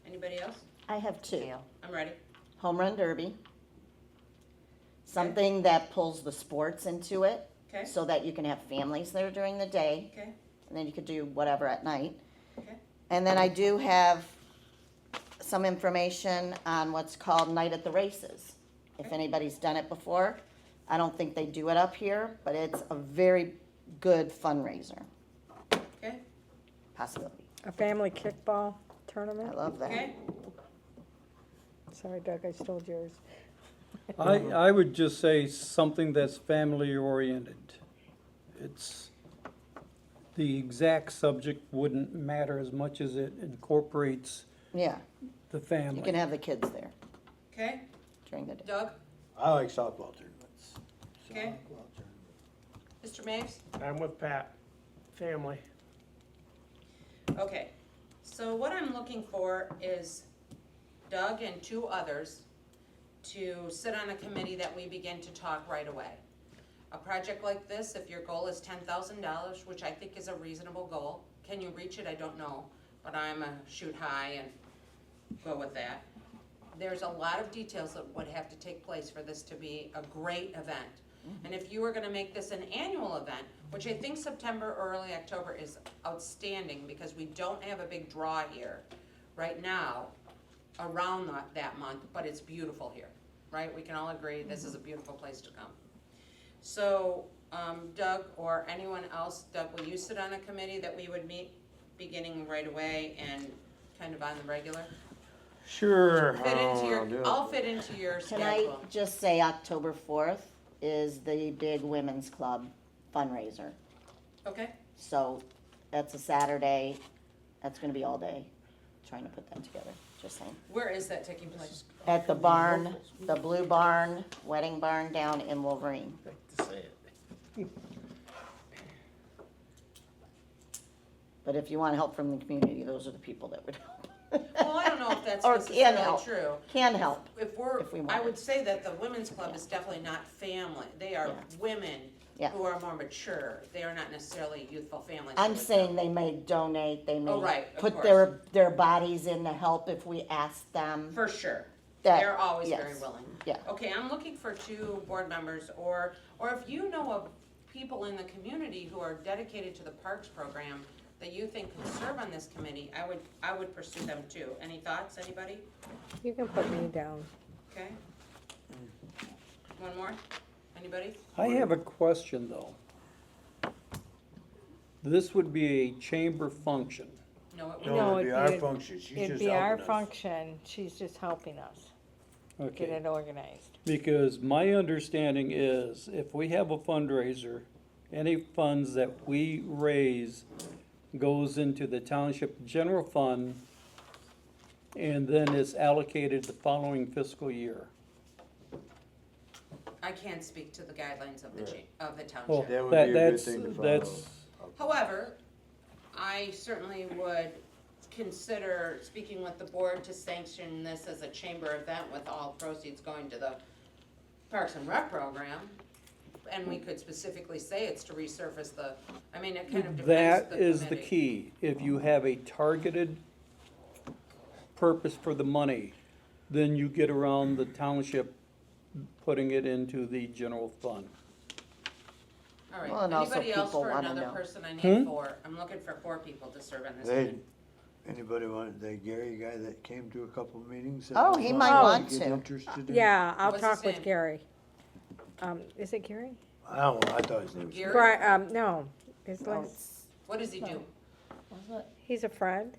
Anybody else? I have two. I'm ready. Home run derby. Something that pulls the sports into it, Okay, so that you can have families there during the day, okay, and then you could do whatever at night. okay. And then I do have some information on what's called Night at the Races. If Okay. anybody's done it before, I don't think they do it up here, but it's a very good fundraiser Okay, possibility. A family kickball I tournament. love that. okay. Sorry, Doug, I stole yours. I would just say something that's family oriented. It's, the exact subject wouldn't matter as much as it incorporates Yeah, the you can family. have the kids there Okay, during the day. Doug, I like softball tournaments. Okay. Softball tournament. Mr. Maves? I'm with Pat, family. Okay, so what I'm looking for is Doug and two others to sit on a committee that we begin to talk right away. A project like this, if your goal is $10,000, which I think is a reasonable goal, can you reach it? I don't know, but I'm a shoot high and go with that. There's a lot of details that would have to take place for this to be a great event. And if you were gonna make this an annual event, which I think September or early October is outstanding, because we don't have a big draw here right now around that month, but it's beautiful here, right? We can all agree this is a beautiful place to come. So, Doug or anyone else, Doug, will you sit on a committee that we would meet beginning right away and kind of on the regular? Sure. Fit into I'll do your, it. I'll fit into your Can I schedule. just say October 4th is the big women's club fundraiser. Okay, So that's a Saturday, that's gonna be all day, trying to put that together, just saying. where is that taking place? At the barn, the blue barn, wedding barn down in Wolverine. But if you want help from the community, those are the people that would help. Well, I don't know if that's Or can necessarily help. true. Can help. If we're, If we I wanted. would say that the women's club is definitely not family. They are Yeah. women Yeah. who are more mature. They are not necessarily youthful families. I'm saying they may donate, they Oh, may right, of put course. their bodies in to help if we ask them. For sure. That- They're always very yes. willing. Yeah. Okay, I'm looking for two board members, or if you know of people in the community who are dedicated to the parks program that you think could serve on this committee, I would pursue them too. Any thoughts, anybody? You can put me down. Okay? One more? Anybody? I have a question, though. This would be a chamber function. No, it would No, not. it'd be our function. She's It'd just be our helping us. function, she's just helping us get Okay, it organized. because my understanding is if we have a fundraiser, any funds that we raise goes into the township general fund and then is allocated the following fiscal year. I can't speak to the guidelines of the of the Well, township. That would be a good that's, thing to that's, However, I certainly would consider speaking with the board to sanction this as a chamber event with all proceeds going to the Parks and Rec program. And we could specifically say it's to resurface the, I mean, it kind of depends that the is the committee. key. If you have a targeted purpose for the money, then you get around the township putting it into the general fund. All right, Well, and also anybody else people for wanna another know. person? I Hmm? need four. I'm looking for 4 people to serve on this They, committee. Anybody want, that Gary guy that came to a couple meetings? that Oh, was he on, might want get to. interested in? Yeah, I'll What's his talk with name? Gary. Is it Gary? I don't know, I thought his name was. Gary? No, his No, last, it's- What does he do? Was it? he's a friend,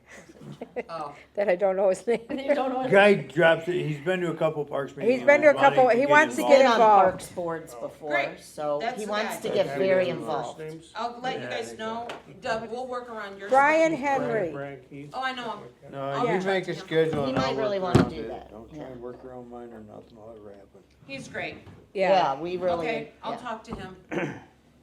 Oh, that I don't know his name. You don't know. Guy drops it, he's been to a couple parks meetings. He's been to a and wanting couple- he wants to He's get been on involved. parks boards before, Great. so That's he the wants guy. to get Have very you got involved. first names? I'll let you Yeah, guys know. Doug, we'll work around your. Brian schedule. Henry. Brian Keith. Oh, I know him. No, I'll you reach out make to a him. schedule He and I'll might really work wanna around do it. that, Don't try yeah. and work around mine or nothing, I'll ever happen. He's great. Yeah, We really, Okay, I'll yeah. talk to him.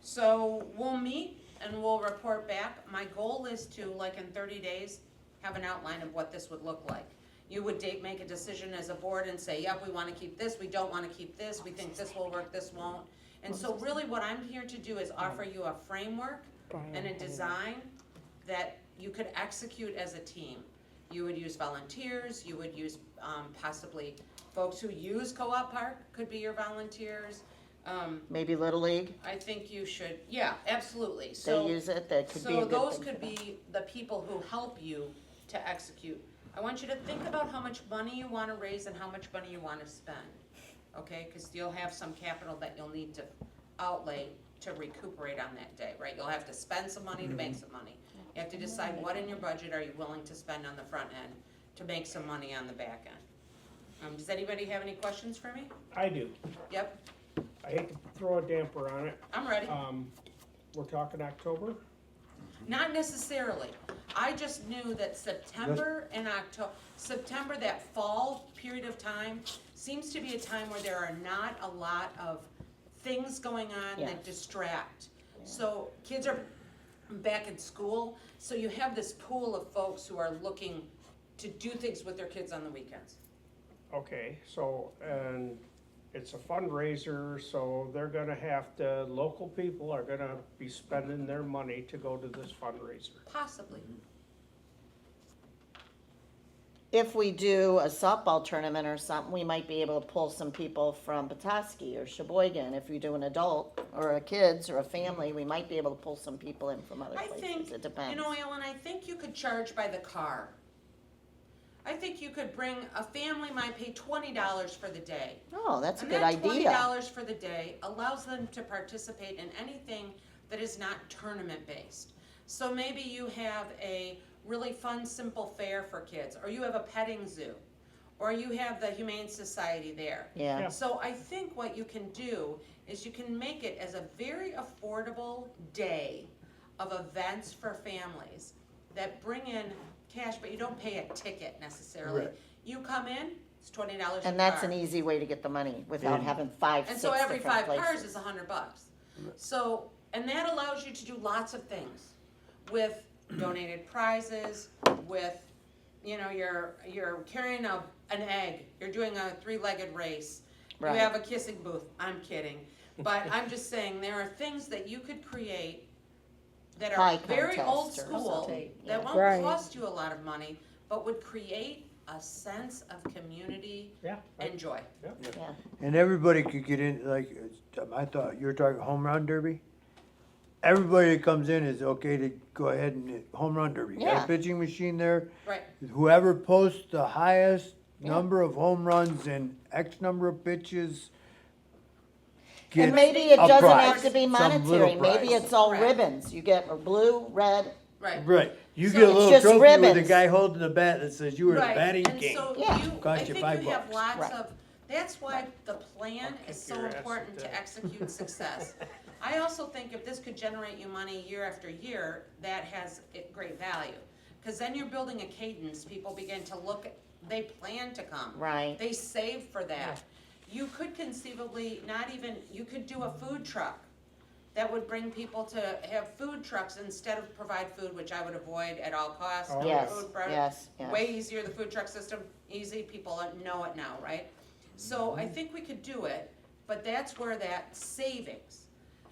So we'll meet and we'll report back. My goal is to, like in 30 days, have an outline of what this would look like. You would make a decision as a board and say, yep, we wanna keep this, we don't wanna keep this, we think this will work, this won't. And so really what I'm here to do is offer you a framework and a design that you could execute as a team. You would use volunteers, you would use possibly folks who use Co-op Park could be your volunteers. Maybe Little League, I think you should, yeah, absolutely, they so, use it, that could be a so good those thing could for them. be the people who help you to execute. I want you to think about how much money you wanna raise and how much money you wanna spend, okay? Cause you'll have some capital that you'll need to outlay to recuperate on that day, right? You'll have to spend some money to make some money. You have to decide what in your budget are you willing to spend on the front end to make some money on the back end. Does anybody have any questions for me? I do. Yep, I hate to throw a damper on it. I'm ready. We're talking October? Not necessarily. I just knew that September and September, that fall period of time, seems to be a time where there are not a lot of things going on Yeah. that distract. So kids are back in school, so you have this pool of folks who are looking to do things with their kids on the weekends. Okay, so, and it's a fundraiser, so they're gonna have to, local people are gonna be spending their money to go to this fundraiser. Possibly. If we do a softball tournament or something, we might be able to pull some people from Petoskey or Sheboygan. If we do an adult or a kids or a family, we might be able to pull some people in from other I places, think, it depends. you know, Ellen, I think you could charge by the car. I think you could bring, a family might pay $20 for the day. Oh, that's a good And that idea. $20 for the day allows them to participate in anything that is not tournament-based. So maybe you have a really fun, simple fair for kids, or you have a petting zoo, or you have the Humane Society there. Yeah, So I think what you can do is you can make it as a very affordable day of events for families that bring in cash, but you don't pay a ticket necessarily. Right. You come in, it's $20 a car. and that's an easy way to get the money without And- having 5, And 6 so every different 5 places. cars is $100. So, and that allows you to do lots of things with donated prizes, with, you know, you're carrying an egg, you're doing a 3-legged race. You Right. have a kissing booth, I'm kidding. But I'm just saying, there are things that you could create that Pie are very old contest or school, something, that yeah. won't Right. cost you a lot of money, but would create a sense of community Yeah. and joy. Yeah, And everybody could get in, like, I thought you were talking home run derby? Everybody that comes in is okay to go ahead and hit home run derby. Got Yeah. a pitching machine there, Right, whoever posts the highest Yeah. number of home runs and X number of pitches and gets maybe it a doesn't prize, have to be some monetary, little maybe prize. it's all Correct. ribbons, you get a blue, red, right. Right, you So get a it's little just trophy with a ribbons. guy holding the bat that says you were the Right, batting and king. so Yeah. you, Cost I you think $5. you have lots Right. of, that's why the plan I'll is kick so your ass important with to that. execute success. I also think if this could generate you money year after year, that has great value. Cause then you're building a cadence, people begin to look, they plan to come. right? They save for that. You could conceivably not even, you could do a food truck that would bring people to have food trucks instead of provide food, which I would avoid at all costs. Oh, No Yes, food product. yes, yes. Way easier, the food truck system, easy, people know it now, right? So I think we could do it, but that's where that savings.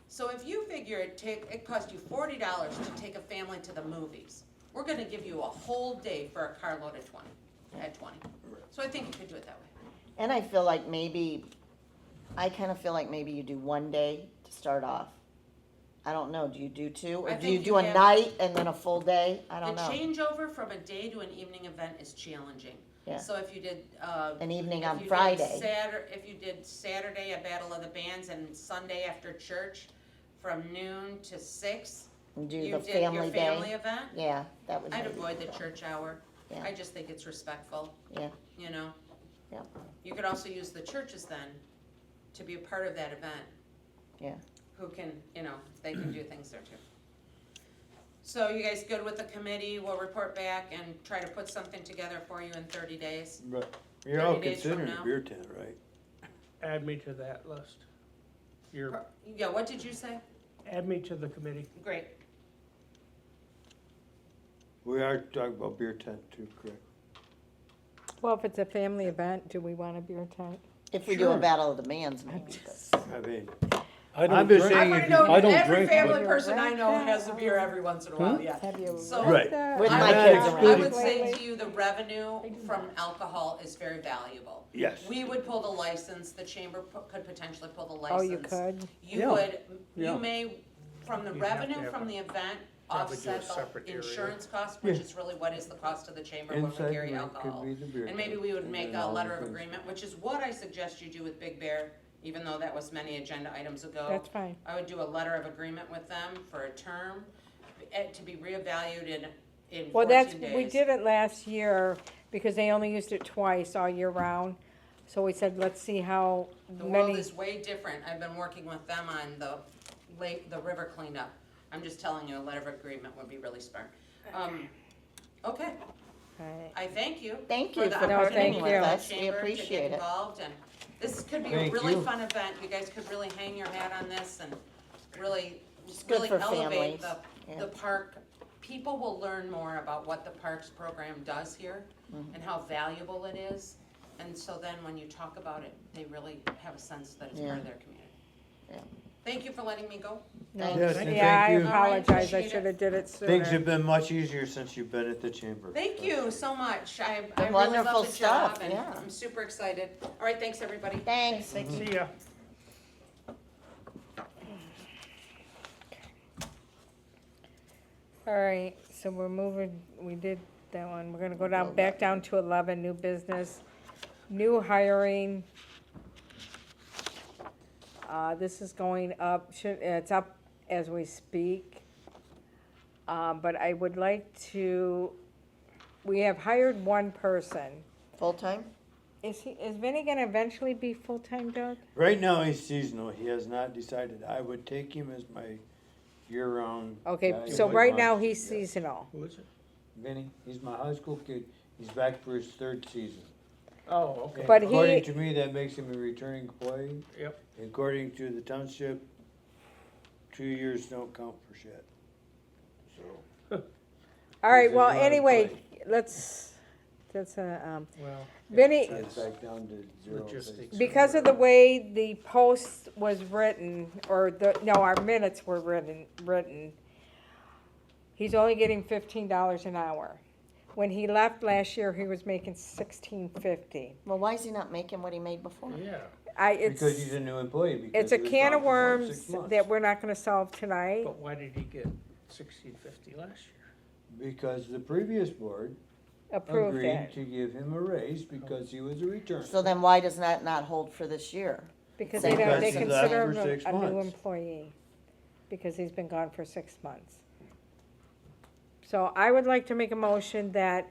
So if you figure it cost you $40 to take a family to the movies, we're gonna give you a whole day for a carload of 20, at 20. So I think you could do it that way. And I feel like maybe, I kind of feel like maybe you do one day to start off. I don't know, do you do two? Or I do you think do you a have- night and then a full day? I The don't know. changeover from a day to an evening event is challenging. Yeah. So if you did, An evening if on you did Friday. if you did Saturday, a Battle of the Bands, and Sunday after church, from noon to 6, And do you the did your family family day. event, Yeah, that would I'd maybe avoid be the better. church hour. Yeah. I just think it's respectful. Yeah. You know? Yeah. You could also use the churches then to be a part of that event. Yeah. Who can, you know, they can do things there too. So you guys good with the committee? We'll report back and try to put something together for you in 30 days. But you're all 30 days from considering a now. beer tent, right? Add me to that list. You're, Yeah, what did you say? add me to the committee. Great. We are talking about beer tent too, correct? Well, if it's a family event, do we want a beer tent? If we do a Sure. battle of the bands, maybe. but- I mean, I don't I'm just drink- saying I've if already you- known I don't every drink, family but- person I know has a beer every once in a while, yeah. Have you So- read Right. that? With I my would- kids I around. would say to you, the revenue from alcohol is very valuable. yes. We would pull the license, the chamber could potentially pull the license. Oh, you could? You Yeah. would, Yeah. you may, from the You'd have to revenue have from a- the event, probably do a offset separate the area. insurance cost, which Yeah. is really what is the cost of the chamber when we Inside carry rink could alcohol. be the beer And maybe tent, we would and make then a all letter the of things. agreement, which is what I suggest you do with Big Bear, even though that was many agenda items ago. That's fine. I would do a letter of agreement with them for a term, to be reevaluated in Well, 14 days. we did it last year because they only used it twice all year round. So we said, let's see how The world many, is way different. I've been working with them on the river cleanup. I'm just telling you, a letter of agreement would be really smart. Okay, Right. I thank you. Thank you the for No, opportunity thank participating with you. for the us. We chamber to appreciate get it. involved, and this could be a Thank really you. fun event. You guys could really hang your hat on this and really, good really for elevate families. Yeah. the park. People will learn more about what the parks program does here Mm-hmm. and how valuable it is. And so then when you talk about it, they really have a sense that it's part Yeah. of their community. Yeah. Thank you for letting me go. No. Yes, and Yeah, I thank you. apologize. I Appreciate it. should have did it Things sooner. have been much easier since you've been at the chamber. Thank you so much. I really wonderful love the job stuff, and yeah. I'm super excited. All right, thanks, everybody. Thanks. See ya. All right, so we're moving, we did that one. We're gonna go down, back down to 11, new business, new hiring. This is going up, it's up as we speak. But I would like to, we have hired one person. Full-time? Is Vinny gonna eventually be full-time, Doug? Right now, he's seasonal. He has not decided. I would take him as my year-round. Okay, guy. so Like right my- now he's yeah. seasonal. Who is it? Vinny, he's my high school kid. He's back for his third season. Oh, okay. And But according he- to me, that makes him a returning employee. Yep. According to the township, 2 years don't count for shit. So, All right, He's well, a lot of anyway, play. that's Well. Vinny, it's back down to zero. Logistics. because of the way the post was written, or our minutes were written, he's only getting $15 an hour. When he left last year, he was making $16.50. Well, why is he not making what he made before? Yeah. Because he's a new employee. because It's a he was can gone of for about worms 6 months. that we're not gonna solve tonight. But why did he get 1650 last year? Because the previous board Approved agreed it, to give him a raise because he was a return. So then why does that not hold for this year? because Because they he's left consider for him 6 a new months. employee, because he's been gone for 6 months. So I would like to make a motion that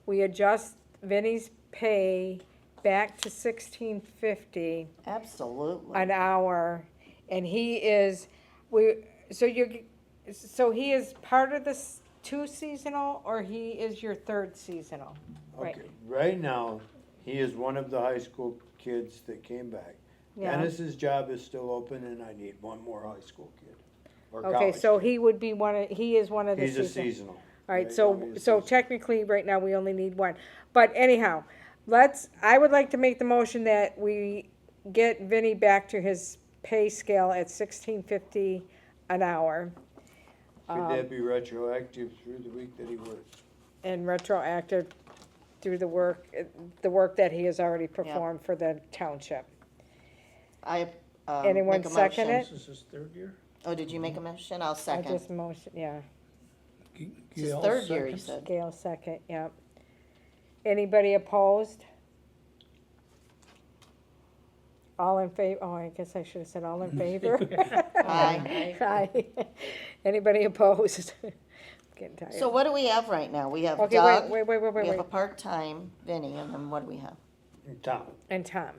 we adjust Vinnie's pay back to $16.50 Absolutely. an hour, and he is, so he is part of this 2 seasonal, or he is your 3rd seasonal? Right. Okay, right now, he is one of the high school kids that came back. Yeah. Dennis's job is still open and I need one more high school kid. Or Okay, college so kid. he would be he is one of the He's a seasonal. seasonal. All right, Right so, now, he's so seasonal. technically, right now, we only need one. But anyhow, I would like to make the motion that we get Vinnie back to his pay scale at $16.50 an hour. Could that be retroactive through the week that he works? And retroactive through the work that he has already performed for the township. I, Anyone make a second motion. it? This is his 3rd year? Oh, did you make a motion? I'll I second. just motion, yeah. It's his Gail third year, he seconds. said. Gail second, yep. Anybody opposed? All in favor, oh, I guess I should have said all in favor. Aye. Aye. Anybody opposed? Getting tired. So what do we have right now? We have Okay, Doug, wait, we have a wait. part-time Vinny, and then what do we have? Tom, And Tom.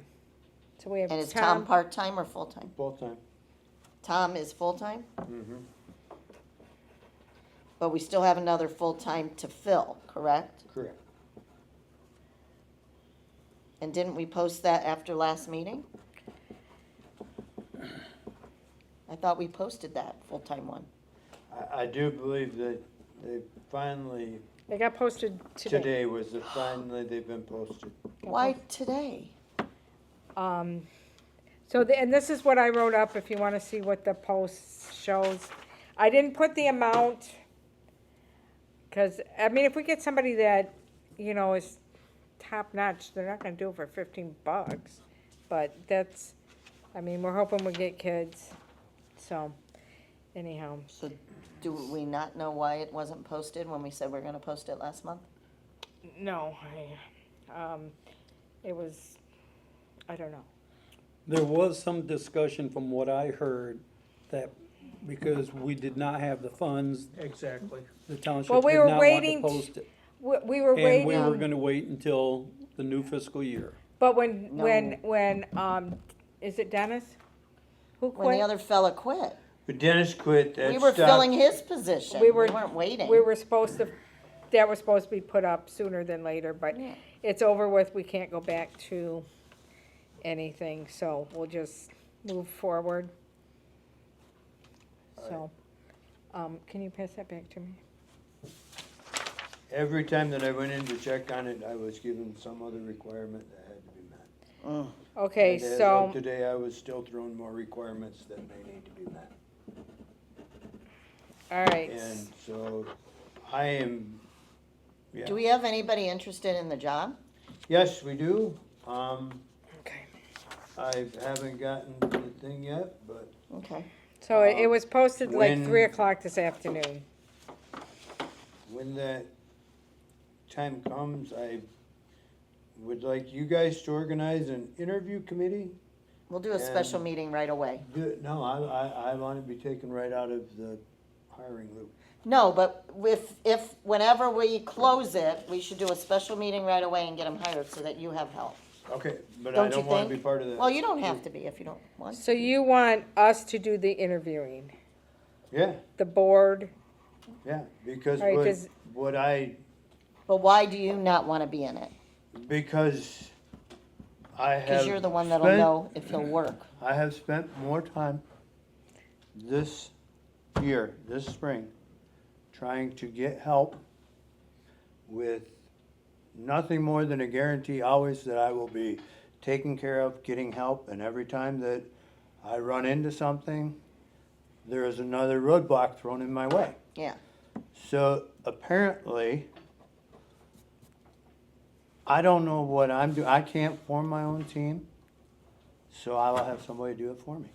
So we have And is Tom part-time or full-time? full time. Tom is full-time? Mm-hmm. But we still have another full-time to fill, correct? Correct. And didn't we post that after last meeting? I thought we posted that full-time one. I do believe that they finally, They got posted today. today was the finally they've been posted. Why today? So, and this is what I wrote up, if you wanna see what the post shows. I didn't put the amount, cause, I mean, if we get somebody that, you know, is top notch, they're not gonna do it for $15. But that's, I mean, we're hoping we get kids, so, anyhow. So do we not know why it wasn't posted when we said we are gonna post it last month? No, it was, I don't know. There was some discussion from what I heard that because we did not have the funds, Exactly. the township Well, did we not were want to waiting post it. We were And we were waiting, gonna wait until the new fiscal year. but when, No. is it Dennis? Who When the quit? other fella quit. But Dennis quit, that We were stopped. filling his position. We We were- weren't waiting. We were supposed to, that was supposed to be put up sooner than later, but Yeah. it's over with, we can't go back to anything, so we'll just move forward. So, can you pass that back to me? Every time that I went in to check on it, I was given some other requirement that had to be met. Okay, And as so, of today, I was still throwing more requirements that may need to be met. all right, And so I am, yeah. Do we have anybody interested in the job? Yes, we do. okay. I haven't gotten the thing yet, but Okay. So it was posted like when- 3 o'clock this afternoon. when that time comes, I would like you guys to organize an interview committee. We'll do a special And- meeting right away. No, I want to be taken right out of the hiring loop. No, but if, whenever we close it, we should do a special meeting right away and get them hired so that you have help. Okay, but I Don't you don't want to think? be part of that. Well, you don't have to be if you don't want. So you want us to do the interviewing, Yeah, the board? yeah, because All right, 'cause- what I, But why do you not wanna be in it? because I have. Cause you're the one that'll spent- know if he'll work. I have spent more time this year, this spring, trying to get help with nothing more than a guarantee always that I will be taken care of, getting help, and every time that I run into something, there is another roadblock thrown in my way. Yeah. So apparently, I don't know what I'm doing. I can't form my own team, so I will have somebody do it for me.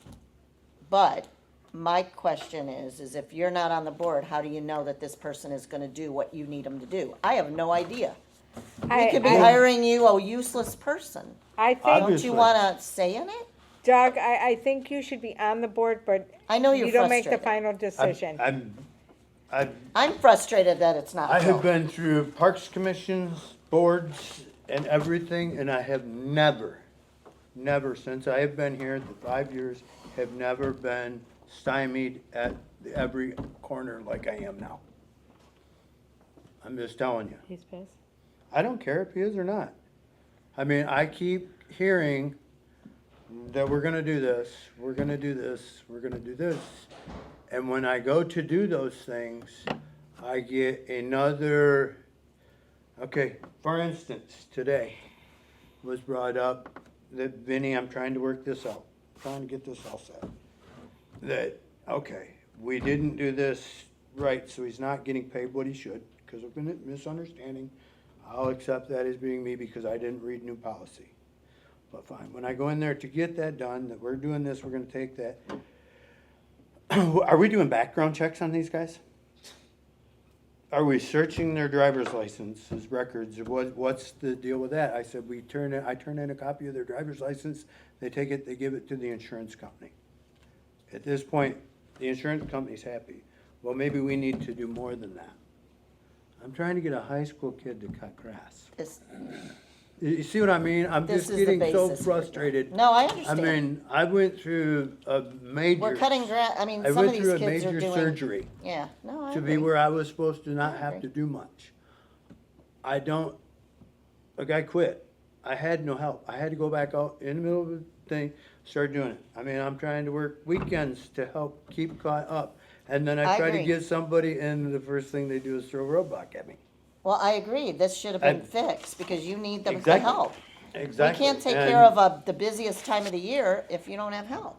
But my question is if you're not on the board, how do you know that this person is gonna do what you need them to do? I have no idea. We could be hiring you a useless person. I think, Don't Obviously. you wanna say in it? Doug, I think you should be on the board, but I know you're you don't make the frustrated. final decision. I'm frustrated that it's not I have filled. been through parks commissions, boards, and everything, and I have never, since I have been here, the 5 years, have never been stymied at every corner like I am now. I'm just telling you. He's pissed. I don't care if he is or not. I mean, I keep hearing that we're gonna do this, we're gonna do this, we're gonna do this. And when I go to do those things, I get another, okay, for instance, today was brought up that Vinny, I'm trying to work this out, trying to get this all set. That, okay, we didn't do this right, so he's not getting paid what he should, because of a misunderstanding. I'll accept that as being me because I didn't read new policy. But fine, when I go in there to get that done, that we're doing this, we're gonna take that. Are we doing background checks on these guys? Are we searching their driver's licenses, records, what's the deal with that? I said, I turn in a copy of their driver's license, they take it, they give it to the insurance company. At this point, the insurance company's happy. Well, maybe we need to do more than that. I'm trying to get a high school kid to cut grass. This, You see what I mean? I'm This just is the getting so basis. frustrated. no, I I understand. mean, I went through a major. We're cutting I mean, I some of went these through a kids are major doing. surgery Yeah, no, I to agree. be where I was supposed to not I have agree. to do much. A guy quit. I had no help. I had to go back out in the middle of the thing, start doing it. I mean, I'm trying to work weekends to help keep caught up. And then I I try to agree. get somebody and the first thing they do is throw a roadblock at me. Well, I agree, this should have been And- fixed, because you need them to Exactly. help. Exactly. We can't take And- care of the busiest time of the year if you don't have help.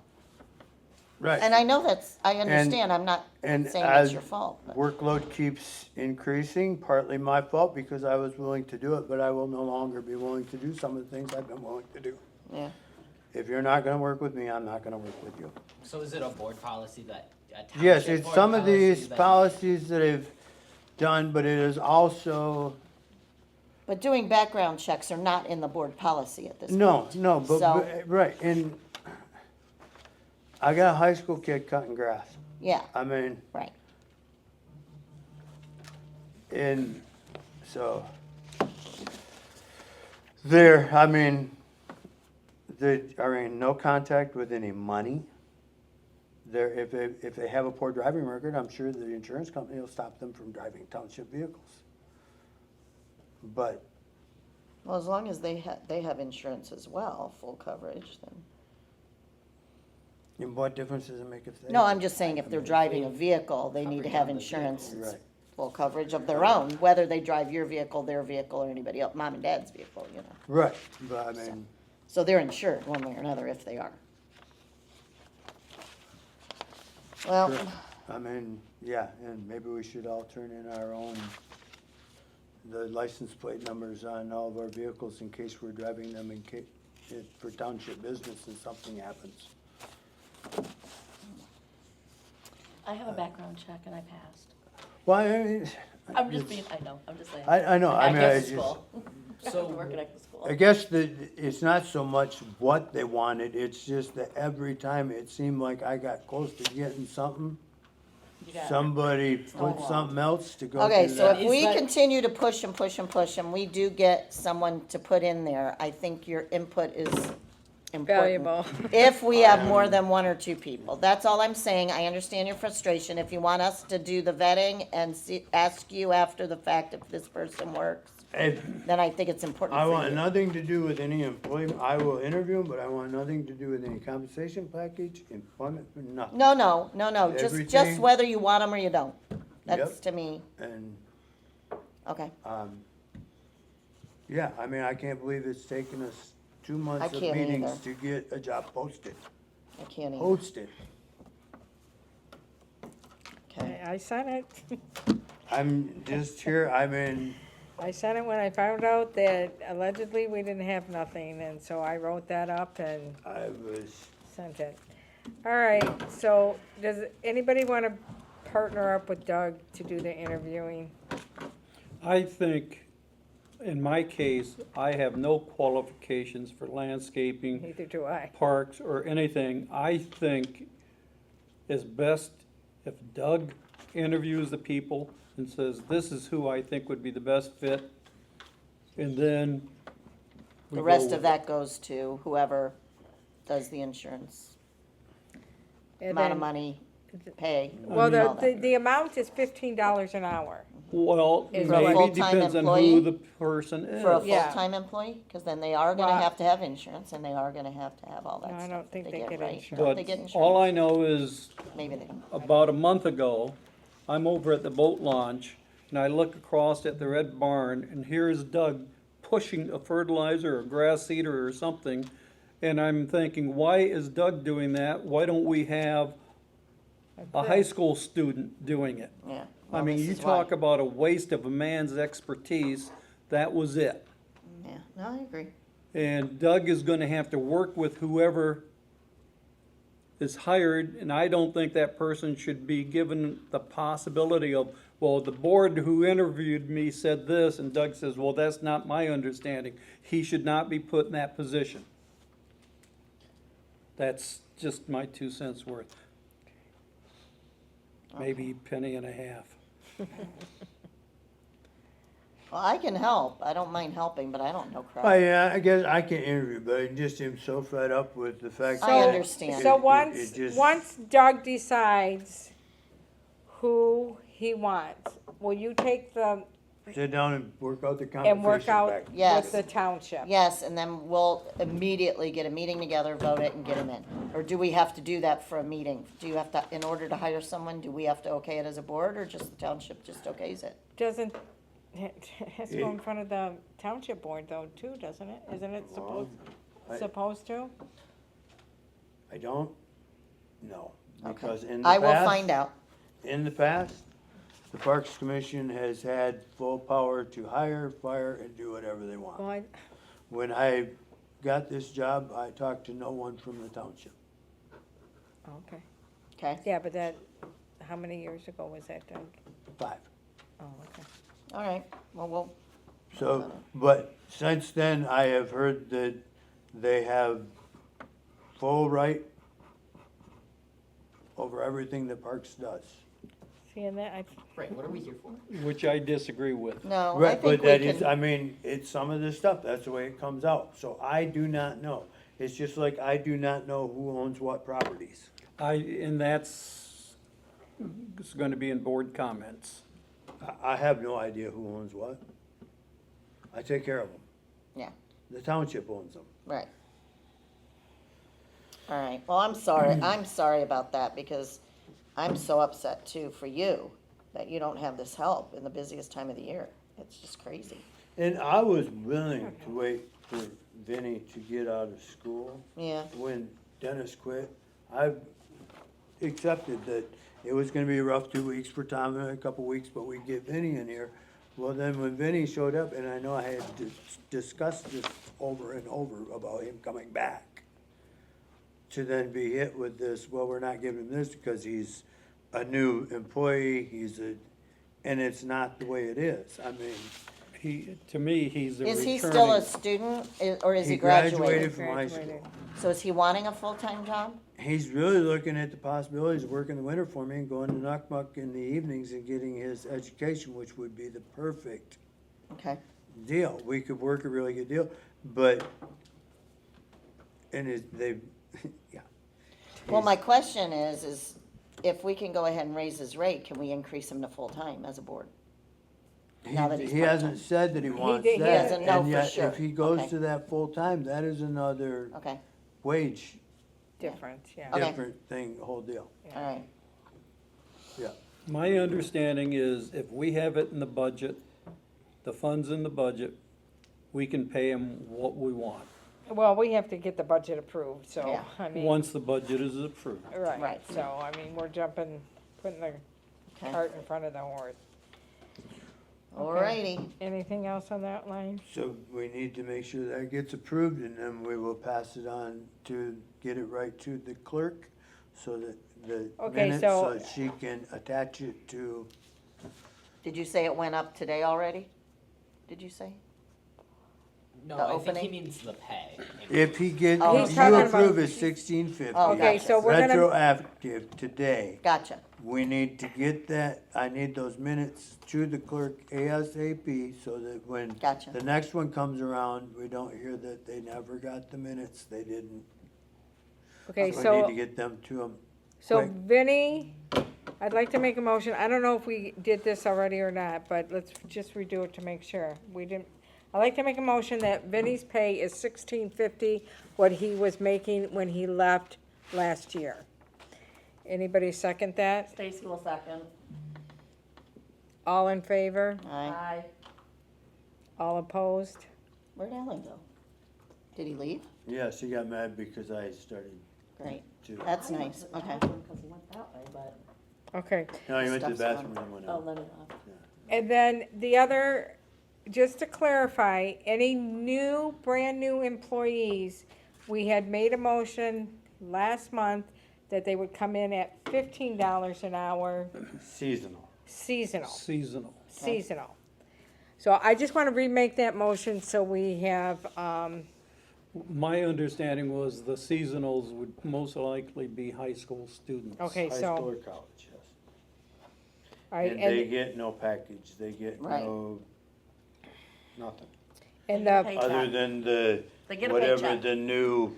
Right. And I know I understand, I'm not And saying as it's your fault, but. workload keeps increasing, partly my fault because I was willing to do it, but I will no longer be willing to do some of the things I've been willing to do. Yeah, If you're not gonna work with me, I'm not gonna work with you. So is it a board policy that, a township Yes, it's board some of policy these that- policies that I've done, but it is also, but doing background checks are not in the board policy at this point. no, So- but, right, and I got a high school kid cutting grass. Yeah, I mean, right, and so, there, I mean, no contact with any money. There, if they have a poor driving record, I'm sure the insurance company will stop them from driving township vehicles. But, well, as long as they have insurance as well, full coverage, then. and what difference does it make if they? No, I'm just saying if they're driving a vehicle, they need to have insurance, Right. full coverage of their own, whether they drive your vehicle, their vehicle, or anybody else, mom and dad's vehicle, you know. Right, but I mean, So they're insured one way or another if they are. Well, sure. I mean, yeah, and maybe we should all turn in our own, the license plate numbers on all of our vehicles in case we're driving them for township business and something happens. I have a background check and I passed. Well, I mean. I'm just it's- being, I know, I'm just saying. I know, I I mean, go I to just, school. So- Working at the school. I guess it's not so much what they wanted, it's just that every time it seemed like I got close to getting something, You got it. somebody put Stonewall. something else to go okay, do so that. if we Is that- continue to push and push and push, and we do get someone to put in there, I think your input is important. Valuable. If we have more than one or two people, that's all I'm saying, I understand your frustration, if you want us to do the vetting and ask you after the fact if this person works, If then I think it's important I for want you. nothing to do with any employment, I will interview them, but I want nothing to do with any compensation package, employment, nothing. No, just Everything- whether you want them or you don't, that's Yep. to me, And, okay, yeah, I mean, I can't believe it's taken us 2 months I of can't meetings either. to get a job posted. I can't even, Posted. okay. I sent it. I'm just here, I mean, I sent it when I found out that allegedly we didn't have nothing, and so I wrote that up and I was, sent it. All right, so does anybody want to partner up with Doug to do the interviewing? I think, in my case, I have no qualifications for landscaping, Neither do I. parks, or anything. I think it's best if Doug interviews the people and says, this is who I think would be the best fit, and then we The go rest with of that goes to whoever does the insurance, And amount of then- money, pay. Well, all the that. amount is $15 an hour. Well, Is For a maybe full-time depends on employee? who the person is. For a Yeah. full-time employee, because then they are gonna Well- have to have insurance, and they are gonna have to have all that No, I stuff. don't think that they get right? insurance. Don't But they get all insurance? I know is, Maybe they don't. about a month ago, I'm over at the boat launch, and I look across at the red barn, and here's Doug pushing a fertilizer or grass seeder or something, and I'm thinking, why is Doug doing that? Why don't we have a high school student doing it? Yeah. I well, mean, this you is why. talk about a waste of a man's expertise, that was it. Yeah, no, I agree. And Doug is gonna have to work with whoever is hired, and I don't think that person should be given the possibility of, well, the board who interviewed me said this, and Doug says, well, that's not my understanding. He should not be put in that position. That's just my 2 cents worth. Maybe penny and a half. Well, I can help. I don't mind helping, but I don't know crap. I guess I can interview, but I just am so fed up with the fact. I that understand. So it once, just- once Doug decides who he wants, will you take the, Sit down and work out the and conversation work out back. Yes. with the township? Yes, and then we'll immediately get a meeting together, vote it, and get him in. Or do we have to do that for a meeting? Do you have to, in order to hire someone, do we have to okay it as a board, or just the township just okays it? Doesn't, it has to go in front of the township board though, too, doesn't it? Isn't it I- supposed to? I don't know, Okay. because in the I will past- find out. In the past, the Parks Commission has had full power to hire, fire, and do whatever they want. Well, When I got this job, I talked to no one from the township. okay. Okay, Yeah, but that, how many years ago was that, Doug? 5. Oh, okay. all right, well, we'll, So, but since then, I have heard that they have full right over everything that Parks does. Seeing that, I, Right, what are we here for? Which I disagree with. no, I Right, think but we that is, can, I mean, it's some of this stuff, that's the way it comes out. So I do not know. It's just like I do not know who owns what properties. And that's, it's gonna be in board comments. I have no idea who owns what. I take care of them. yeah, The township owns them. right. All right, well, I'm sorry about that, because I'm so upset too for you, that you don't have this help in the busiest time of the year. It's just crazy. And I was willing to wait for Vinny to get out of school. Yeah, When Dennis quit, I accepted that it was gonna be a rough 2 weeks for Tom and a couple weeks, but we'd get Vinny in here. Well, then when Vinny showed up, and I know I had to discuss this over and over about him coming back, to then be hit with this, well, we're not giving him this because he's a new employee, and it's not the way it is. I mean, To me, he's a is returning. he still a student, or is he graduated? from high school. So is he wanting a full-time job? He's really looking at the possibilities of working the winter for me and going to Nuckmuck in the evenings and getting his education, which would be the perfect Okay, deal. We could work a really good deal, but, yeah. well, my question is if we can go ahead and raise his rate, can we increase him to full-time as a board? Now that he's He hasn't part-time. said that he wants he that. doesn't know And for yet, sure. if he goes Okay. to that full-time, that is another Okay, wage, different, yeah. Okay. different thing, whole deal. all right, Yeah. My understanding is if we have it in the budget, the funds in the budget, we can pay him what we want, Well, we have to get the budget approved, so, Yeah. I mean, once the budget is approved. right, Right. so, I mean, we're jumping, putting the okay, cart in front of the horse. all righty. Anything else on that line? So we need to make sure that gets approved, and then we will pass it on to get it right to the clerk, so that the Okay, minutes, so- so that she can attach it to, Did you say it went up today already? Did you say? No, The I think he opening? means the pay. if he gets, Oh, if He's you talking approve about- his 1650. Oh, Okay, gotcha. so we're gonna, Retroactive today. Gotcha, We need to get that, I need those minutes to the clerk ASAP, so that when Gotcha. the next one comes around, we don't hear that they never got the minutes, they didn't. okay, We need so, to get them to them. so quick. Vinny, I'd like to make a motion, I don't know if we did this already or not, but let's just redo it to make sure. We didn't, I'd like to make a motion that Vinny's pay is $16.50, what he was making when he left last year. Anybody second that? Stacy will second. All in favor? aye. All opposed? Where'd Alan go? Did he leave? Yes, he got mad because I started Great, to, that's nice, okay. Because he went that way, but, Okay. no, he went to the Stuff's bathroom and went oh, out. let it off. And then the other, just to clarify, any brand new employees, we had made a motion last month that they would come in at $15 an hour, Seasonal. seasonal. Seasonal. So I just want to remake that motion so we have, My understanding was the seasonals would most likely be high school students. okay, High so, school or college, yes. all right, And they and, get no package, they get Right. no, nothing. and They get the, paid Other time. than the, They get a whatever paycheck. the new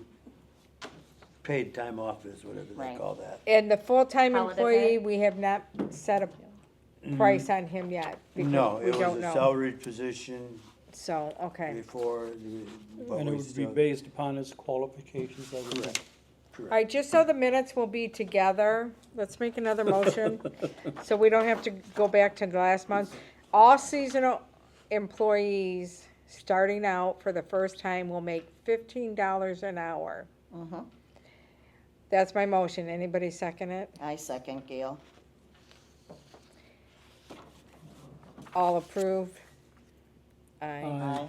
paid time off is, whatever they Right. call that. and the full-time Holiday employee, pay? we have not set a price on him yet. because No, we it was don't a know. salaried position So, okay. before, but And it we would be still. based upon his qualifications, I would think. All right, just so the minutes will be together, let's make another motion, so we don't have to go back to the last month. All seasonal employees, starting out for the first time, will make $15 an hour. Mhm. That's my motion. Anybody second it? I second Gail. All approved? Aye. Aye.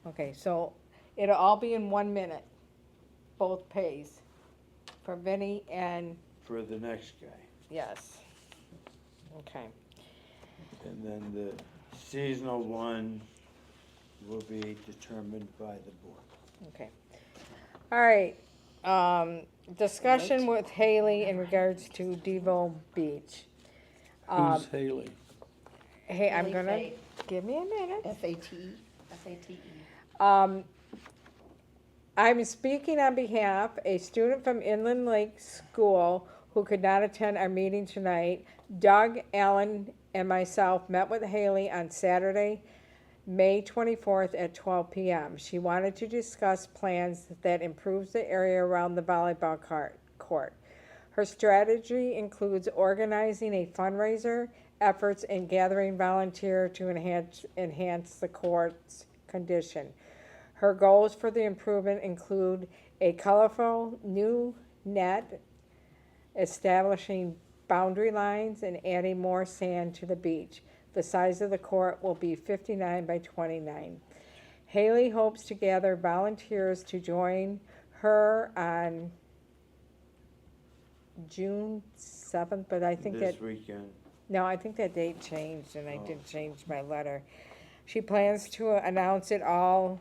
Okay, so it'll all be in 1 minute, both pays, for Vinnie and, For the next guy. yes. Okay. And then the seasonal one will be determined by the board. Okay. All right, discussion with Haley in regards to DeVoe Beach. Who's Haley? Hey, I'm Haley gonna, Fate. give me a minute. FATE. FATE. I'm speaking on behalf, a student from Inland Lake School who could not attend our meeting tonight. Doug, Allen, and myself met with Haley on Saturday, May 24th at 12 p.m. She wanted to discuss plans that improves the area around the volleyball court. Her strategy includes organizing a fundraiser, efforts, and gathering volunteers to enhance the court's condition. Her goals for the improvement include a colorful new net, establishing boundary lines, and adding more sand to the beach. The size of the court will be 59 by 29. Haley hopes to gather volunteers to join her on June 7th, but I think that, This weekend. no, I think that date changed, and I did change my letter. She plans to announce it all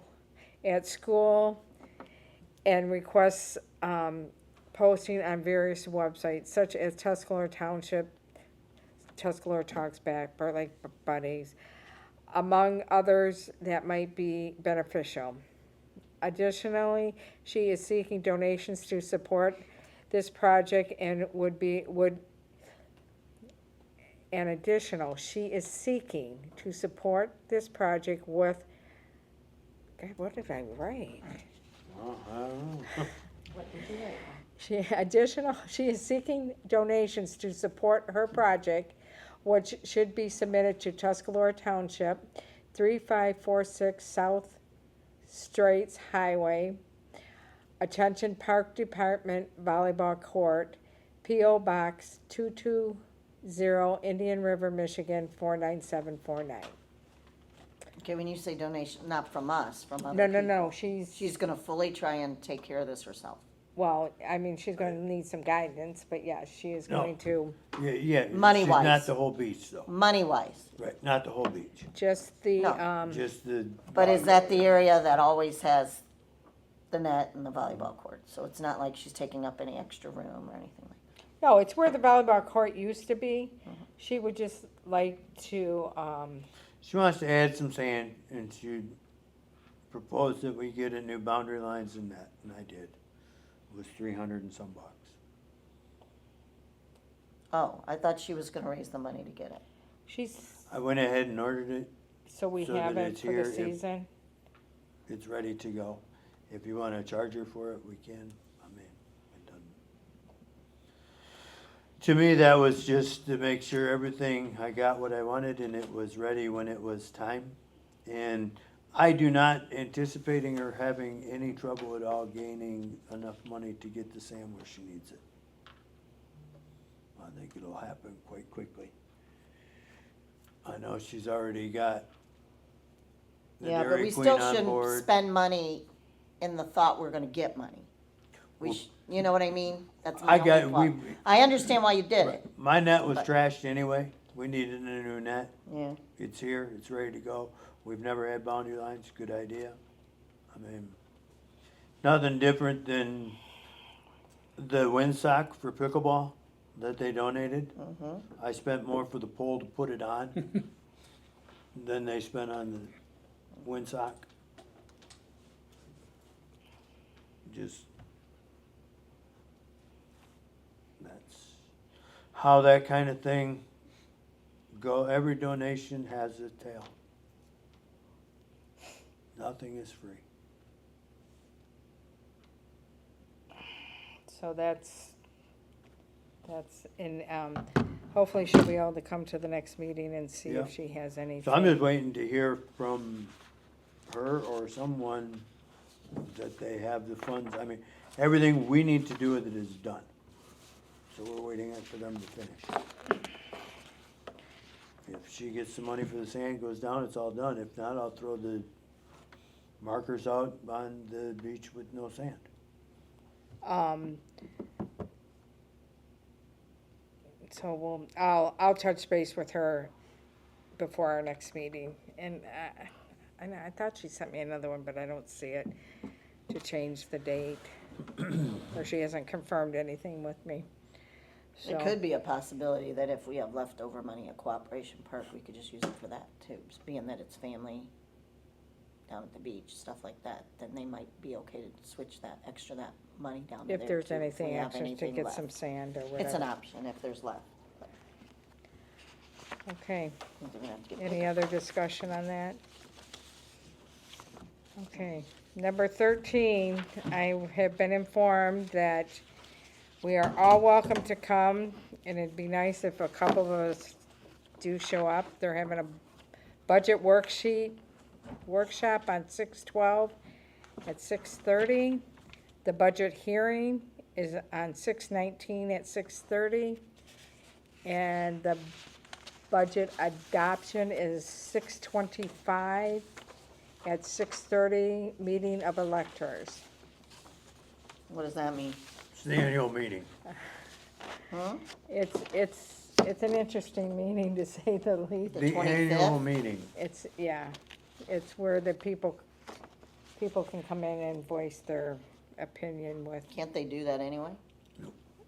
at school and requests posting on various websites such as Tuscarora Township, Tuscarora Talks Back, Burt Lake Buddies, among others that might be beneficial. Additionally, she is seeking donations to support this project and she is seeking to support this project with, God, what did I write? Well, I don't know. What did you write? She is seeking donations to support her project, which should be submitted to Tuscarora Township, 3546 South Straits Highway, attention Park Department Volleyball Court, P.O. Box 220, Indian River, Michigan 49749. Okay, when you say donation, not from us, from other No, people. no, she's, She's gonna fully try and take care of this herself. well, I mean, she's gonna need some guidance, but yeah, she is No. going to, Yeah, Money-wise. she's not the whole beach though. Money-wise. Right, not the whole beach, just the, No. just the. But is that the area that always has the net and the volleyball court? So it's not like she's taking up any extra room or anything like that. no, it's where the volleyball court used to be. She would just like to, She wants to add some sand and she proposed that we get a new boundary lines in that, and I did. It was 300 and some bucks. Oh, I thought she was gonna raise the money to get it. she's, I went ahead and ordered it, so we so have that it it's for the here if- season. it's ready to go. If you wanna charge her for it, we can, I mean, it doesn't. To me, that was just to make sure everything, I got what I wanted and it was ready when it was time. And I do not anticipating her having any trouble at all gaining enough money to get the sand where she needs it. I think it'll happen quite quickly. I know she's already got the Yeah, but Dairy we Queen still on shouldn't board. spend money in the thought we're gonna get money. We Well, You know what I mean? That's I my got- only flaw. we- I understand why you did it, My net was But- trashed anyway, we needed a new net, yeah. it's here, it's ready to go. We've never had boundary lines, good idea. I mean, nothing different than the windsock for pickleball that they donated. I spent more for the pole to put it on than they spent on the windsock. Just, that's how that kind of thing go. Every donation has a tail. Nothing is free. So that's, in, hopefully she'll be able to come to the next meeting and see Yeah. if she has anything. So I'm just waiting to hear from her or someone that they have the funds. I mean, everything we need to do with it is done. So we're waiting for them to finish. If she gets the money for the sand, goes down, it's all done. If not, I'll throw the markers out on the beach with no sand. So I'll touch base with her before our next meeting, and I thought she sent me another one, but I don't see it, to change the date, or she hasn't confirmed anything with me. It So- could be a possibility that if we have leftover money at Cooperation Park, we could just use it for that too, being that it's family down at the beach, stuff like that, then they might be okay to switch that money down to there If there's too, anything we have extra to anything get left. some sand or whatever. It's an option if there's left. Okay, We're gonna have to get any other discussion on that? Okay, number 13, I have been informed that we are all welcome to come, and it'd be nice if a couple of us do show up. They're having a budget workshop on 6/12 at 6:30. The budget hearing is on 6/19 at 6:30. And the budget adoption is 6/25 at 6:30, meeting of electors. What does that mean? It's the annual meeting. It's an interesting meeting, to say the least. The The 25th? annual meeting. It's, yeah, it's where the people can come in and voice their opinion with, Can't they do that anyway?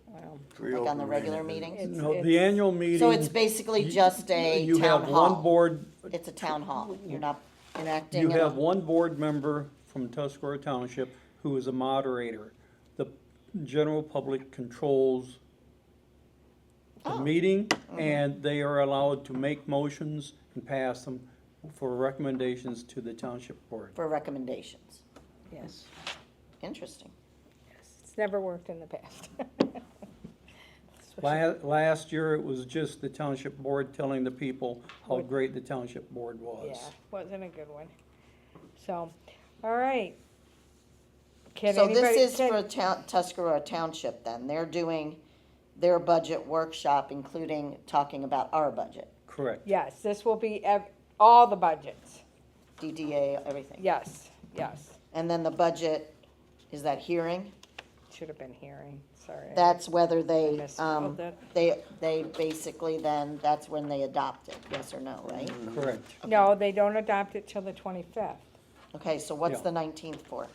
well, Free Like on the open regular meeting. meetings? No, it's- the annual meeting. So it's basically just a you town have one hall. board, It's a town hall. You're not enacting. you in a- have one board member from Tuscarora Township who is a moderator. The general public controls the Oh. meeting, and they are allowed to make motions and pass them for recommendations to the township board. For recommendations. yes, Interesting. it's never worked in the past. Last year, it was just the township board telling the people how great the township board was. Yeah, wasn't a good one. So, all right. Can So this anybody- is can- for Tuscarora Township then. They're doing their budget workshop, including talking about our budget, Correct. Yes, this will be all the budgets. DDA, everything. Yes, yes. And then the budget, is that hearing? Should have been hearing, sorry. That's whether they, missed all that. they basically then, that's when they adopt it, yes or no, right? Correct. No, they don't adopt it till the 25th. Okay, so what's Yeah. the 19th for?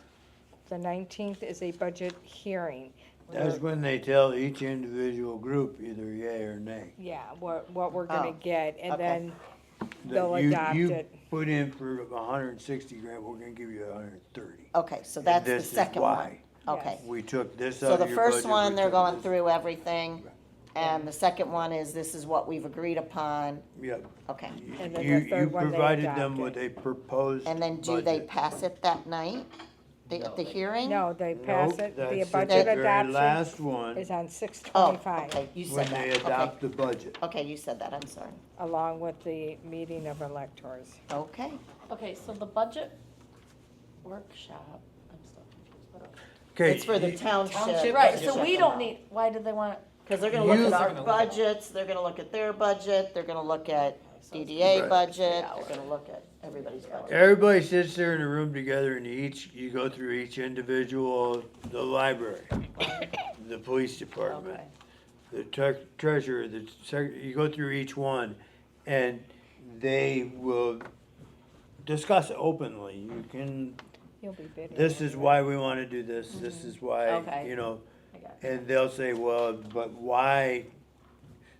The 19th is a budget hearing. That's when they tell each individual group either yay or nay. Yeah, what we're gonna Oh, get, and okay. then That they'll you- adopt You it. put in for 160 grand, we're gonna give you 130. Okay, so And that's the this is second one. why. Okay. We took this So out the of your first budget, one, we they're took going this- through everything, and the second one is, this is what we've agreed upon, Yep. okay. And then the You third one, they provided adopt them it. with a proposed And then do they budget. pass it that night, the hearing? No, they pass Nope, it, the that's budget very adoption last one, is on Oh, 6/25, okay, you said when they that, okay. adopt the budget. Okay, you said that, I'm sorry. along with the meeting of electors. Okay, Okay, so the budget workshop, I'm still confused, but okay. Okay, it's for the township. Right, so we don't need, why did they want it? Cause they're gonna look You- at our They're gonna look at- budgets, they're gonna look at their budget, they're gonna look at so it's DDA Right. budget, 3 they're hours. gonna look at everybody's budget. Everybody sits there in a room together and you go through each individual, the library, the police department, Okay. the treasurer, you go through each one and they will discuss it openly. You can, You'll be bidding. this is why we wanna do this, this is why, Okay. you know, I got it. and they'll say, well, but why?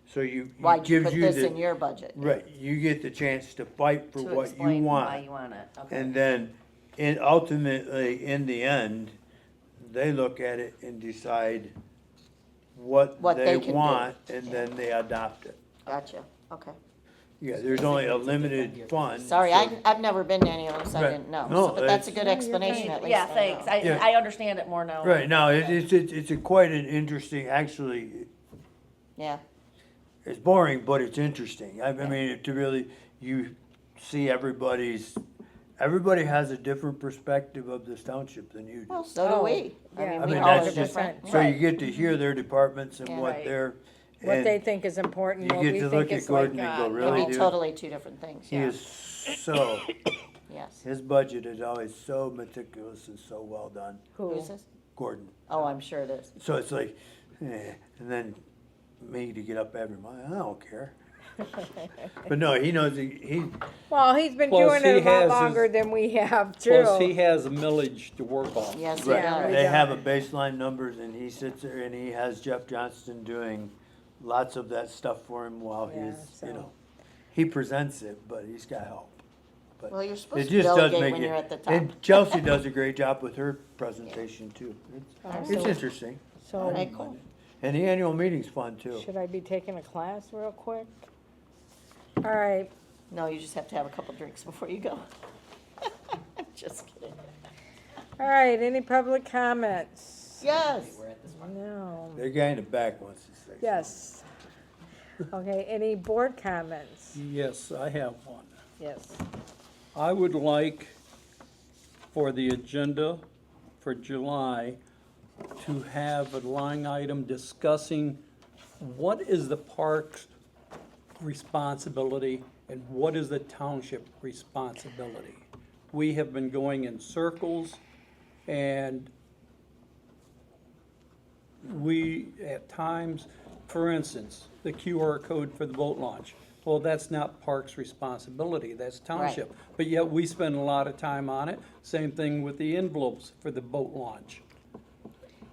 So Why'd you gives put you this the- in your budget? Right, you get the chance to fight for To what you explain want. why you want it, okay. And then, ultimately, in the end, they look at it and decide what What they they can do. want, and then they adopt it. Gotcha, okay. Yeah, there's only a limited fund. Sorry, so- I've never been to any of them, so I Right. didn't know. No, So, But that's a it's- good No, you're explanation, right. at least Yeah, I know. thanks, Yeah. I understand it more now. Right, now, it's quite an interesting, actually, Yeah, it's boring, but it's interesting. I mean, to really, you see everybody has a different perspective of this township than you do. well, so do Oh, we. yeah. I mean, I we mean, all are that's just- different. So you Right. get to hear their departments and Yeah. what Right. they're, What they and think is important, you what get we to think look at is like, Gordon and go, Could really, be dude? totally two different things, He yeah, is so, yes. his budget is always so meticulous and so well done, who? Who's this? Gordon. Oh, I'm sure it is. So it's like, and then me to get up every month, I don't care. But no, he knows, he, Well, he's been Plus, doing it he a lot has his- longer than we have Plus, he too. has a millage to work off. Yes, he right, Yeah, we does. they have a don't. baseline numbers and he sits there and he has Jeff Johnston doing lots of that stuff for him while Yeah, he's, so- you know, he presents it, but he's got help. But Well, you're it supposed to just does delegate make when it- you're at the top. And Chelsea does a great job with her presentation too. It's So- interesting. So, Alright, cool. And the annual meeting's fun too. should I be taking a class real quick? All right, No, you just have to have a couple drinks before you go. Just kidding. all right, any public comments? Yes. We're at this one. No, The guy in the back wants to say something. yes. Okay, any board comments? Yes, I have one. Yes. I would like for the agenda for July to have a line item discussing what is the park's responsibility and what is the township responsibility. We have been going in circles and we, at times, for instance, the QR code for the boat launch. Well, that's not park's responsibility, that's township. But yet we spend a lot of time on it. Same thing with the envelopes for the boat launch.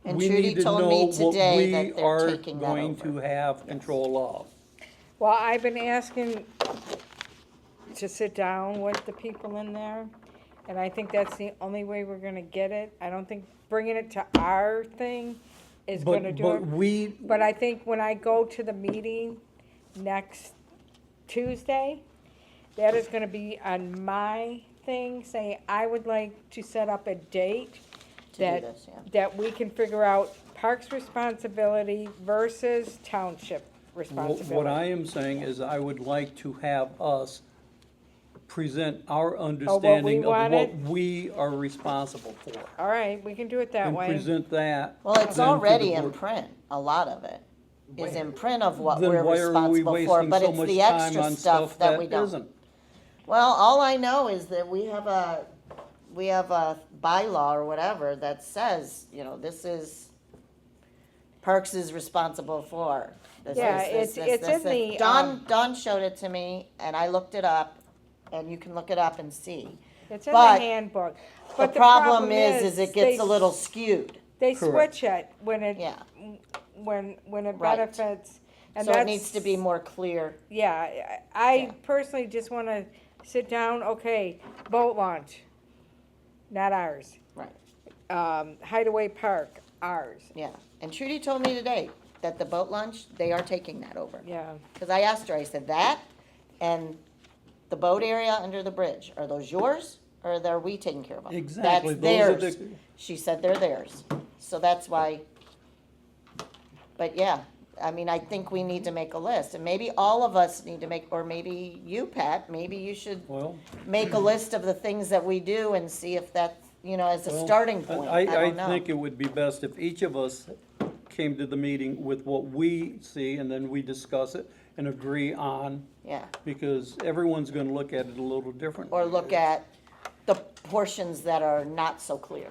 And We Trudy need to told know me what today we that they're are taking that going to over. have control of. Well, I've been asking to sit down with the people in there, and I think that's the only way we're gonna get it. I don't think bringing it to our thing is gonna do it. But I think when I go to the meeting next Tuesday, that is gonna be on my thing, saying I would like to set up a date To do that, this, yeah. that we can figure out parks responsibility versus township responsibility. What I am saying is I would like to have us present our understanding of what wanted? we are responsible for. All right, we can do it that And way. present that. Well, it's then to the already in board. print, a lot of it is in print of what Then we're why are we responsible for, wasting but so it's much the time extra on stuff that we don't. isn't? Well, all I know is that we have a bylaw or whatever that says, you know, this is, Parks is responsible for. This Yeah, is- this, it's this, in this. the, Don showed it to me, and I looked it up, and you can look it up and see. It's in the but handbook. The But problem is it they gets a little skewed. They Correct. switch it when it, Yeah. when it Right. benefits. And So it that's- needs to be more clear. Yeah, Yeah. I personally just wanna sit down, okay, boat launch, not ours. Right. Hideaway Park, ours, Yeah. And Trudy told me today that the boat launch, they are taking that over. yeah. Because I asked her, I said, that and the boat area under the bridge, are those yours or are we taking care of them? Exactly, That's those are theirs. the- She said they're theirs. So that's why, but yeah, I mean, I think we need to make a list. And maybe all of us need to make, or maybe you, Pat, maybe you should Well, make a list of the things that we do and see if that, you know, as a well, starting point. I don't know. I think it would be best if each of us came to the meeting with what we see and then we discuss it. and agree on, Yeah, because everyone's gonna look at it a little differently. or look at the portions that are not so clear.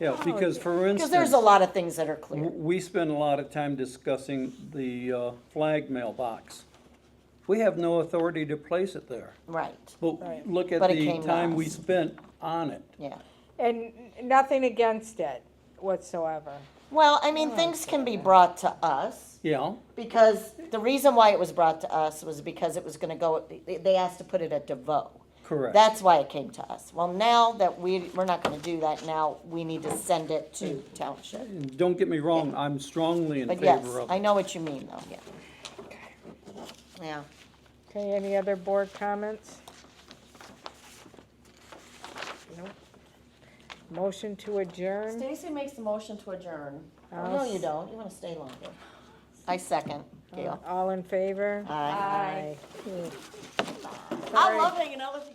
Yeah, because for Because there's a instance, lot of things that are clear. we spend a lot of time discussing the flag mailbox. We have no authority to place it there. Right, But Right. look at But it the came to time we us. spent on it. yeah. And nothing against it whatsoever. Well, I mean, things can be brought to us, Yeah, because the reason why it was brought to us was because it was gonna go, they asked to put it at DeVoe. correct. That's why it came to us. Well, now that we're not gonna do that, now we need to send it to township. And don't get me wrong, I'm strongly in But yes, favor of I it. know what you mean though, yeah. Yeah, Okay, any other board comments? Nope. Motion to adjourn? Stacy makes the motion to adjourn. no, you don't, you wanna stay longer. I second, Gail. All in favor? Aye. Aye. I love hanging out with you.